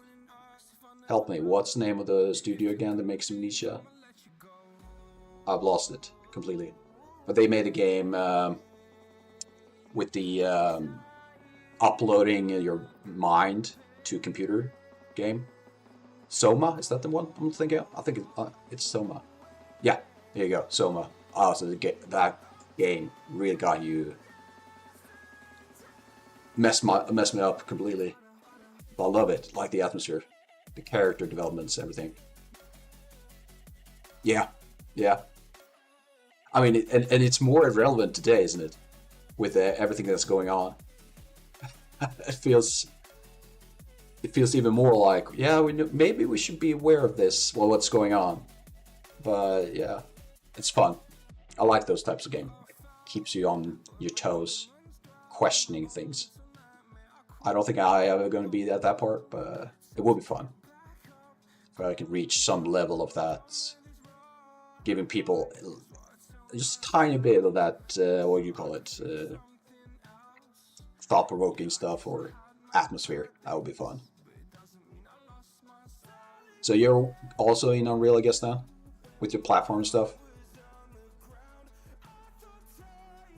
Help me. What's the name of the studio again that makes Amnesia? I've lost it completely. But they made a game with the uploading your mind to a computer game. Soma, is that the one I'm thinking of? I think it's Soma. Yeah, there you go, Soma. Oh, so that game really got you, messed me up completely. But I love it, like the atmosphere, the character developments, everything. Yeah, yeah. I mean, and it's more relevant today, isn't it? With everything that's going on, it feels even more like, yeah, maybe we should be aware of this, well, what's going on. But yeah, it's fun. I like those types of games. Keeps you on your toes, questioning things. I don't think I ever going to be at that part, but it will be fun. If I can reach some level of that, giving people just a tiny bit of that, what do you call it, thought-provoking stuff or atmosphere, that would be fun. So you're also in Unreal, I guess, now? With your platform stuff?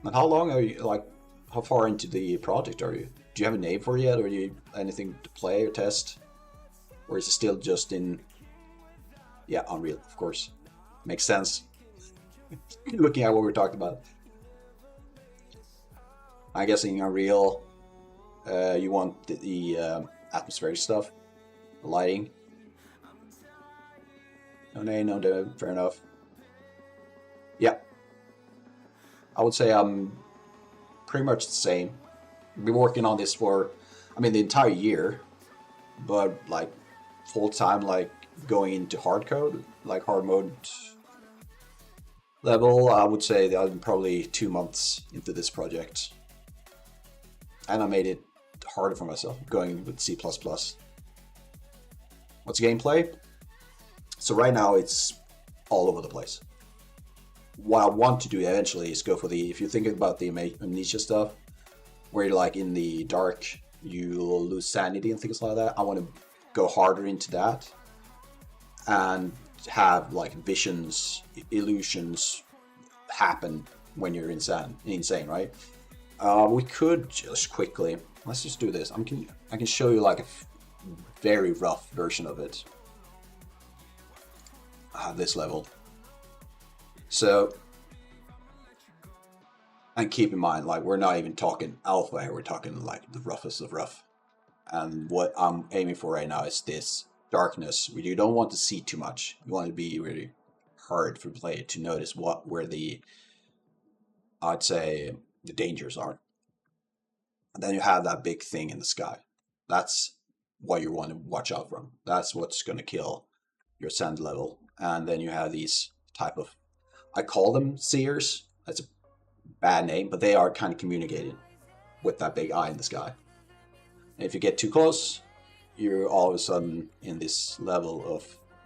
And how long are you, like, how far into the project are you? Do you have a name for it yet, or you anything to play or test? Or is it still just in, yeah, Unreal, of course. Makes sense. Looking at what we're talking about. I guess in Unreal, you want the atmospheric stuff, the lighting. No, fair enough. Yeah, I would say I'm pretty much the same. I've been working on this for, I mean, the entire year, but like full time, like going into hard code, like hard mode level, I would say that I'm probably 2 months into this project. And I made it harder for myself going with C++. What's gameplay? So right now it's all over the place. What I want to do eventually is go for the, if you think about the Amnesia stuff, where you're like in the dark, you lose sanity and things like that. I want to go harder into that and have like visions, illusions happen when you're insane, right? We could just quickly, let's just do this. I can show you like a very rough version of it. This level. So, and keep in mind, like, we're not even talking alpha here, we're talking like the roughest of rough. And what I'm aiming for right now is this darkness where you don't want to see too much. You want to be really hard for the player to notice where the, I'd say, the dangers are. And then you have that big thing in the sky. That's what you want to watch out from. That's what's going to kill your sand level. And then you have these type of I call them seers. That's a bad name, but they are kind of communicating with that big eye in the sky. And if you get too close, you're all of a sudden in this level of,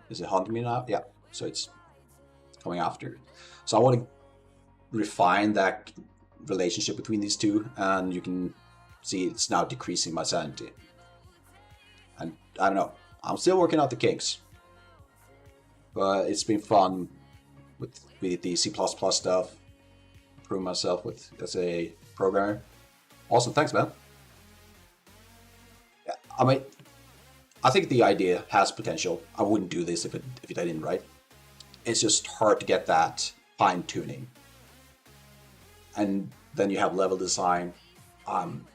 is it hunting me now? Yeah, so it's coming after. So I want to refine that relationship between these two, and you can see it's now decreasing my sanity. And I don't know, I'm still working out the kinks, but it's been fun with the C++ stuff, improve myself with as a programmer. Awesome, thanks, man. Yeah, I think the idea has potential. I wouldn't do this if it didn't, right? It's just hard to get that fine tuning. And then you have level design. I'm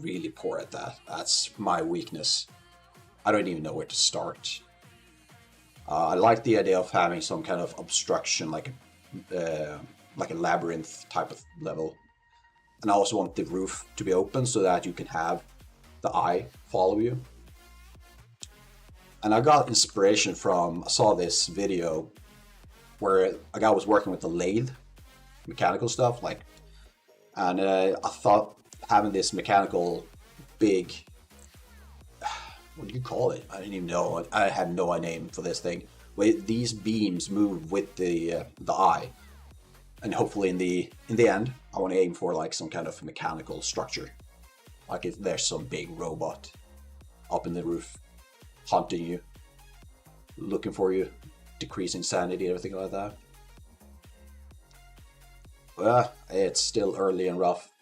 really poor at that. That's my weakness. I don't even know where to start. I like the idea of having some kind of obstruction, like a labyrinth type of level. And I also want the roof to be open so that you can have the eye follow you. And I got inspiration from, I saw this video where a guy was working with the lathe, mechanical stuff, like, and I thought having this mechanical big, what do you call it? I didn't even know. I had no name for this thing. Where these beams move with the eye, and hopefully in the end, I want to aim for like some kind of mechanical structure, like if there's some big robot up in the roof, hunting you, looking for you, decreasing sanity, everything like that. Well, it's still early and rough,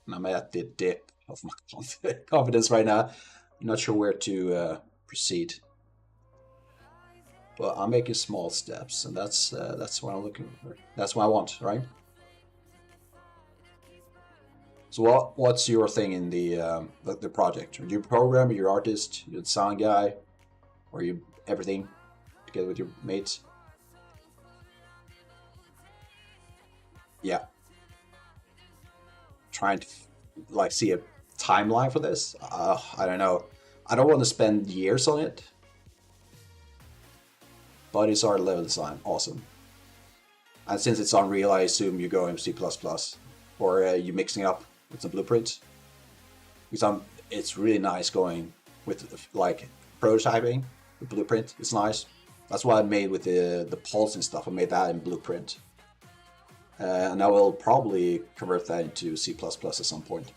and I'm at the dip of my confidence right now. I'm not sure where to proceed, but I'm making small steps, and that's what I'm looking for. That's what I want, right? So what's your thing in the project? Are you a programmer? You're an artist? You're the sound guy? Or you everything together with your mates? Yeah. Trying to like see a timeline for this. I don't know. I don't want to spend years on it. But it's our level design. Awesome. And since it's Unreal, I assume you go in C++. Or you mixing it up with some blueprints. Because it's really nice going with like prototyping. The blueprint is nice. That's what I made with the pulse and stuff. I made that in blueprint. And I will probably convert that into C++ at some point.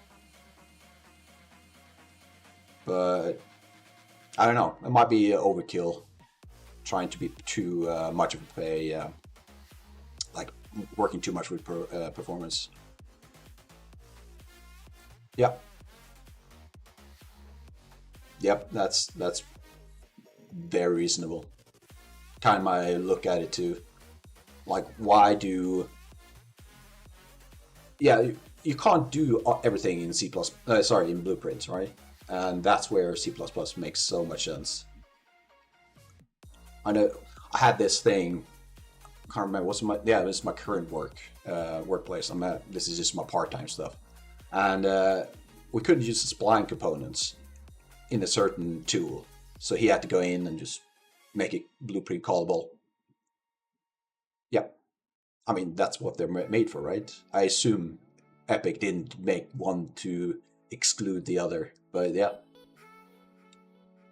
But I don't know. It might be overkill trying to be too much of a like working too much with performance. Yep. Yep, that's very reasonable. Kind of my look at it too. Like, why do... Yeah, you can't do everything in C++, in Blueprint, right? And that's where C++ makes so much sense. I know I had this thing, I can't remember, this is my current workplace. This is just my part-time stuff. And we couldn't use the spline components in a certain tool. So he had to go in and just make it blueprint callable. Yep. I mean, that's what they're made for, right? I assume Epic didn't make one to exclude the other, but yeah.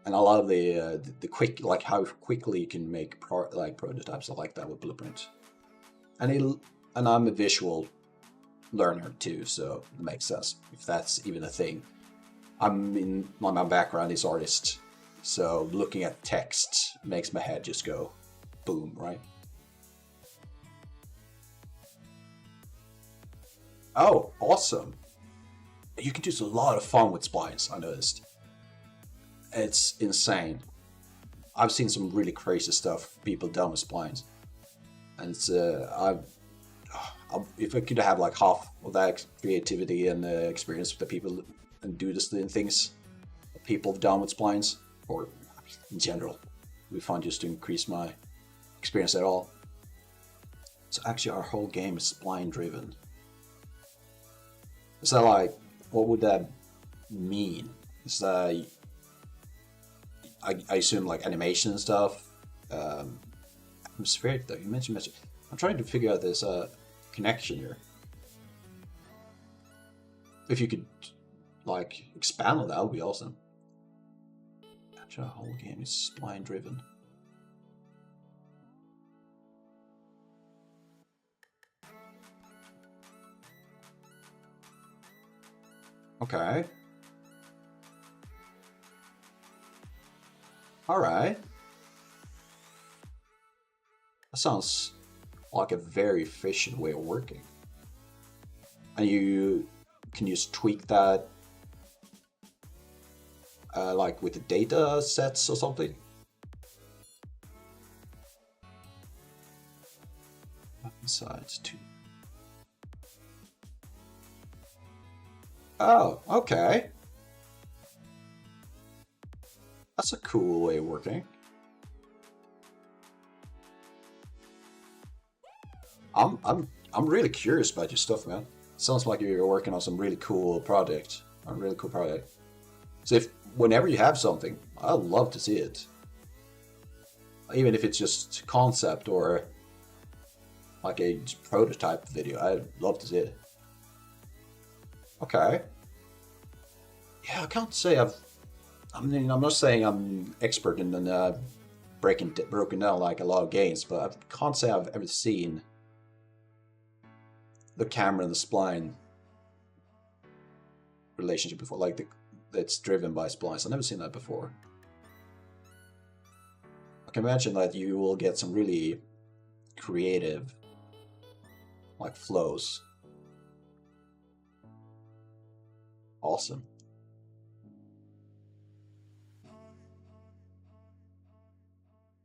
And a lot of the quick, like how quickly you can make prototypes, I like that with Blueprint. And I'm a visual learner too, so it makes sense if that's even a thing. My background is artist, so looking at text makes my head just go boom, right? Oh, awesome. You can do a lot of fun with splines, I noticed. It's insane. I've seen some really crazy stuff people done with splines. And it's, if I could have like half of that creativity and experience with the people and do this things that people have done with splines, or in general, it would be fun just to increase my experience at all. So actually our whole game is spline driven. Is that like, what would that mean? Is that, I assume like animation and stuff. Atmospheric though, you mentioned. I'm trying to figure out this connection here. If you could, like, expand on that, would be awesome. Actually, the whole game is spline driven. Okay. Alright. That sounds like a very efficient way of working. And you can just tweak that like with the data sets or something. Sides 2. Oh, okay. That's a cool way of working. I'm really curious about your stuff, man. Sounds like you're working on some really cool project. A really cool project. So if whenever you have something, I'd love to see it. Even if it's just concept or like a prototype video, I'd love to see it. Okay. Yeah, I can't say I mean, I'm not saying I'm expert in broken down like a lot of games, but I can't say I've ever seen the camera and the spline relationship before, like that's driven by splines. I've never seen that before. I can imagine that you will get some really creative, like, flows. Awesome.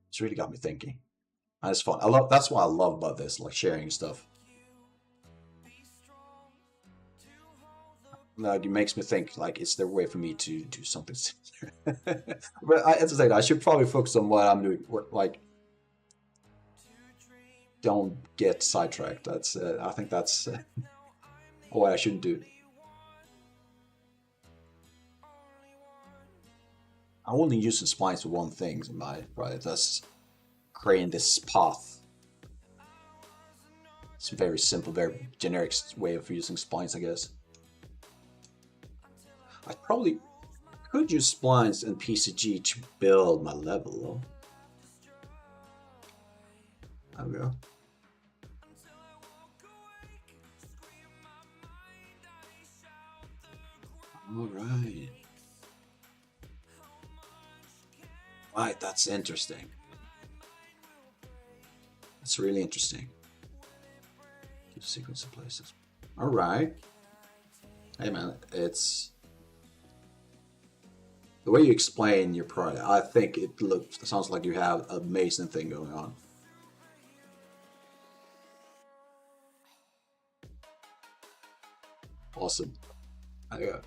It's really got me thinking. And it's fun. That's what I love about this, like sharing stuff. Like, it makes me think, like, is there a way for me to do something similar? But as I said, I should probably focus on what I'm doing. Like, don't get sidetracked. That's I think that's what I shouldn't do. I'm only using splines for one thing in my project. That's creating this path. It's a very simple, very generic way of using splines, I guess. I probably could use splines and PCG to build my level, though. There we go. Alright. Right, that's interesting. That's really interesting. Keep sequence of places. Alright. Hey man, it's the way you explain your product. I think it sounds like you have an amazing thing going on. Awesome. There you go.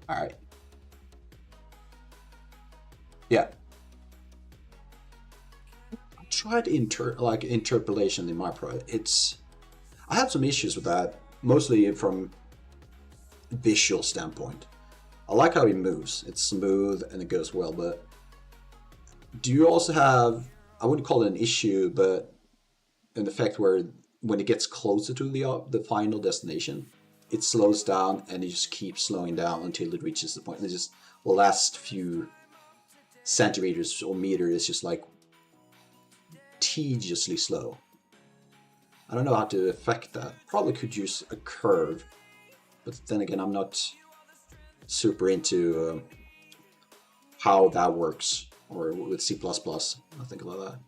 Alright. Yeah. I tried interpolation in my product. I have some issues with that, mostly from a visual standpoint. I like how it moves. It's smooth and it goes well, but do you also have, I wouldn't call it an issue, but an effect where when it gets closer to the final destination, it slows down and it just keeps slowing down until it reaches the point. And it just the last few centimeters or meters is just like tediously slow. I don't know how to affect that. Probably could use a curve, but then again, I'm not super into how that works, or with C++, I think about that.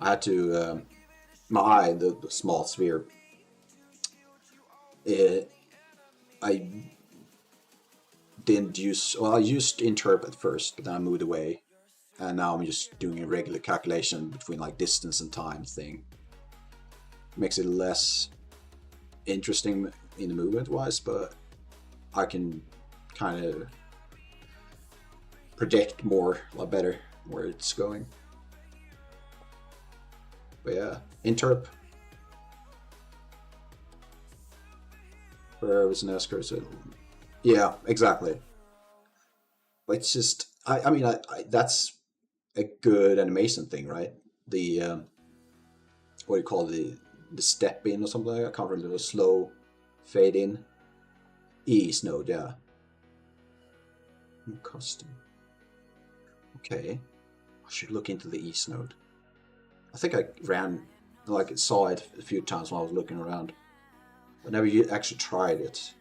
I had to, the small sphere, I didn't use, well, I used interp at first, but then I moved away, and now I'm just doing a regular calculation between like distance and time thing. Makes it less interesting in the movement wise, but I can kind of predict more, a lot better where it's going. But yeah, interp. Where was an escrow? So yeah, exactly. But it's just, I mean, that's a good animation thing, right? The what do you call it, the step in or something like that. I can't remember, the slow fade in. Ease node, yeah. Custom. Okay. I should look into the ease node. I think I saw it a few times when I was looking around. I never actually tried it.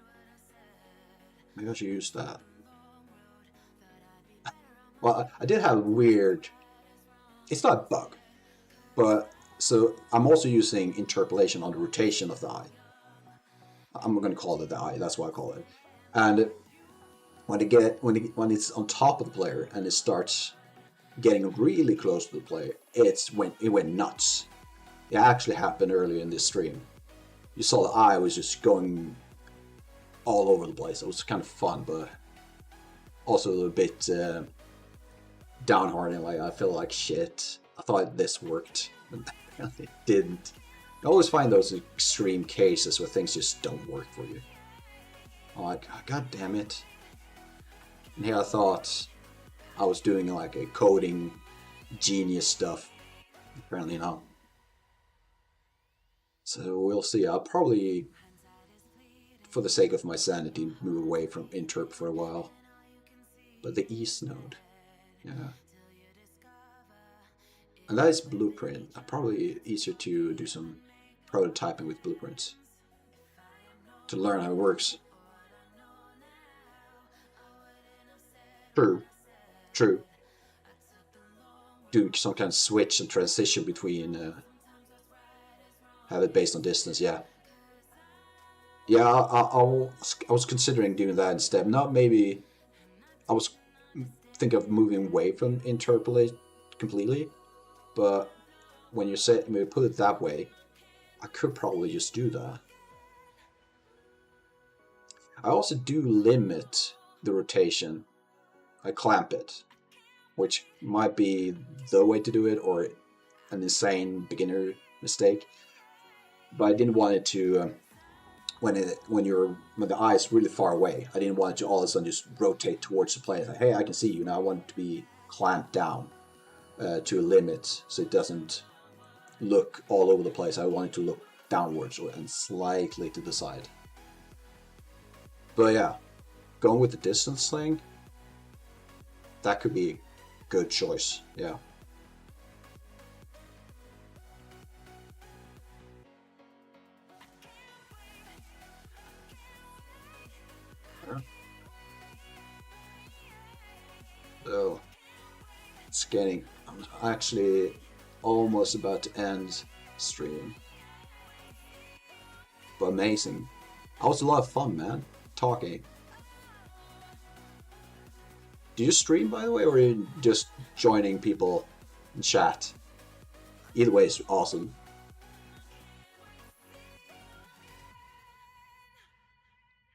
Maybe I should use that. Well, I did have a weird... It's not a bug, but... So I'm also using interpolation on the rotation of the eye. I'm going to call it the eye, that's what I call it. And when it's on top of the player and it starts getting really close to the player, it went nuts. It actually happened earlier in this stream. You saw the eye was just going all over the place. It was kind of fun, but also a bit downhearted. Like, I feel like shit. I thought this worked, and it didn't. I always find those extreme cases where things just don't work for you. I'm like, God damn it. And here I thought I was doing like a coding genius stuff. Apparently not. So we'll see. I'll probably, for the sake of my sanity, move away from interp for a while. But the ease node, yeah. And that is blueprint. Probably easier to do some prototyping with blueprints to learn how it works. True. Do some kind of switch and transition between, have it based on distance, yeah. Yeah, I was considering doing that instead. Not maybe, I was thinking of moving away from interpolate completely, but when you say, maybe put it that way, I could probably just do that. I also do limit the rotation. I clamp it, which might be the way to do it, or an insane beginner mistake. But I didn't want it to, when the eye is really far away, I didn't want it to all of a sudden just rotate towards the player. Like, hey, I can see you now. I want it to be clamped down to a limit, so it doesn't look all over the place. I want it to look downwards and slightly to the side. But yeah, going with the distance thing, that could be a good choice, yeah. So, scanning. I'm actually almost about to end stream. But amazing. That was a lot of fun, man. Talking. Do you stream, by the way, or are you just joining people in chat? Either way is awesome.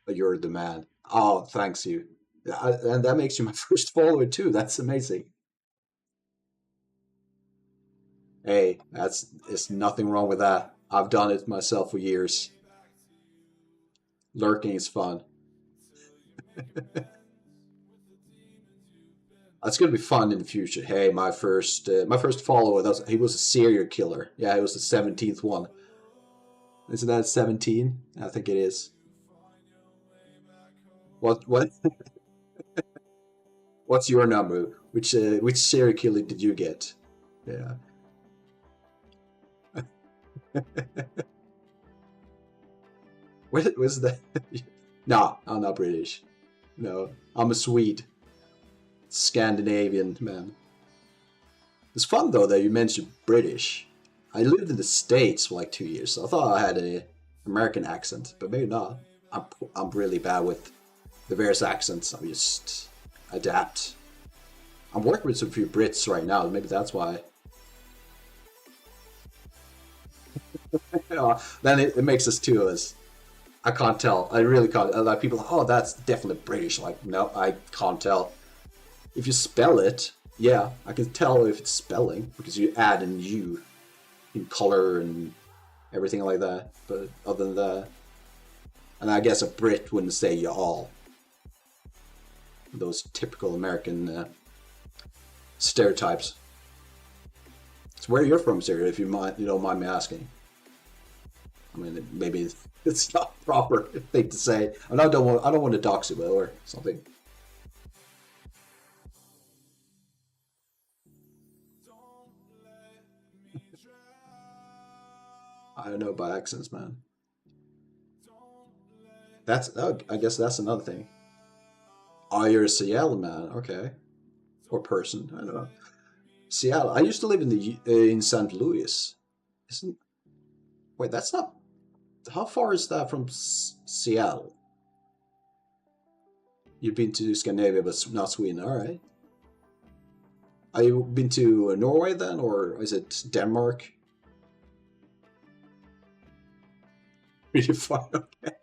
But you're the man. Oh, thanks you. And that makes you my first follower too. That's amazing. Hey, there's nothing wrong with that. I've done it myself for years. Lurking is fun. That's gonna be fun in the future. Hey, my first follower, he was a serial killer. Yeah, he was the 17th one. Isn't that 17? I think it is. What? What's your number? Which serial killer did you get? Yeah. What was that? No, I'm not British. No, I'm a Swede. Scandinavian man. It's fun though that you mentioned British. I lived in the States for like 2 years, so I thought I had an American accent, but maybe not. I'm really bad with the various accents. I just adapt. I'm working with some few Brits right now. Maybe that's why. Then it makes us two of us. I can't tell. I really can't. A lot of people, oh, that's definitely British. Like, no, I can't tell. If you spell it, yeah, I can tell if it's spelling because you add an U in color and everything like that. But other than that, and I guess a Brit wouldn't say y'all. Those typical American stereotypes. So where you're from, Sarah, if you don't mind me asking. I mean, maybe it's not proper thing to say. I don't want to dox you, or something. I don't know about accents, man. That's I guess that's another thing. Oh, you're a Seattle man, okay, or person. I don't know. Seattle. I used to live in St. Louis. Isn't wait? That's not. How far is that from Seattle? You've been to Scandinavia, but not Sweden. All right. Have you been to Norway then, or is it Denmark? Really far. Okay.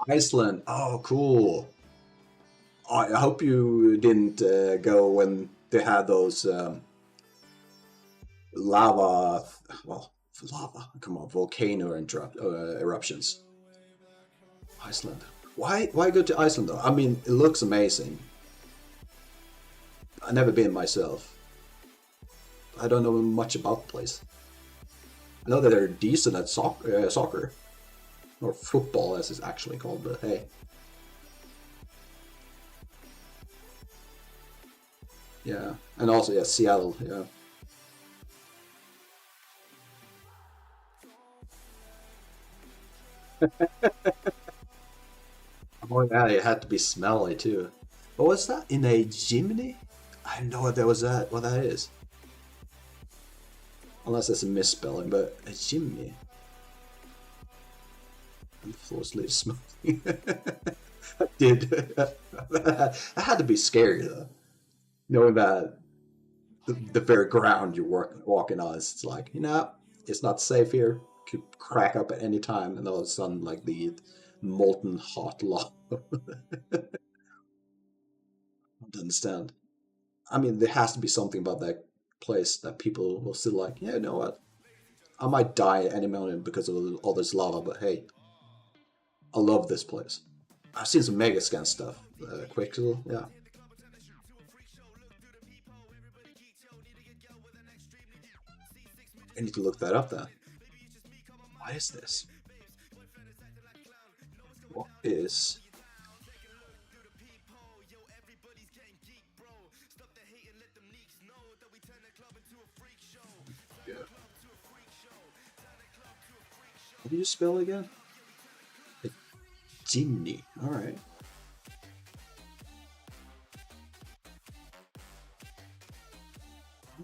Iceland. Oh, cool. I hope you didn't go when they had those lava. Well, lava. Come on, volcano eruptions. Iceland. Why go to Iceland though? I mean, it looks amazing. I've never been myself. I don't know much about the place. I know that they're decent at soccer, or football as it's actually called. But hey, yeah, and also yeah, Seattle. Yeah. Oh yeah, it had to be smelly too. What was that in a chimney? I have no idea what that is. Unless it's a misspelling, but a chimney. And the floor's leave smoking. I did. That had to be scary though. Knowing that the very ground you're walking on is like, it's not safe here. Could crack up at any time, and all of a sudden, like the molten hot lava. I don't understand. I mean, there has to be something about that place that people will still like. Yeah, you know what? I might die any moment because of all this lava, but hey, I love this place. I've seen some Mega Scan stuff. Quicksilver, yeah. I need to look that up then. What is this? What is? Yeah. How do you spell it again? A Jimny. All right.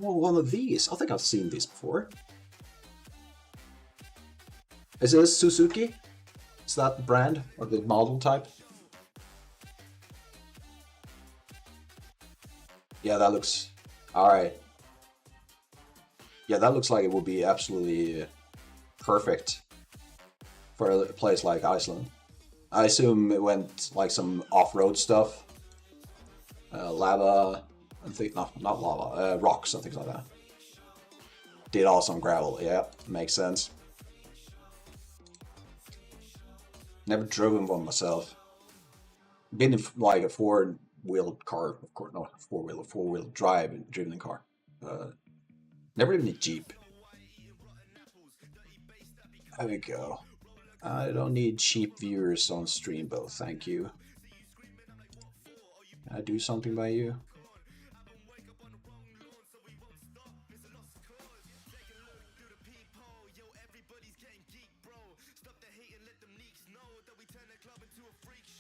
Oh, one of these. I think I've seen these before. Is this Suzuki? Is that the brand or the model type? Yeah, that looks. All right. Yeah, that looks like it would be absolutely perfect for a place like Iceland. I assume it went like some off-road stuff, lava, I think not lava, rocks and things like that. Did also some gravel. Yeah, makes sense. Never driven one myself. Been in like a four-wheel car, of course, not four-wheel drive driven car. Uh, Never even a Jeep. There we go. I don't need cheap viewers on stream, though. Thank you. Can I do something by you?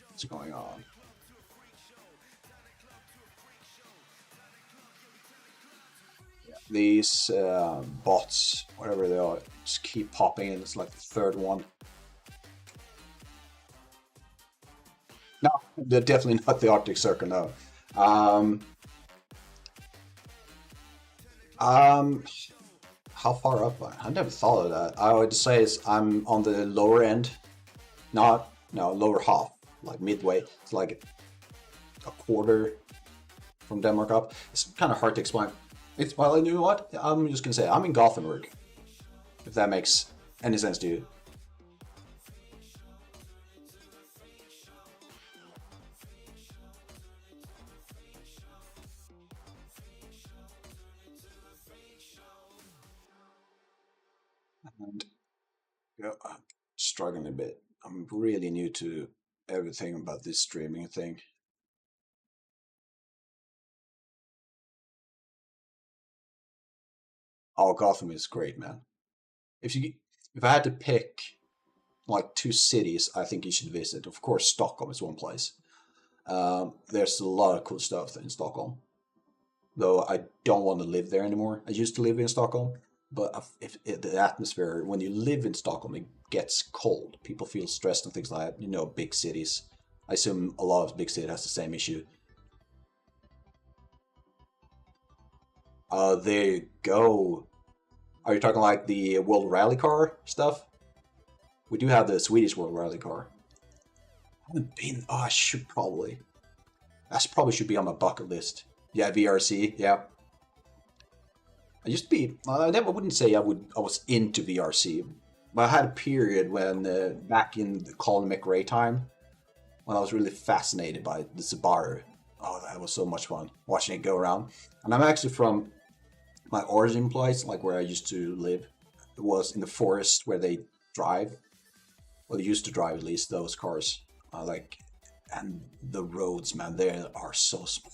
What's going on? Yeah. These bots, whatever they are, just keep popping in. It's like the third one. No, they're definitely not the Arctic Circle, no. Um, um, how far up? I never thought of that. I would say I'm on the lower end, not no lower half, like midway. It's like a quarter from Denmark up. It's kind of hard to explain. It's well, you know what? I'm just gonna say I'm in Gothenburg, if that makes any sense to you. And I'm struggling a bit. I'm really new to everything about this streaming thing. Oh, Gotham is great, man. If you if I had to pick like two cities, I think you should visit. Of course, Stockholm is one place. There's a lot of cool stuff in Stockholm, though I don't want to live there anymore. I used to live in Stockholm, but if the atmosphere when you live in Stockholm, it gets cold. People feel stressed and things like that. You know, big cities. I assume a lot of big cities has the same issue. There you go. Are you talking like the World Rally Car stuff? We do have the Swedish World Rally Car. I haven't been. Oh, I should probably. That probably should be on my bucket list. Yeah, VRC. Yeah, I used to be. I never wouldn't say I was into VRC, but I had a period when back in the Colin McRae time when I was really fascinated by the Subaru. Oh, that was so much fun watching it go around. And I'm actually from my origin place, like where I used to live. It was in the forest where they drive. Well, they used to drive at least those cars. Like, and the roads, man, they are so small.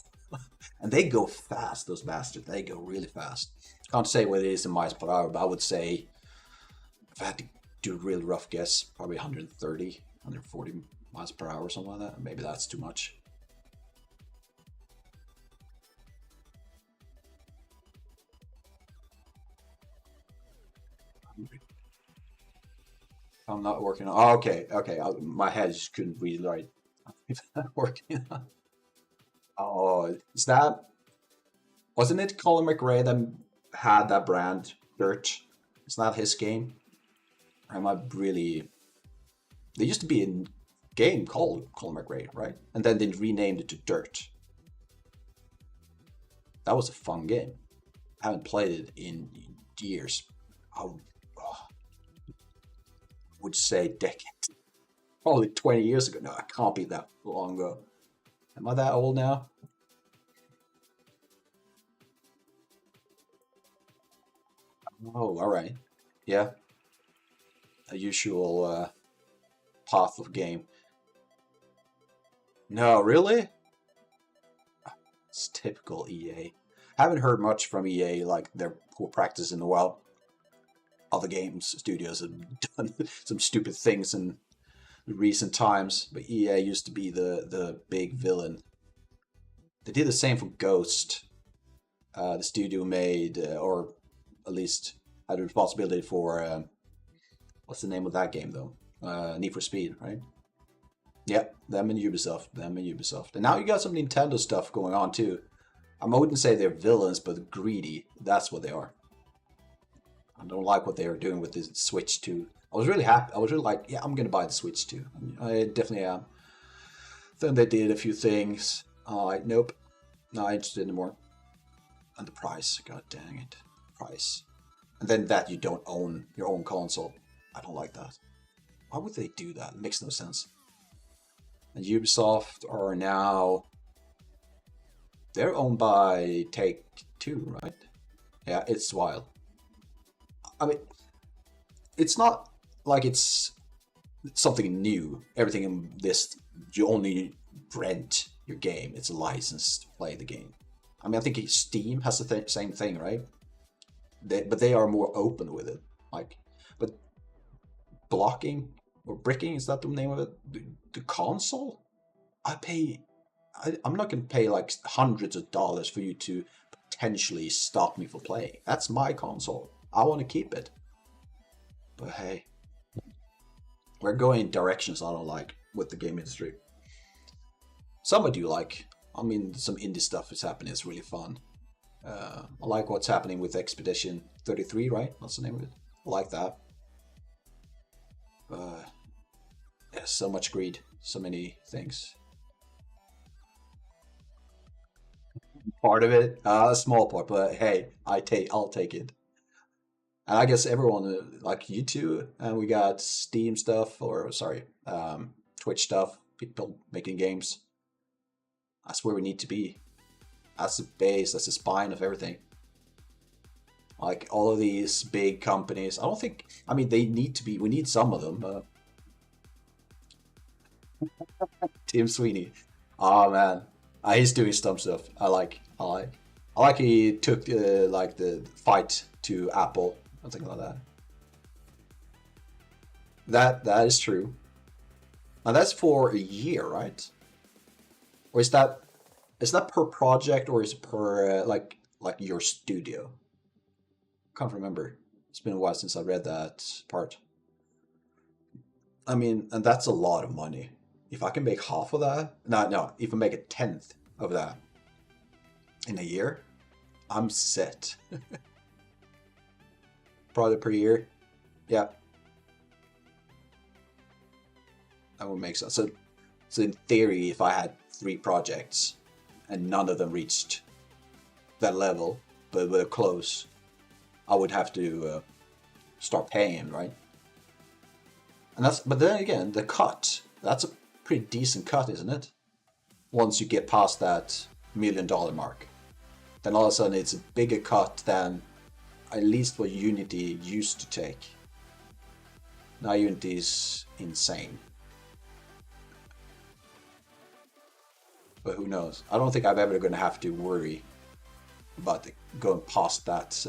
And they go fast, those bastards. They go really fast. Can't say what it is in miles per hour, but I would say, if I had to do a really rough guess, probably 130, 140 miles per hour, something like that. Maybe that's too much. I'm not working on. Oh, okay, okay. My head just couldn't read right. If I'm working on. Oh, is that wasn't it Colin McRae that had that brand Dirt? It's not his game. Am I really? There used to be a game called Colin McRae, right? And then they renamed it to Dirt. That was a fun game. I haven't played it in years. I would say decade. Probably 20 years ago. No, I can't be that long ago. Am I that old now? Oh, all right. Yeah, a usual path of game. No, really? It's typical EA. Haven't heard much from EA, like their poor practice in a while. Other games studios have done some stupid things in recent times, but EA used to be the big villain. They did the same for Ghost. The studio made, or at least had a responsibility for what's the name of that game though? Need for Speed, right? Yep, them and Ubisoft, them and Ubisoft. And now you got some Nintendo stuff going on too. I wouldn't say they're villains, but greedy. That's what they are. I don't like what they are doing with the Switch 2. I was really happy. I was really like, yeah, I'm gonna buy the Switch 2. I definitely am. Then they did a few things. Like, nope, not interested anymore. And the price, god dang it, price. And then that you don't own your own console. I don't like that. Why would they do that? It makes no sense. And Ubisoft are now they're owned by Take Two, right? Yeah, it's wild. I mean, it's not like it's something new. Everything in this, you only rent your game. It's a license to play the game. I mean, I think Steam has the same thing, right? But they are more open with it. Like, but blocking or bricking is that the name of it? The console? I pay. I'm not going to pay like hundreds of dollars for you to potentially stop me from playing. That's my console. I want to keep it. But hey, we're going in directions I don't like with the game industry. Some I do like. I mean, some indie stuff is happening. It's really fun. I like what's happening with Expedition 33, right? What's the name of it? I like that. Yeah, so much greed, so many things. Part of it, a small part, but hey, I'll take it. And I guess everyone, like you two, and we got Steam stuff, or sorry, Twitch stuff, people making games. That's where we need to be. That's the base, that's the spine of everything. Like all of these big companies, I don't think. I mean, they need to be. We need some of them. Tim Sweeney. Oh man, he's doing some stuff. I like. I like. I like he took like the fight to Apple, something like that. That is true. Now that's for a year, right? Or is that per project or is it per like your studio? Can't remember. It's been a while since I read that part. I mean, and that's a lot of money. If I can make half of that, no, if I make a tenth of that in a year, I'm set. Project per year, yeah, that would make sense. So in theory, if I had 3 projects and none of them reached that level, but were close, I would have to start paying, right? And but then again, the cut, that's a pretty decent cut, isn't it? Once you get past that $1 million mark, then all of a sudden it's a bigger cut than at least what Unity used to take. Now Unity is insane. But who knows? I don't think I'm ever going to have to worry about going past that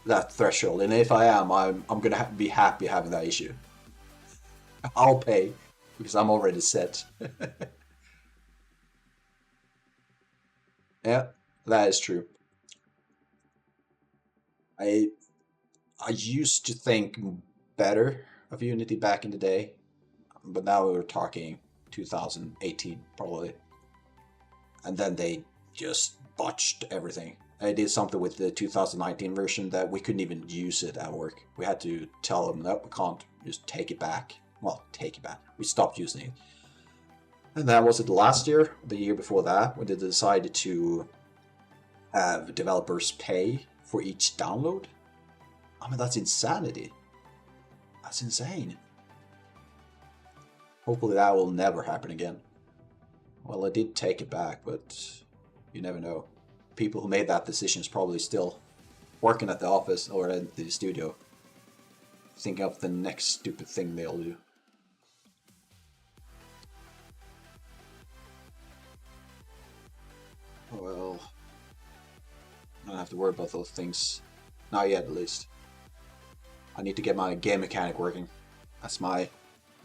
that threshold. And if I am, I'm going to be happy having that issue. I'll pay because I'm already set. Yeah, that is true. I I used to think better of Unity back in the day, but now we're talking 2018 probably, and then they just botched everything. I did something with the 2019 version that we couldn't even use it at work. We had to tell them that we can't, just take it back. Well, take it back. We stopped using it. And then was it last year, the year before that, when they decided to have developers pay for each download? I mean, that's insanity. That's insane. Hopefully that will never happen again. Well, I did take it back, but you never know. People who made that decision is probably still working at the office or at the studio, thinking of the next stupid thing they'll do. Well, I don't have to worry about those things. Not yet, at least. I need to get my game mechanic working. That's my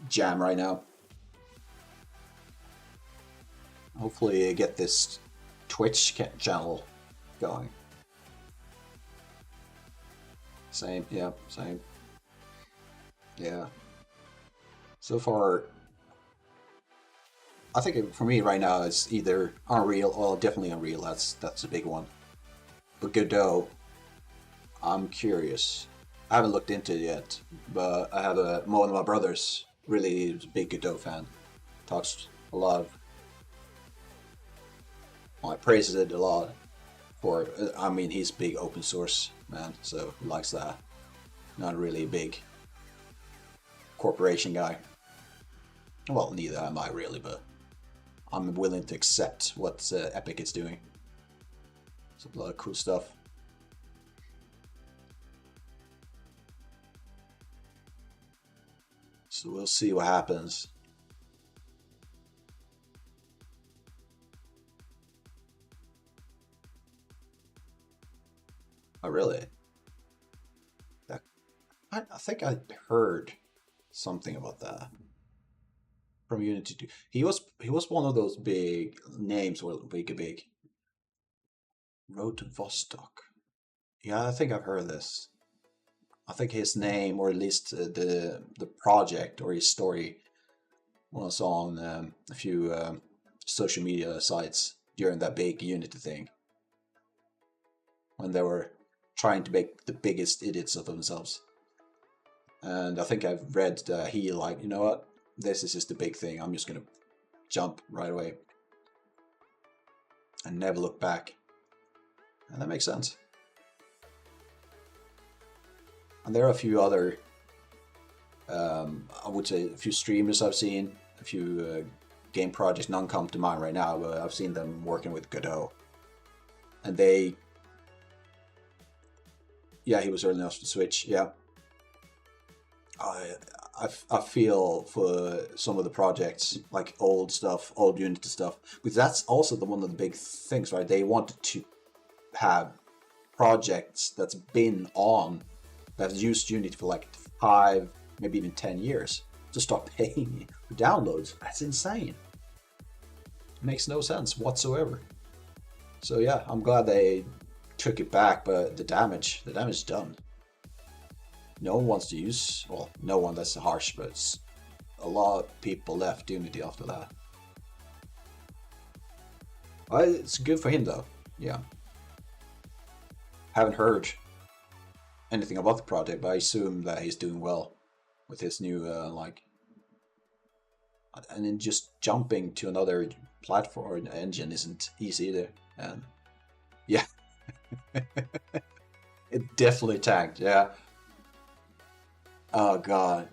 jam right now. Hopefully get this Twitch channel going. Same, yeah, same. Yeah. So far, I think for me right now it's either Unreal, well, definitely Unreal. That's a big one. But Godot, I'm curious. I haven't looked into it yet, but I have one of my brothers really is a big Godot fan. Talks a lot of, well, praises it a lot for. I mean, he's a big open source man, so he likes that. Not really a big corporation guy. Well, neither am I really, but I'm willing to accept what Epic is doing. It's a lot of cool stuff. So we'll see what happens. Oh, really? I think I heard something about that from Unity 2. He was one of those big names, or big. Road to Vostok. Yeah, I think I've heard this. I think his name, or at least the project or his story, was on a few social media sites during that big Unity thing, when they were trying to make the biggest idiots of themselves. And I think I've read that he like, you know what, this is just the big thing. I'm just gonna jump right away and never look back. And that makes sense. And there are a few other, I would say, a few streamers I've seen, a few game projects, none come to mind right now, but I've seen them working with Godot. And they Yeah, he was early enough to switch. Yeah. I, I feel for some of the projects, like old stuff, old Unity stuff, because that's also one of the big things, right? They wanted to have projects that's been on, that's used Unity for like 5, maybe even 10 years, to start paying for downloads. That's insane. It makes no sense whatsoever. So yeah, I'm glad they took it back, but the damage is done. No one wants to use, well, no one, that's harsh, but it's a lot of people left Unity after that. It's good for him though, yeah. Haven't heard anything about the project, but I assume that he's doing well with his new, and then just jumping to another platform engine isn't easy either. And yeah, it definitely tanked, yeah. Oh god.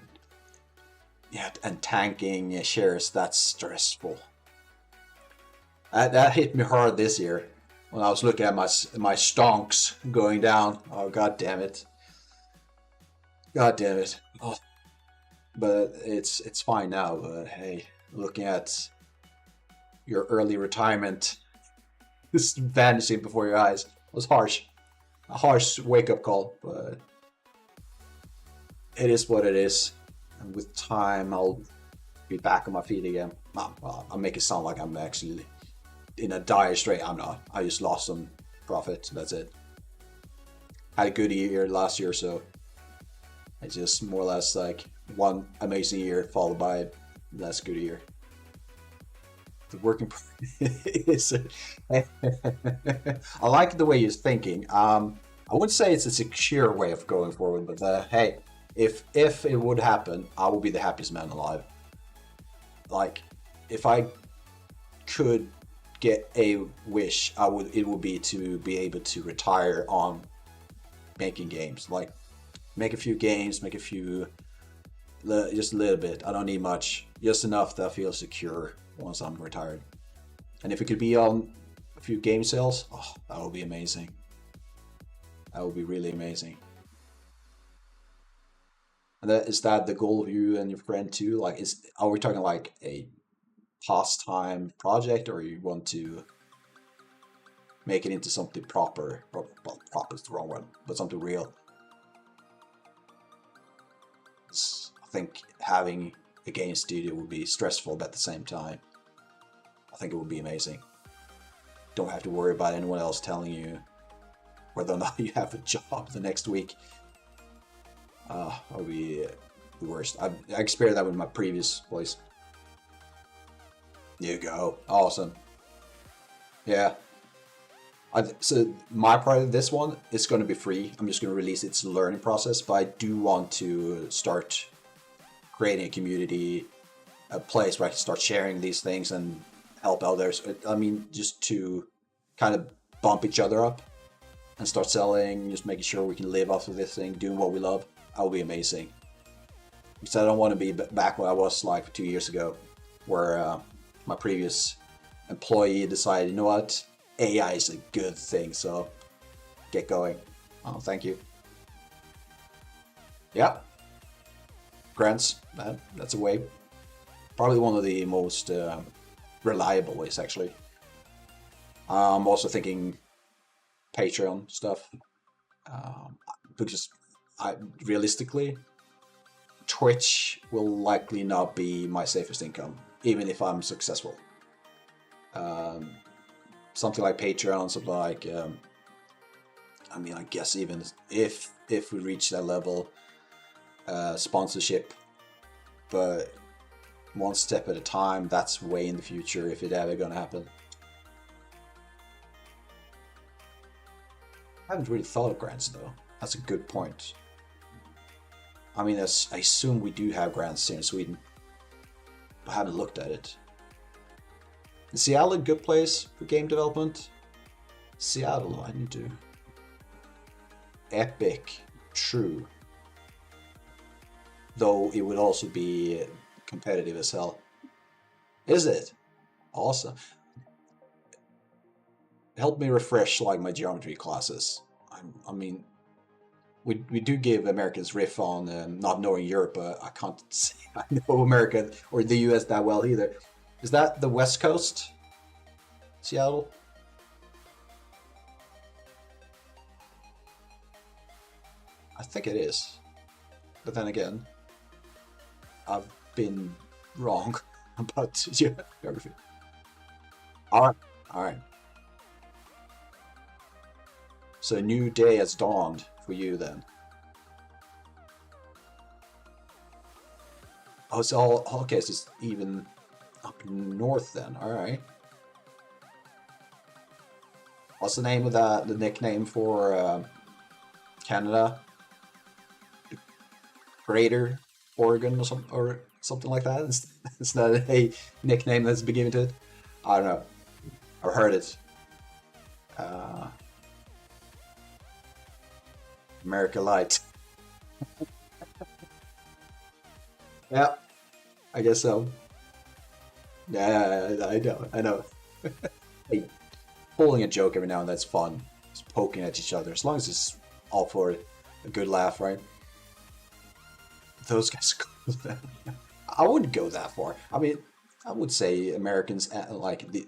Yeah, and tanking shares, that's stressful. That hit me hard this year when I was looking at my stonks going down. Oh god damn it. God damn it. Oh. But it's fine now, but hey, looking at your early retirement just vanishing before your eyes was harsh. A harsh wake-up call, but it is what it is. And with time, I'll be back on my feet again. Well, I'll make it sound like I'm actually in a dire strait. I'm not. I just lost some profit. That's it. Had a good year last year, so it's just more or less like one amazing year followed by a less good year. The working is. I like the way you're thinking. I wouldn't say it's a secure way of going forward, but hey, if it would happen, I would be the happiest man alive. Like, if I could get a wish, it would be to be able to retire on making games. Like, make a few games, make a few, just a little bit. I don't need much, just enough that I feel secure once I'm retired. And if it could be on a few game sales, oh, that would be amazing. That would be really amazing. And is that the goal of you and your friend too? Like, are we talking like a pastime project, or you want to make it into something proper? Well, proper is the wrong one, but something real. I think having a game studio would be stressful, but at the same time, I think it would be amazing. Don't have to worry about anyone else telling you whether or not you have a job the next week. That would be the worst. I experienced that with my previous place. There you go. Awesome. Yeah. So my part of this one is going to be free. I'm just going to release its learning process, but I do want to start creating a community, a place where I can start sharing these things and help others. I mean, just to kind of bump each other up and start selling, just making sure we can live off of this thing, doing what we love. That would be amazing. Because I don't want to be back where I was like 2 years ago, where my previous employee decided, you know what, AI is a good thing, so get going. Oh, thank you. Yeah. Grants, that's a way. Probably one of the most reliable ways, actually. I'm also thinking Patreon stuff. Because realistically, Twitch will likely not be my safest income, even if I'm successful. Something like Patreon, something like, I mean, I guess even if we reach that level, sponsorship, but one step at a time. That's way in the future, if it ever gonna happen. I haven't really thought of grants though. That's a good point. I mean, I assume we do have grants here in Sweden, but I haven't looked at it. Is Seattle a good place for game development? Seattle, I need to. Epic, true. Though it would also be competitive as hell. Is it? Awesome. Help me refresh like my geometry classes. I mean, we do give Americans riff on not knowing Europe, but I can't say I know America or the US that well either. Is that the West Coast? Seattle? I think it is. But then again, I've been wrong about geography. Alright, alright. So a new day has dawned for you then. Oh, it's all okay. So it's even up north then. All right. What's the name of that? The nickname for Canada? Greater Oregon or something like that. It's not a nickname that's beginning to it. I don't know. I've heard it. America Light. Yeah, I guess so. Yeah, I know, I know. Hey, pulling a joke every now and then's fun. Just poking at each other, as long as it's all for a good laugh, right? Those guys, I wouldn't go that far. I mean, I would say Americans, like the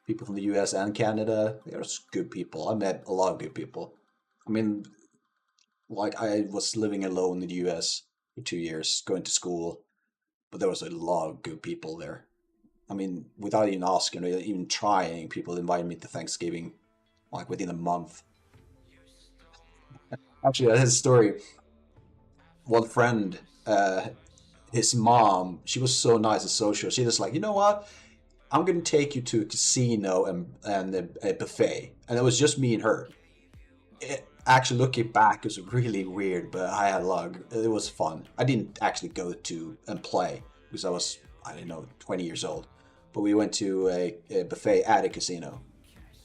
people from the U.S. and Canada, they're just good people. I met a lot of good people. I mean, like I was living alone in the U.S. for 2 years, going to school, but there was a lot of good people there. I mean, without even asking or even trying, people invited me to Thanksgiving, like within a month. Actually, his story. One friend, his mom, she was so nice and social. She was like, you know what? I'm gonna take you to a casino and a buffet, and it was just me and her. Actually, looking back, it was really weird, but I had a lot. It was fun. I didn't actually go to and play because I don't know, 20 years old. But we went to a buffet at a casino.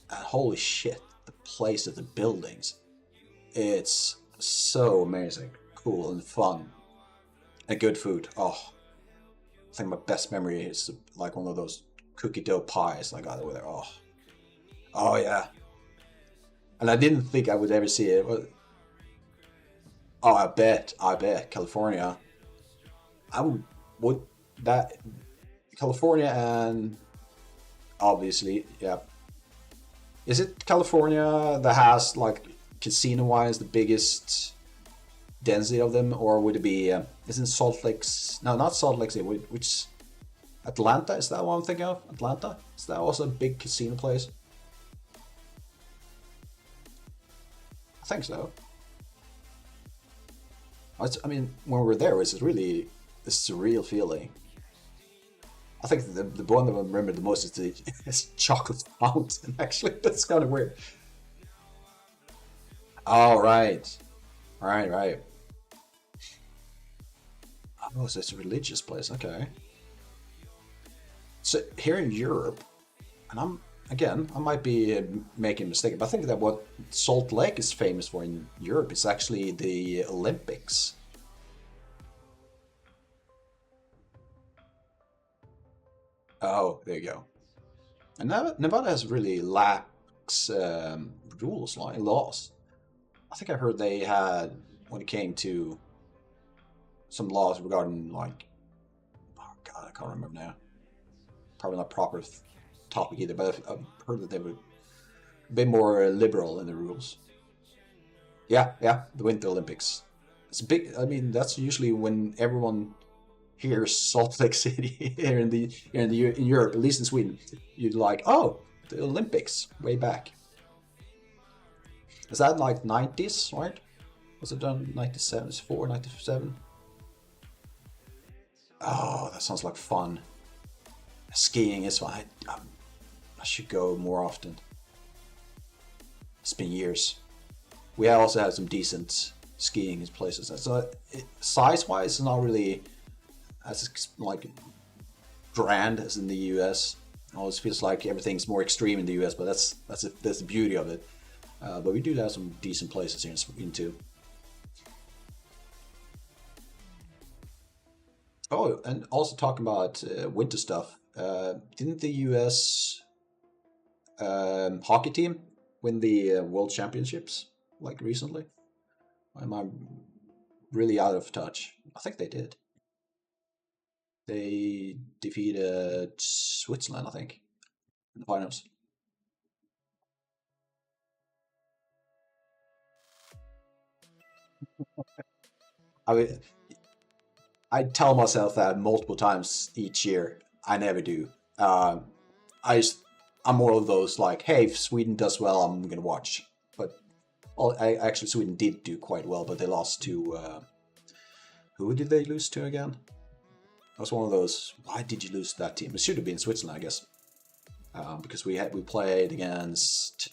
And holy shit, the place of the buildings. It's so amazing, cool and fun, and good food. Oh, I think my best memory is like one of those cookie dough pies I got over there. Oh, oh yeah. And I didn't think I would ever see it. Oh, I bet California. I would that California and obviously, yeah. Is it California that has like casino-wise the biggest density of them, or would it be? Isn't Salt Lake's? No, not Salt Lake City. Which Atlanta is that what I'm thinking of? Atlanta is that also a big casino place? I think so. I mean, when we were there, it was really a surreal feeling. I think the one that I remember the most is the is chocolate fountain. Actually, that's kind of weird. Oh, right, right, right. Oh, so it's a religious place. Okay. So here in Europe, and I might be making a mistake, but I think that what Salt Lake is famous for in Europe is actually the Olympics. Oh, there you go. And Nevada has really lax rules, like laws. I think I heard they had when it came to some laws regarding like, oh God, I can't remember now. Probably not proper topic either, but I've heard that they were a bit more liberal in the rules. Yeah, yeah, the Winter Olympics. It's big. I mean, that's usually when everyone hears Salt Lake City in Europe, at least in Sweden. You'd like, oh, the Olympics way back. Is that like 90s, right? Was it done 97, 4, 97? Oh, that sounds like fun. Skiing is fun. I should go more often. It's been years. We also have some decent skiing places. So size-wise, it's not really as like grand as in the US. It always feels like everything's more extreme in the US, but that's the beauty of it. But we do have some decent places here in Sweden too. Oh, and also talking about winter stuff. Didn't the US hockey team win the World Championships like recently? Am I really out of touch? I think they did. They defeated Switzerland, I think, in the finals. I mean, I tell myself that multiple times each year. I never do. Um, I just, I'm more of those like, hey, if Sweden does well, I'm gonna watch. But actually, Sweden did do quite well, but they lost to who did they lose to again? That was one of those. Why did you lose to that team? It should have been Switzerland, I guess, because we played against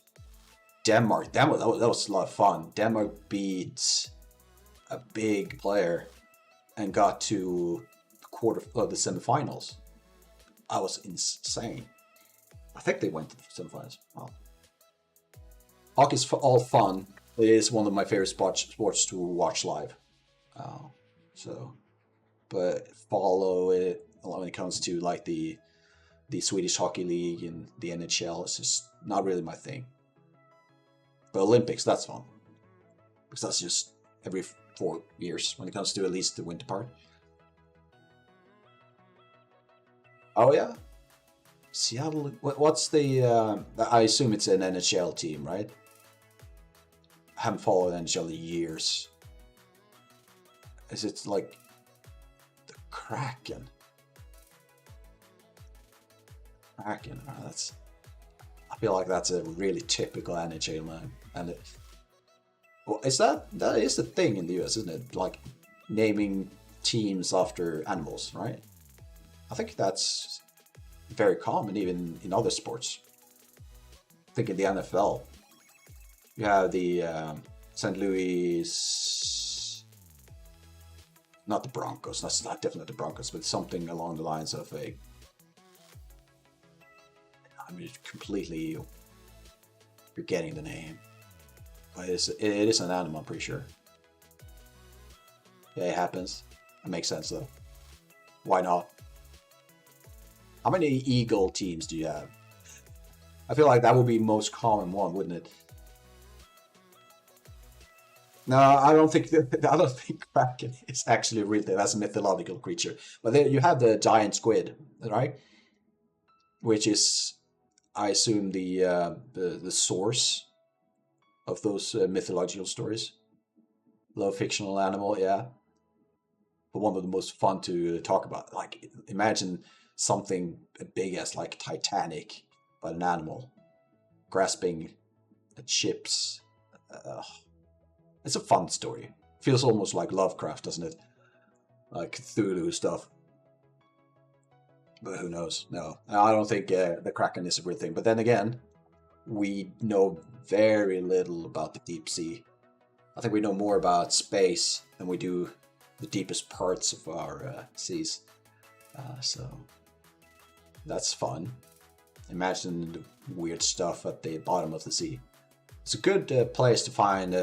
Denmark. That was a lot of fun. Denmark beat a big player and got to the semifinals. That was insane. I think they went to the semifinals. Wow. Hockey's all fun. It is one of my favorite sports to watch live. Uh, so, but follow it when it comes to like the Swedish Hockey League and the NHL. It's just not really my thing. But Olympics, that's fun because that's just every 4 years when it comes to at least the winter part. Oh yeah, Seattle. What's the? I assume it's an NHL team, right? I haven't followed NHL in years. Is it like the Kraken? Kraken. That's. I feel like that's a really typical NHL name, and well, is that is the thing in the US, isn't it? Like naming teams after animals, right? I think that's very common even in other sports. I think in the NFL, you have the St. Louis, not the Broncos. That's not definitely the Broncos, but something along the lines of a. I'm just completely forgetting the name, but it is an animal. I'm pretty sure. Yeah, it happens. It makes sense though. Why not? How many eagle teams do you have? I feel like that would be most common one, wouldn't it? No, I don't think I don't think Kraken is actually real. That's a mythological creature. But there you have the giant squid, right? Which is, I assume, the source of those mythological stories. Low fictional animal, yeah, but one of the most fun to talk about. Like, imagine something big as like Titanic, but an animal grasping at ships. Uh, it's a fun story. Feels almost like Lovecraft, doesn't it? Like Cthulhu stuff. But who knows? No, I don't think the Kraken is a real thing. But then again, we know very little about the deep sea. I think we know more about space than we do the deepest parts of our seas. So that's fun. Imagine the weird stuff at the bottom of the sea. It's a good place to find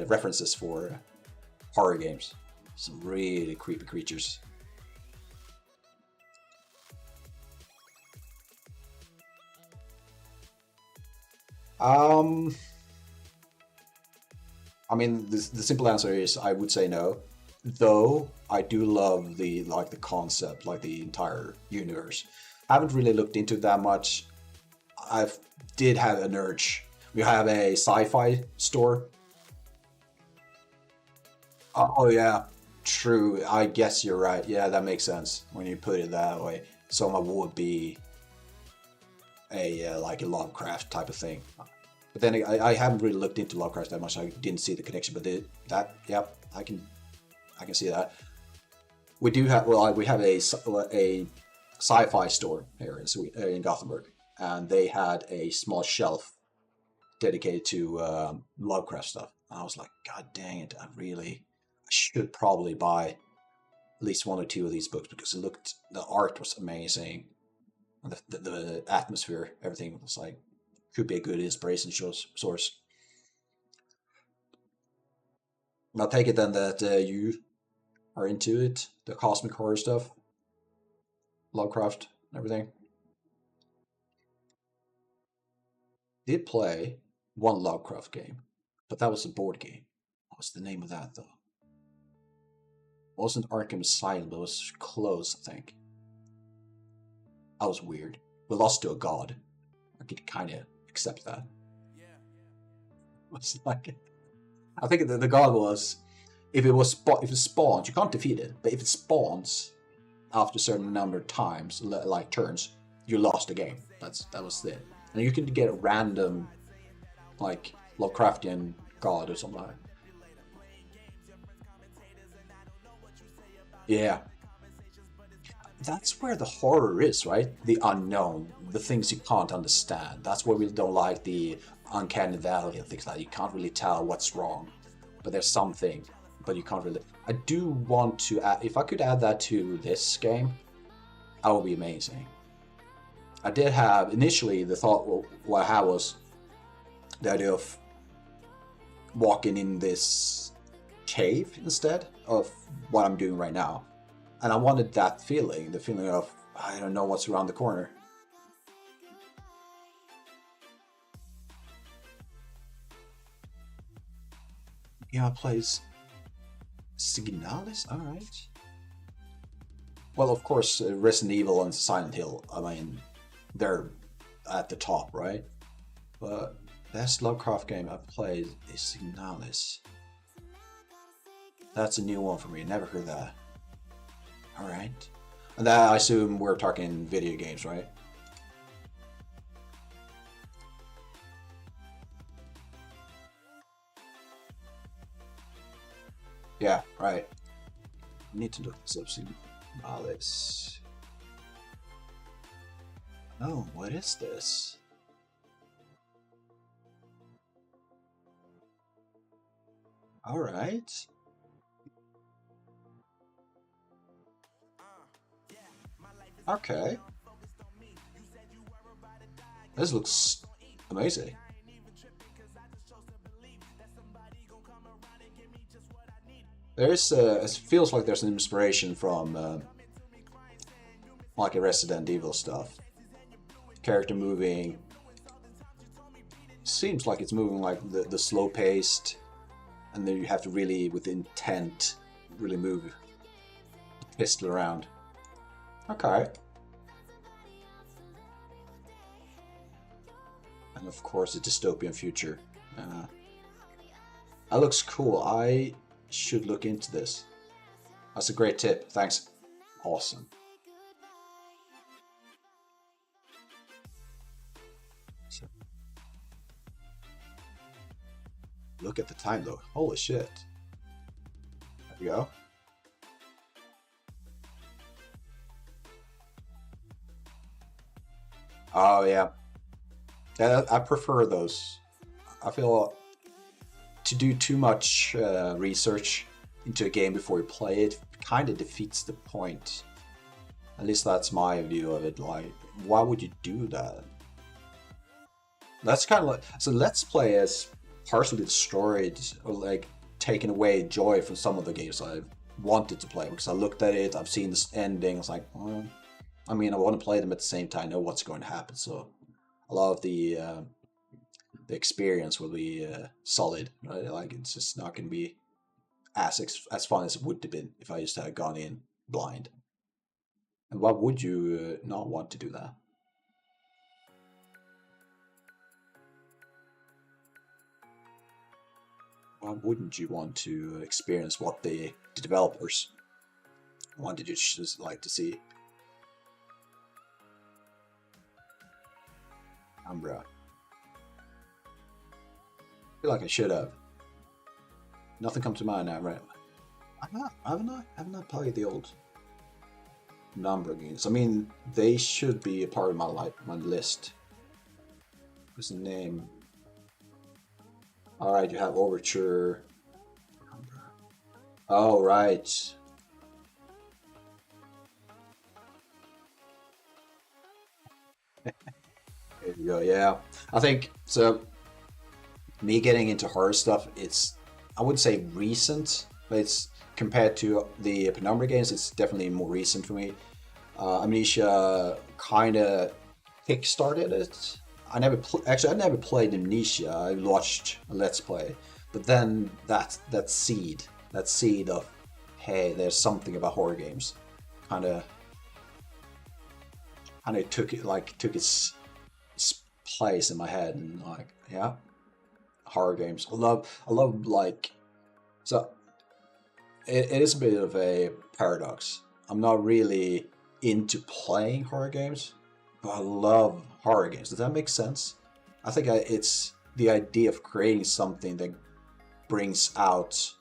references for horror games. Some really creepy creatures. Um, I mean, the simple answer is I would say no. Though I do love the concept, like the entire universe. I haven't really looked into it that much. I did have an urge. We have a sci-fi store. Oh yeah, true. I guess you're right. Yeah, that makes sense when you put it that way. Soma would be a like a Lovecraft type of thing. But then I haven't really looked into Lovecraft that much. I didn't see the connection, but that yep, I can see that. We do have we have a sci-fi store here in Gothenburg, and they had a small shelf dedicated to Lovecraft stuff. And I was like, God dang it! I should probably buy at least one or two of these books because the art was amazing, and the atmosphere, everything was like could be a good inspiration source. I'll take it then that you are into it, the cosmic horror stuff, Lovecraft, and everything. Did play one Lovecraft game. But that was a board game. What was the name of that though? It wasn't Arkham Asylum, but it was close, I think. That was weird. We lost to a god. I could kind of accept that. It's like, I think the god was, if it spawns, you can't defeat it. But if it spawns after a certain number of times, like turns, you lost the game. That was it. And you can get a random, like Lovecraftian god or something like that. Yeah. That's where the horror is, right? The unknown, the things you can't understand. That's where we don't like the uncanny valley and things like that. You can't really tell what's wrong, but there's something, but you can't really. I do want to add, if I could add that to this game, that would be amazing. I did have initially the thought, well, what I had was the idea of walking in this cave instead of what I'm doing right now. And I wanted that feeling, the feeling of, I don't know what's around the corner. Yeah, plays Signalis? Alright. Well, of course, Resident Evil and Silent Hill, I mean, they're at the top, right? But best Lovecraft game I've played is Signalis. That's a new one for me, never heard that. Alright. And that, I assume we're talking video games, right? Yeah, right. I need to look this up soon. Signalis. Oh, what is this? Alright. Okay. This looks amazing. There's it feels like there's an inspiration from like a Resident Evil stuff. Character moving. Seems like it's moving like the slow paced, and then you have to really, with intent, really move the pistol around. Okay. And of course, a dystopian future. That looks cool. I should look into this. That's a great tip. Thanks. Awesome. So, look at the time though. Holy shit. There we go. Oh yeah. Yeah, I prefer those. I feel to do too much research into a game before you play it kind of defeats the point. At least that's my view of it. Like, why would you do that? That's kind of like, so Let's Play has partially destroyed or like taken away joy from some of the games I've wanted to play, because I looked at it, I've seen this ending, it's like, well, I mean, I want to play them at the same time, know what's going to happen, so a lot of the experience will be solid, right? Like, it's just not going to be as fun as it would have been if I just had gone in blind. And why would you not want to do that? Why wouldn't you want to experience what the developers wanted you to just like to see? Umbra. I feel like I should have. Nothing comes to mind now, right? Haven't I played the old number games? I mean, they should be a part of my list. What's the name? Alright, you have Overture. Oh, right. There you go, yeah. I think, so, me getting into horror stuff, it's, I would say recent, but it's, compared to the Penumbra games, it's definitely more recent for me. Amnesia kind of kick-started it. I never played Amnesia. I watched a Let's Play, But then that seed of, hey, there's something about horror games, kind of took its place in my head, and like, yeah, horror games. I love like, so it is a bit of a paradox. I'm not really into playing horror games, but I love horror games. Does that make sense? I think it's the idea of creating something that brings out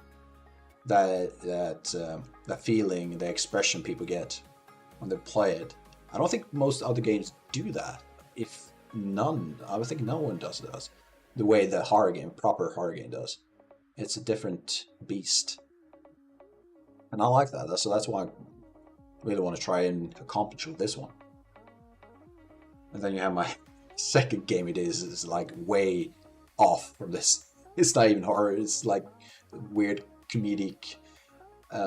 that feeling, the expression people get when they play it. I don't think most other games do that. If none, I would think no one does the way the proper horror game does. It's a different beast, and I like that. So that's why I really want to try and accomplish with this one. And then you have my second game. It is like way off from this. It's not even horror. It's like weird comedic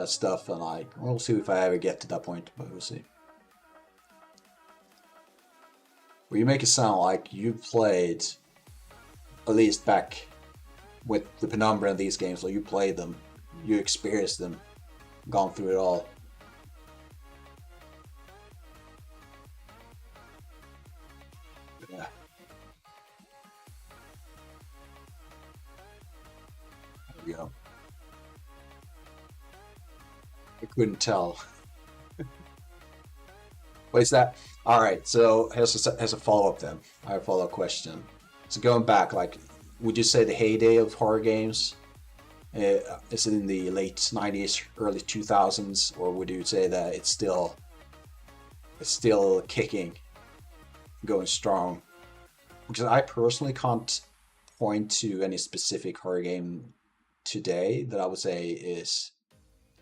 stuff, and like, we'll see if I ever get to that point, but we'll see. Well, you make it sound like you played, at least back with the Penumbra and these games, so you played them, you experienced them, gone through it all. Yeah. There we go. I couldn't tell. But is that all right? So as a follow up then, I have a follow up question. So going back, like, would you say the heyday of horror games is it in the late '90s, early 2000s, or would you say that it's still kicking, going strong? Because I personally can't point to any specific horror game today that I would say is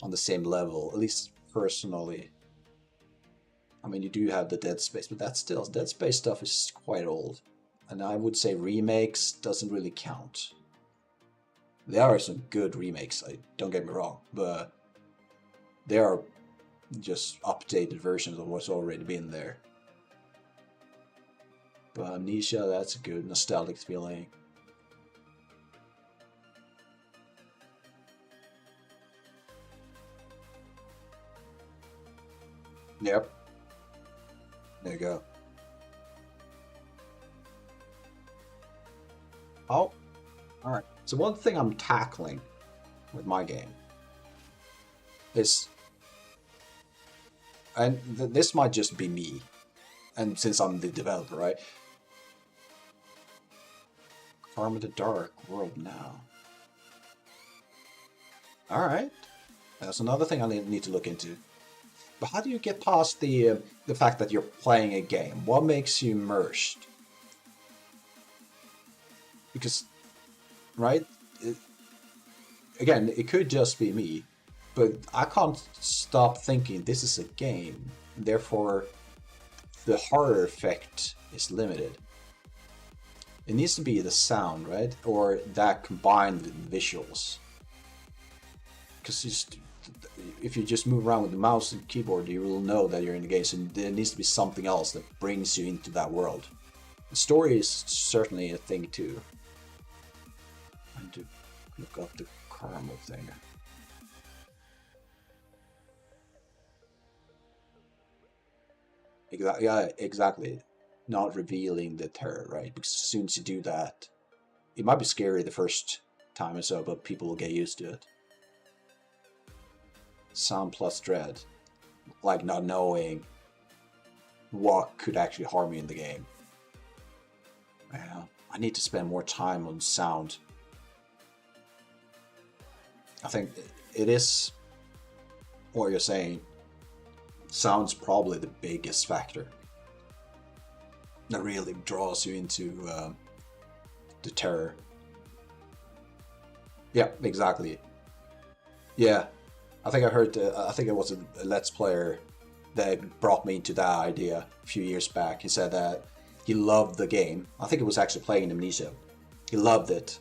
on the same level, at least personally. I mean, you do have the Dead Space, but that's still, Dead Space stuff is quite old. And I would say remakes doesn't really count. There are some good remakes, don't get me wrong, but they are just updated versions of what's already been there. But Amnesia, that's a good nostalgic feeling. Yep. There you go. Oh, alright. So one thing I'm tackling with my game is, and this might just be me, and since I'm the developer, right? Farm of the Dark World now. Alright. That's another thing I need to look into. But how do you get past the fact that you're playing a game? What makes you immersed? Because, right? Again, it could just be me, but I can't stop thinking this is a game. Therefore, the horror effect is limited. It needs to be the sound, right? Or that combined with visuals. Because if you just move around with the mouse and keyboard, you will know that you're in the game. So there needs to be something else that brings you into that world. The story is certainly a thing too. I need to look up the caramel thing. Yeah, exactly. Not revealing the terror, right? Because as soon as you do that, it might be scary the first time or so, but people will get used to it. Sound plus dread, like not knowing what could actually harm you in the game. Well, I need to spend more time on sound. I think it is what you're saying. Sound's probably the biggest factor that really draws you into the terror. Yeah, exactly. Yeah. I think I heard, I think it was a Let's Player that brought me into that idea a few years back. He said that he loved the game. I think it was actually playing Amnesia. He loved it.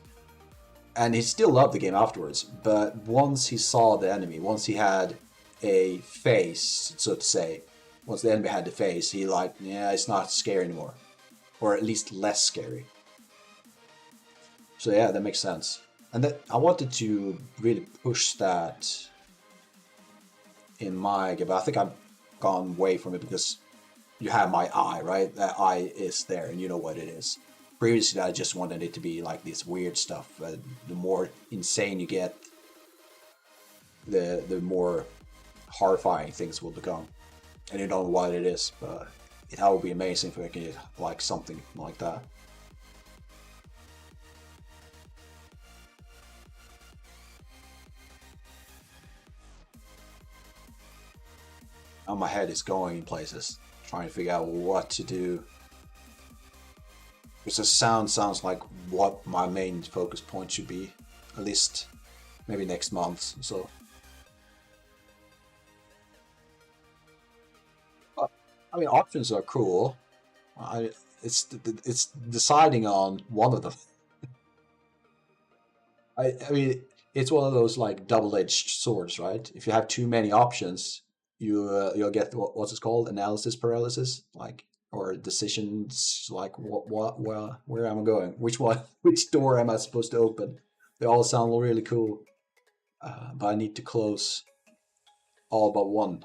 And he still loved the game afterwards. But once he saw the enemy, once he had a face, so to say, once the enemy had the face, he like, yeah, it's not scary anymore. Or at least less scary. So yeah, that makes sense. And that I wanted to really push that in my game, but I think I've gone away from it because you have my eye, right? That eye is there, and you know what it is. Previously, I just wanted it to be like this weird stuff. The more insane you get, the more horrifying things will become, and you don't know what it is. But that would be amazing if I could get like something like that. Now my head is going in places, trying to figure out what to do. Because the sound sounds like what my main focus point should be, at least maybe next month. So, I mean, options are cool. I it's deciding on one of them. I mean, it's one of those like double-edged swords, right? If you have too many options, you'll get what's it called, analysis paralysis, like, or decisions like what where am I going? Which one? Which door am I supposed to open? They all sound really cool, but I need to close all but one,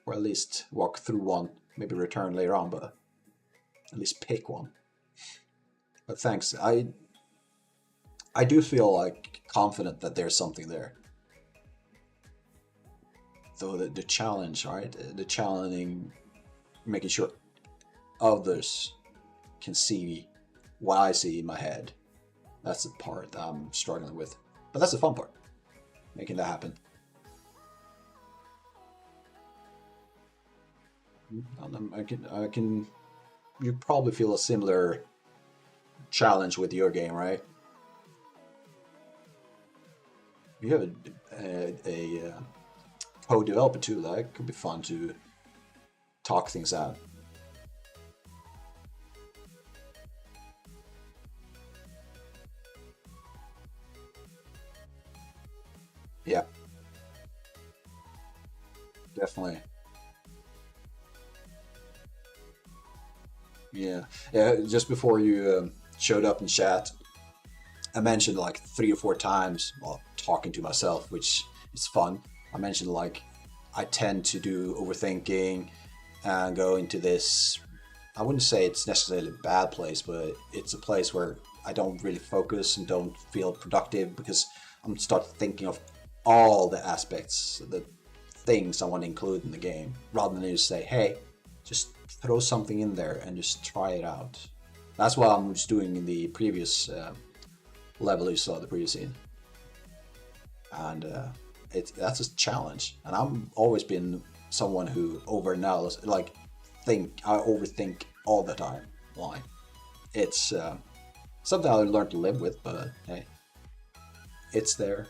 or at least walk through one. Maybe return later on, but at least pick one. But thanks, I do feel like confident that there's something there. Though the challenge, right? The challenging, making sure others can see what I see in my head. That's the part I'm struggling with. But that's the fun part, making that happen. I can. You probably feel a similar challenge with your game, right? You have a co-developer too. That could be fun to talk things out. Yeah, definitely. Yeah, yeah. Just before you showed up in chat, I mentioned like 3 or 4 times while talking to myself, which is fun. I mentioned like I tend to do overthinking and go into this. I wouldn't say it's necessarily a bad place, but it's a place where I don't really focus and don't feel productive because I'm start thinking of all the aspects, the things I want to include in the game, rather than just say, "Hey, just throw something in there and just try it out." That's what I'm just doing in the previous level you saw, the previous scene, and that's a challenge. And I've always been someone who overanalyze, like I overthink all the time. Why? It's something I learned to live with, but hey, it's there.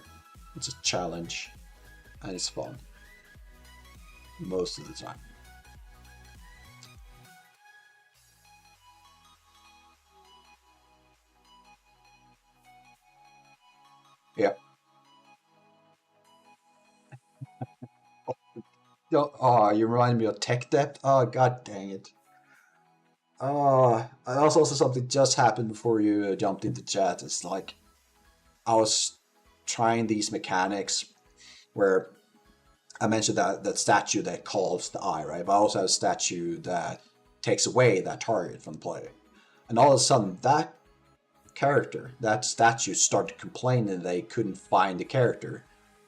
It's a challenge, and it's fun most of the time. Yeah. Oh, you remind me of tech debt. Oh, god dang it. That's also something just happened before you jumped into chat. It's like I was trying these mechanics where I mentioned that statue that calls the eye, right? But I also have a statue that takes away that target from the player. And all of a sudden, that character, that statue, started complaining they couldn't find the character,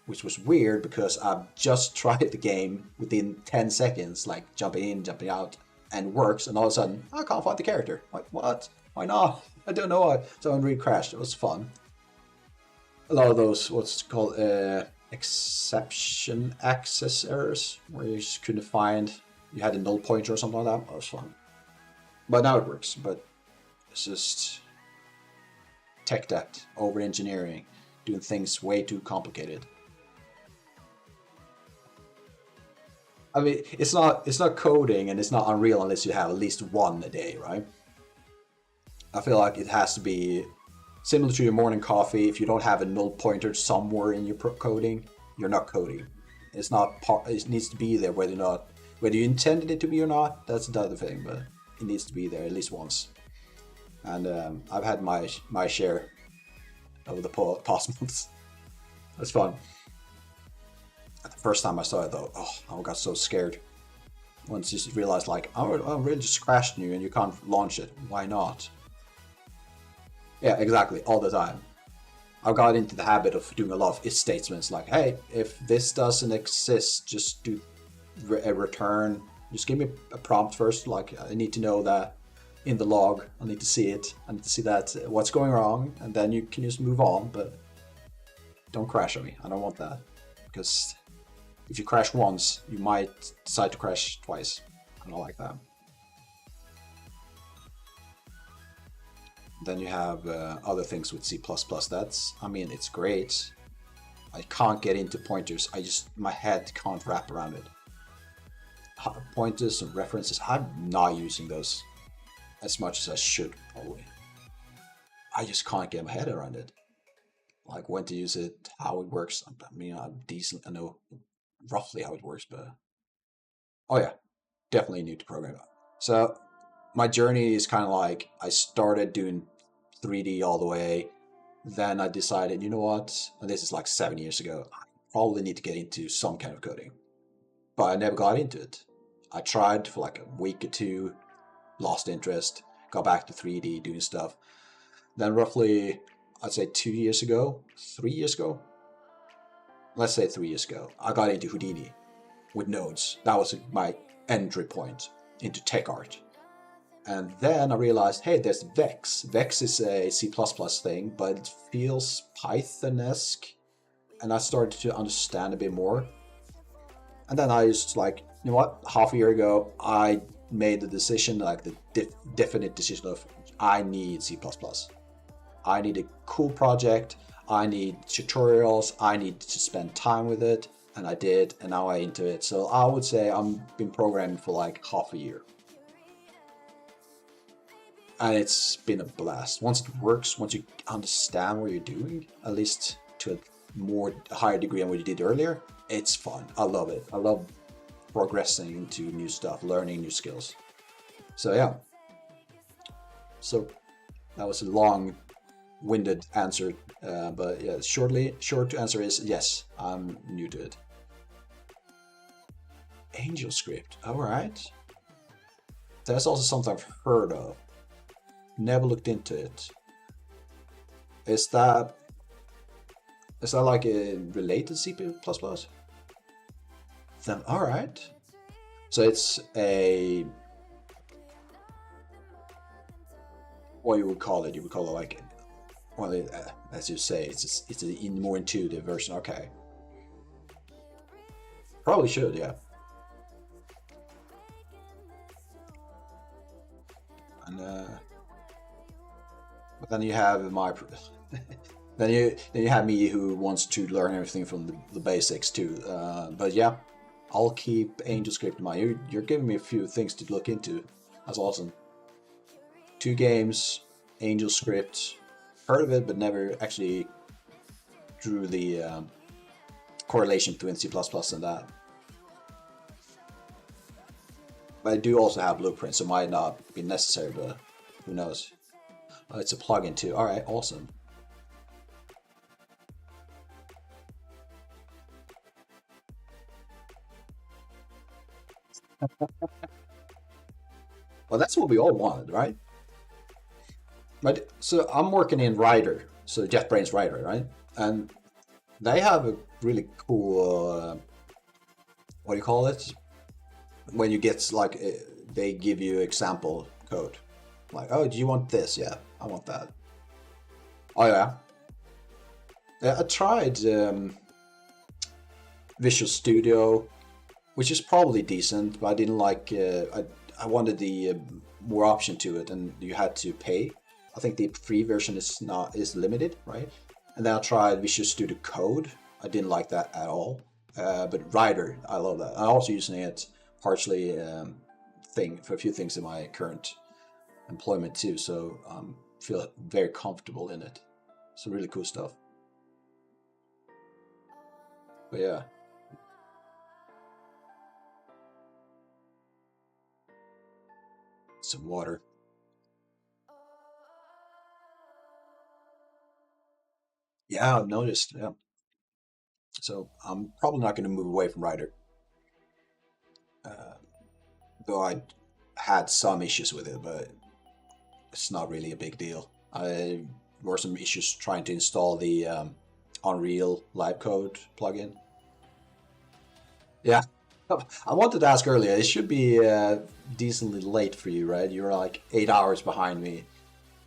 which was weird because I've just tried the game within 10 seconds, like jumping in, jumping out, and works, and all of a sudden, I can't find the character. Like, what? Why not? I don't know why. So I re-crashed. It was fun. A lot of those, what's called exception access errors, where you just couldn't find, you had a null pointer or something like that. That was fun. But now it works. But it's just tech debt, over engineering, doing things way too complicated. I mean, it's not coding and it's not Unreal unless you have at least one a day, right? I feel like it has to be similar to your morning coffee. If you don't have a null pointer somewhere in your coding, you're not coding. It's not part. It needs to be there whether you intended it to be or not. That's another thing, but it needs to be there at least once. And I've had my share over the past months. It's fun. The first time I saw it though, oh, I got so scared. Once you realize like, oh, really just crashed you and you can't launch it. Why not? Yeah, exactly, all the time. I got into the habit of doing a lot of if statements like, hey, if this doesn't exist, just do a return. Just give me a prompt first, like I need to know that in the log, I need to see it, I need to see that what's going wrong, and then you can just move on, but don't crash on me. I don't want that. Because if you crash once, you might decide to crash twice. I don't like that. Then you have other things with C++. I mean, it's great. I can't get into pointers. My head can't wrap around it. Pointers and references, I'm not using those as much as I should, probably. I just can't get my head around it. Like when to use it, how it works. I mean, I'm decent. I know roughly how it works, but oh yeah, definitely new to programming. So my journey is kind of like I started doing 3D all the way. Then I decided, you know what? And this is like 7 years ago. I probably need to get into some kind of coding, but I never got into it. I tried for like a week or two, lost interest, got back to 3D doing stuff. Then roughly, I'd say 2 years ago, 3 years ago, let's say 3 years ago, I got into Houdini with nodes. That was my entry point into tech art. And then I realized, hey, there's Vex. Vex is a C++ thing, but it feels Python-esque. And I started to understand a bit more. And then I just like, you know what, half a year ago, I made the decision, like the definite decision of, I need C++. I need a cool project. I need tutorials. I need to spend time with it. And I did, and now I'm into it. So I would say I've been programming for like half a year. And it's been a blast. Once it works, once you understand what you're doing, at least to a higher degree than what you did earlier, it's fun. I love it. I love progressing into new stuff, learning new skills. So yeah. So that was a long-winded answer, but yeah, short answer is yes, I'm new to it. AngelScript, all right. That's also something I've heard of. Never looked into it. Is that like a related C++? Then all right. So it's a, what you would call it? You would call it like, well, as you say, it's a more intuitive version. Okay. Probably should, yeah. And but then you have my then you have me who wants to learn everything from the basics too. But yeah, I'll keep AngelScript in mind. You're giving me a few things to look into. That's awesome. 2 games, AngelScript. Heard of it, but never actually drew the correlation between C++ and that. But I do also have blueprints, so it might not be necessary, but who knows. Oh, it's a plugin too. All right, awesome. Well, that's what we all wanted, right? But so I'm working in Rider, so JetBrains Rider, right? And they have a really cool, what do you call it? When you get like, they give you example code. Like, oh, do you want this? Yeah, I want that. Oh yeah. I tried Visual Studio, which is probably decent, but I didn't like. I wanted the more option to it, and you had to pay. I think the free version is limited, right? And then I tried Visual Studio Code. I didn't like that at all. But Rider, I love that. I'm also using it partially for a few things in my current employment too, so feel very comfortable in it. Some really cool stuff. But yeah. Some water. Yeah, I've noticed. Yeah. So I'm probably not going to move away from Ryder, uh, though I had some issues with it, but it's not really a big deal. I were some issues trying to install the Unreal Live Code plugin. Yeah, I wanted to ask earlier. It should be decently late for you, right? You're like 8 hours behind me,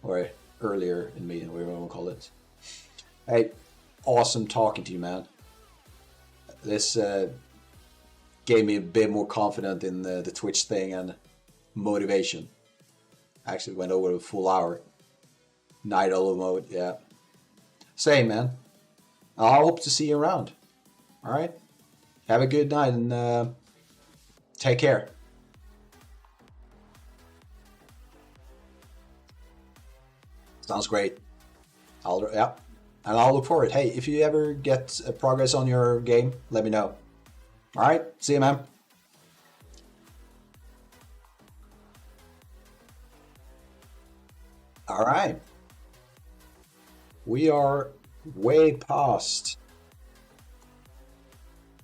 or earlier in me, whatever you want to call it. Hey, awesome talking to you, man. This gave me a bit more confident in the Twitch thing and motivation. Actually went over a full hour. Night owl mode, yeah. Same, man. I hope to see you around. All right. Have a good night and take care. Sounds great. Yeah, and I'll look forward. Hey, if you ever get progress on your game, let me know. All right. See you, man. All right. We are way past.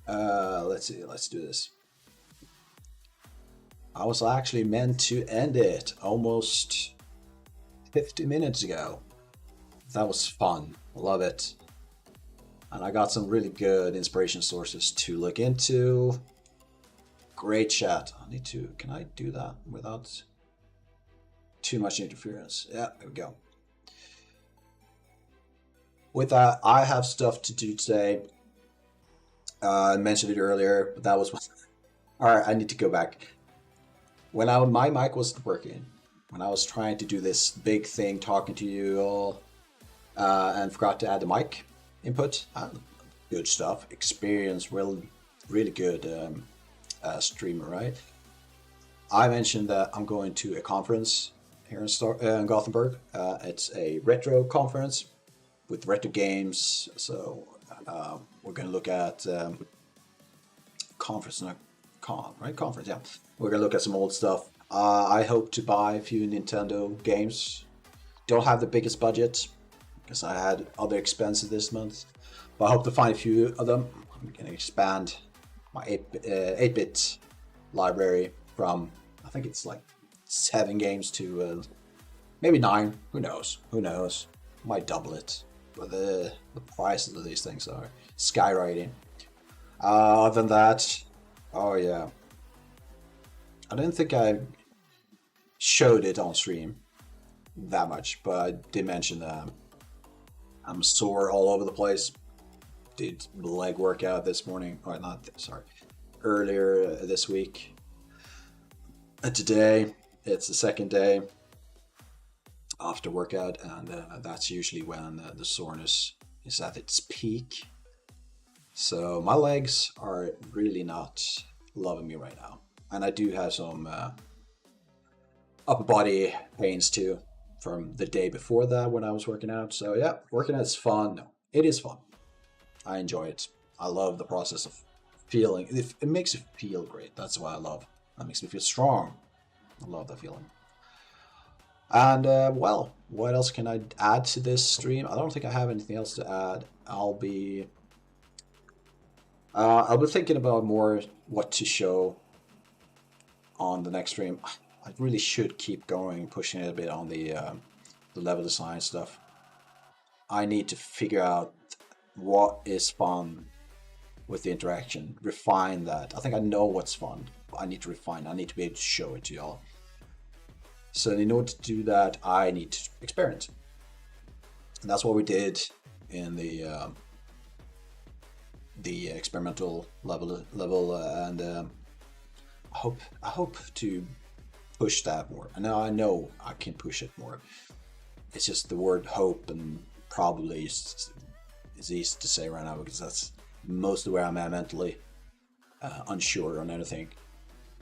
Let's see. Let's do this. I was actually meant to end it almost 50 minutes ago. That was fun. Love it. And I got some really good inspiration sources to look into. Great chat. I need to. Can I do that without too much interference? Yeah, there we go. With that, I have stuff to do today. I mentioned it earlier, but that was all right. I need to go back. When my mic wasn't working, when I was trying to do this big thing, talking to you all, and forgot to add the mic input. Good stuff. Experience, really good streamer, right? I mentioned that I'm going to a conference here in Gothenburg. It's a retro conference with retro games. So we're going to look at conference, not right? Conference, yeah. We're going to look at some old stuff. I hope to buy a few Nintendo games. Don't have the biggest budget because I had other expenses this month, but I hope to find a few of them. I'm going to expand my 8-bit library from, I think it's like 7 games to maybe 9. Who knows? Who knows? Might double it. But the prices of these things are skyrocketing. Other than that, oh yeah. I didn't think I showed it on stream that much, but I did mention that I'm sore all over the place. Did leg workout this morning, or not? Sorry, earlier this week. And today, it's the second day after workout, and that's usually when the soreness is at its peak. So my legs are really not loving me right now, and I do have some upper body pains too from the day before that when I was working out. So yeah, working out is fun. It is fun. I enjoy it. I love the process of feeling. It makes you feel great. That's what I love. That makes me feel strong. I love that feeling. And well, what else can I add to this stream? I don't think I have anything else to add. I'll be thinking about more what to show on the next stream. I really should keep going, pushing it a bit on the level design stuff. I need to figure out what is fun with the interaction, refine that. I think I know what's fun, but I need to refine. I need to be able to show it to y'all. So in order to do that, I need to experiment, and that's what we did in the experimental level, and I hope to push that more. And now I know I can push it more. It's just the word hope and probably is easy to say right now because that's mostly where I'm at mentally, unsure on anything.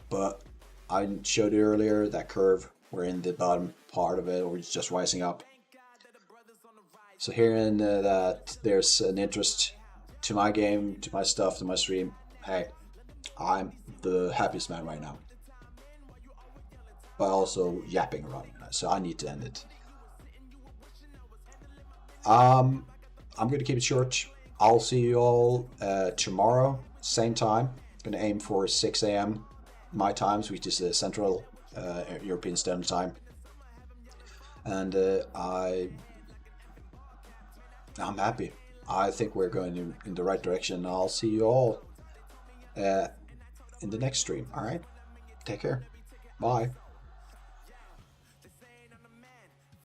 But I showed you earlier that curve. We're in the bottom part of it, or it's just rising up. So hearing that there's an interest to my game, to my stuff, to my stream, hey, I'm the happiest man right now. But also yapping around, so I need to end it. I'm going to keep it short. I'll see you all tomorrow, same time. Going to aim for 6 a.m. my times, which is Central European Standard Time. And I'm happy. I think we're going in the right direction. I'll see you all in the next stream. All right? Take care. Bye.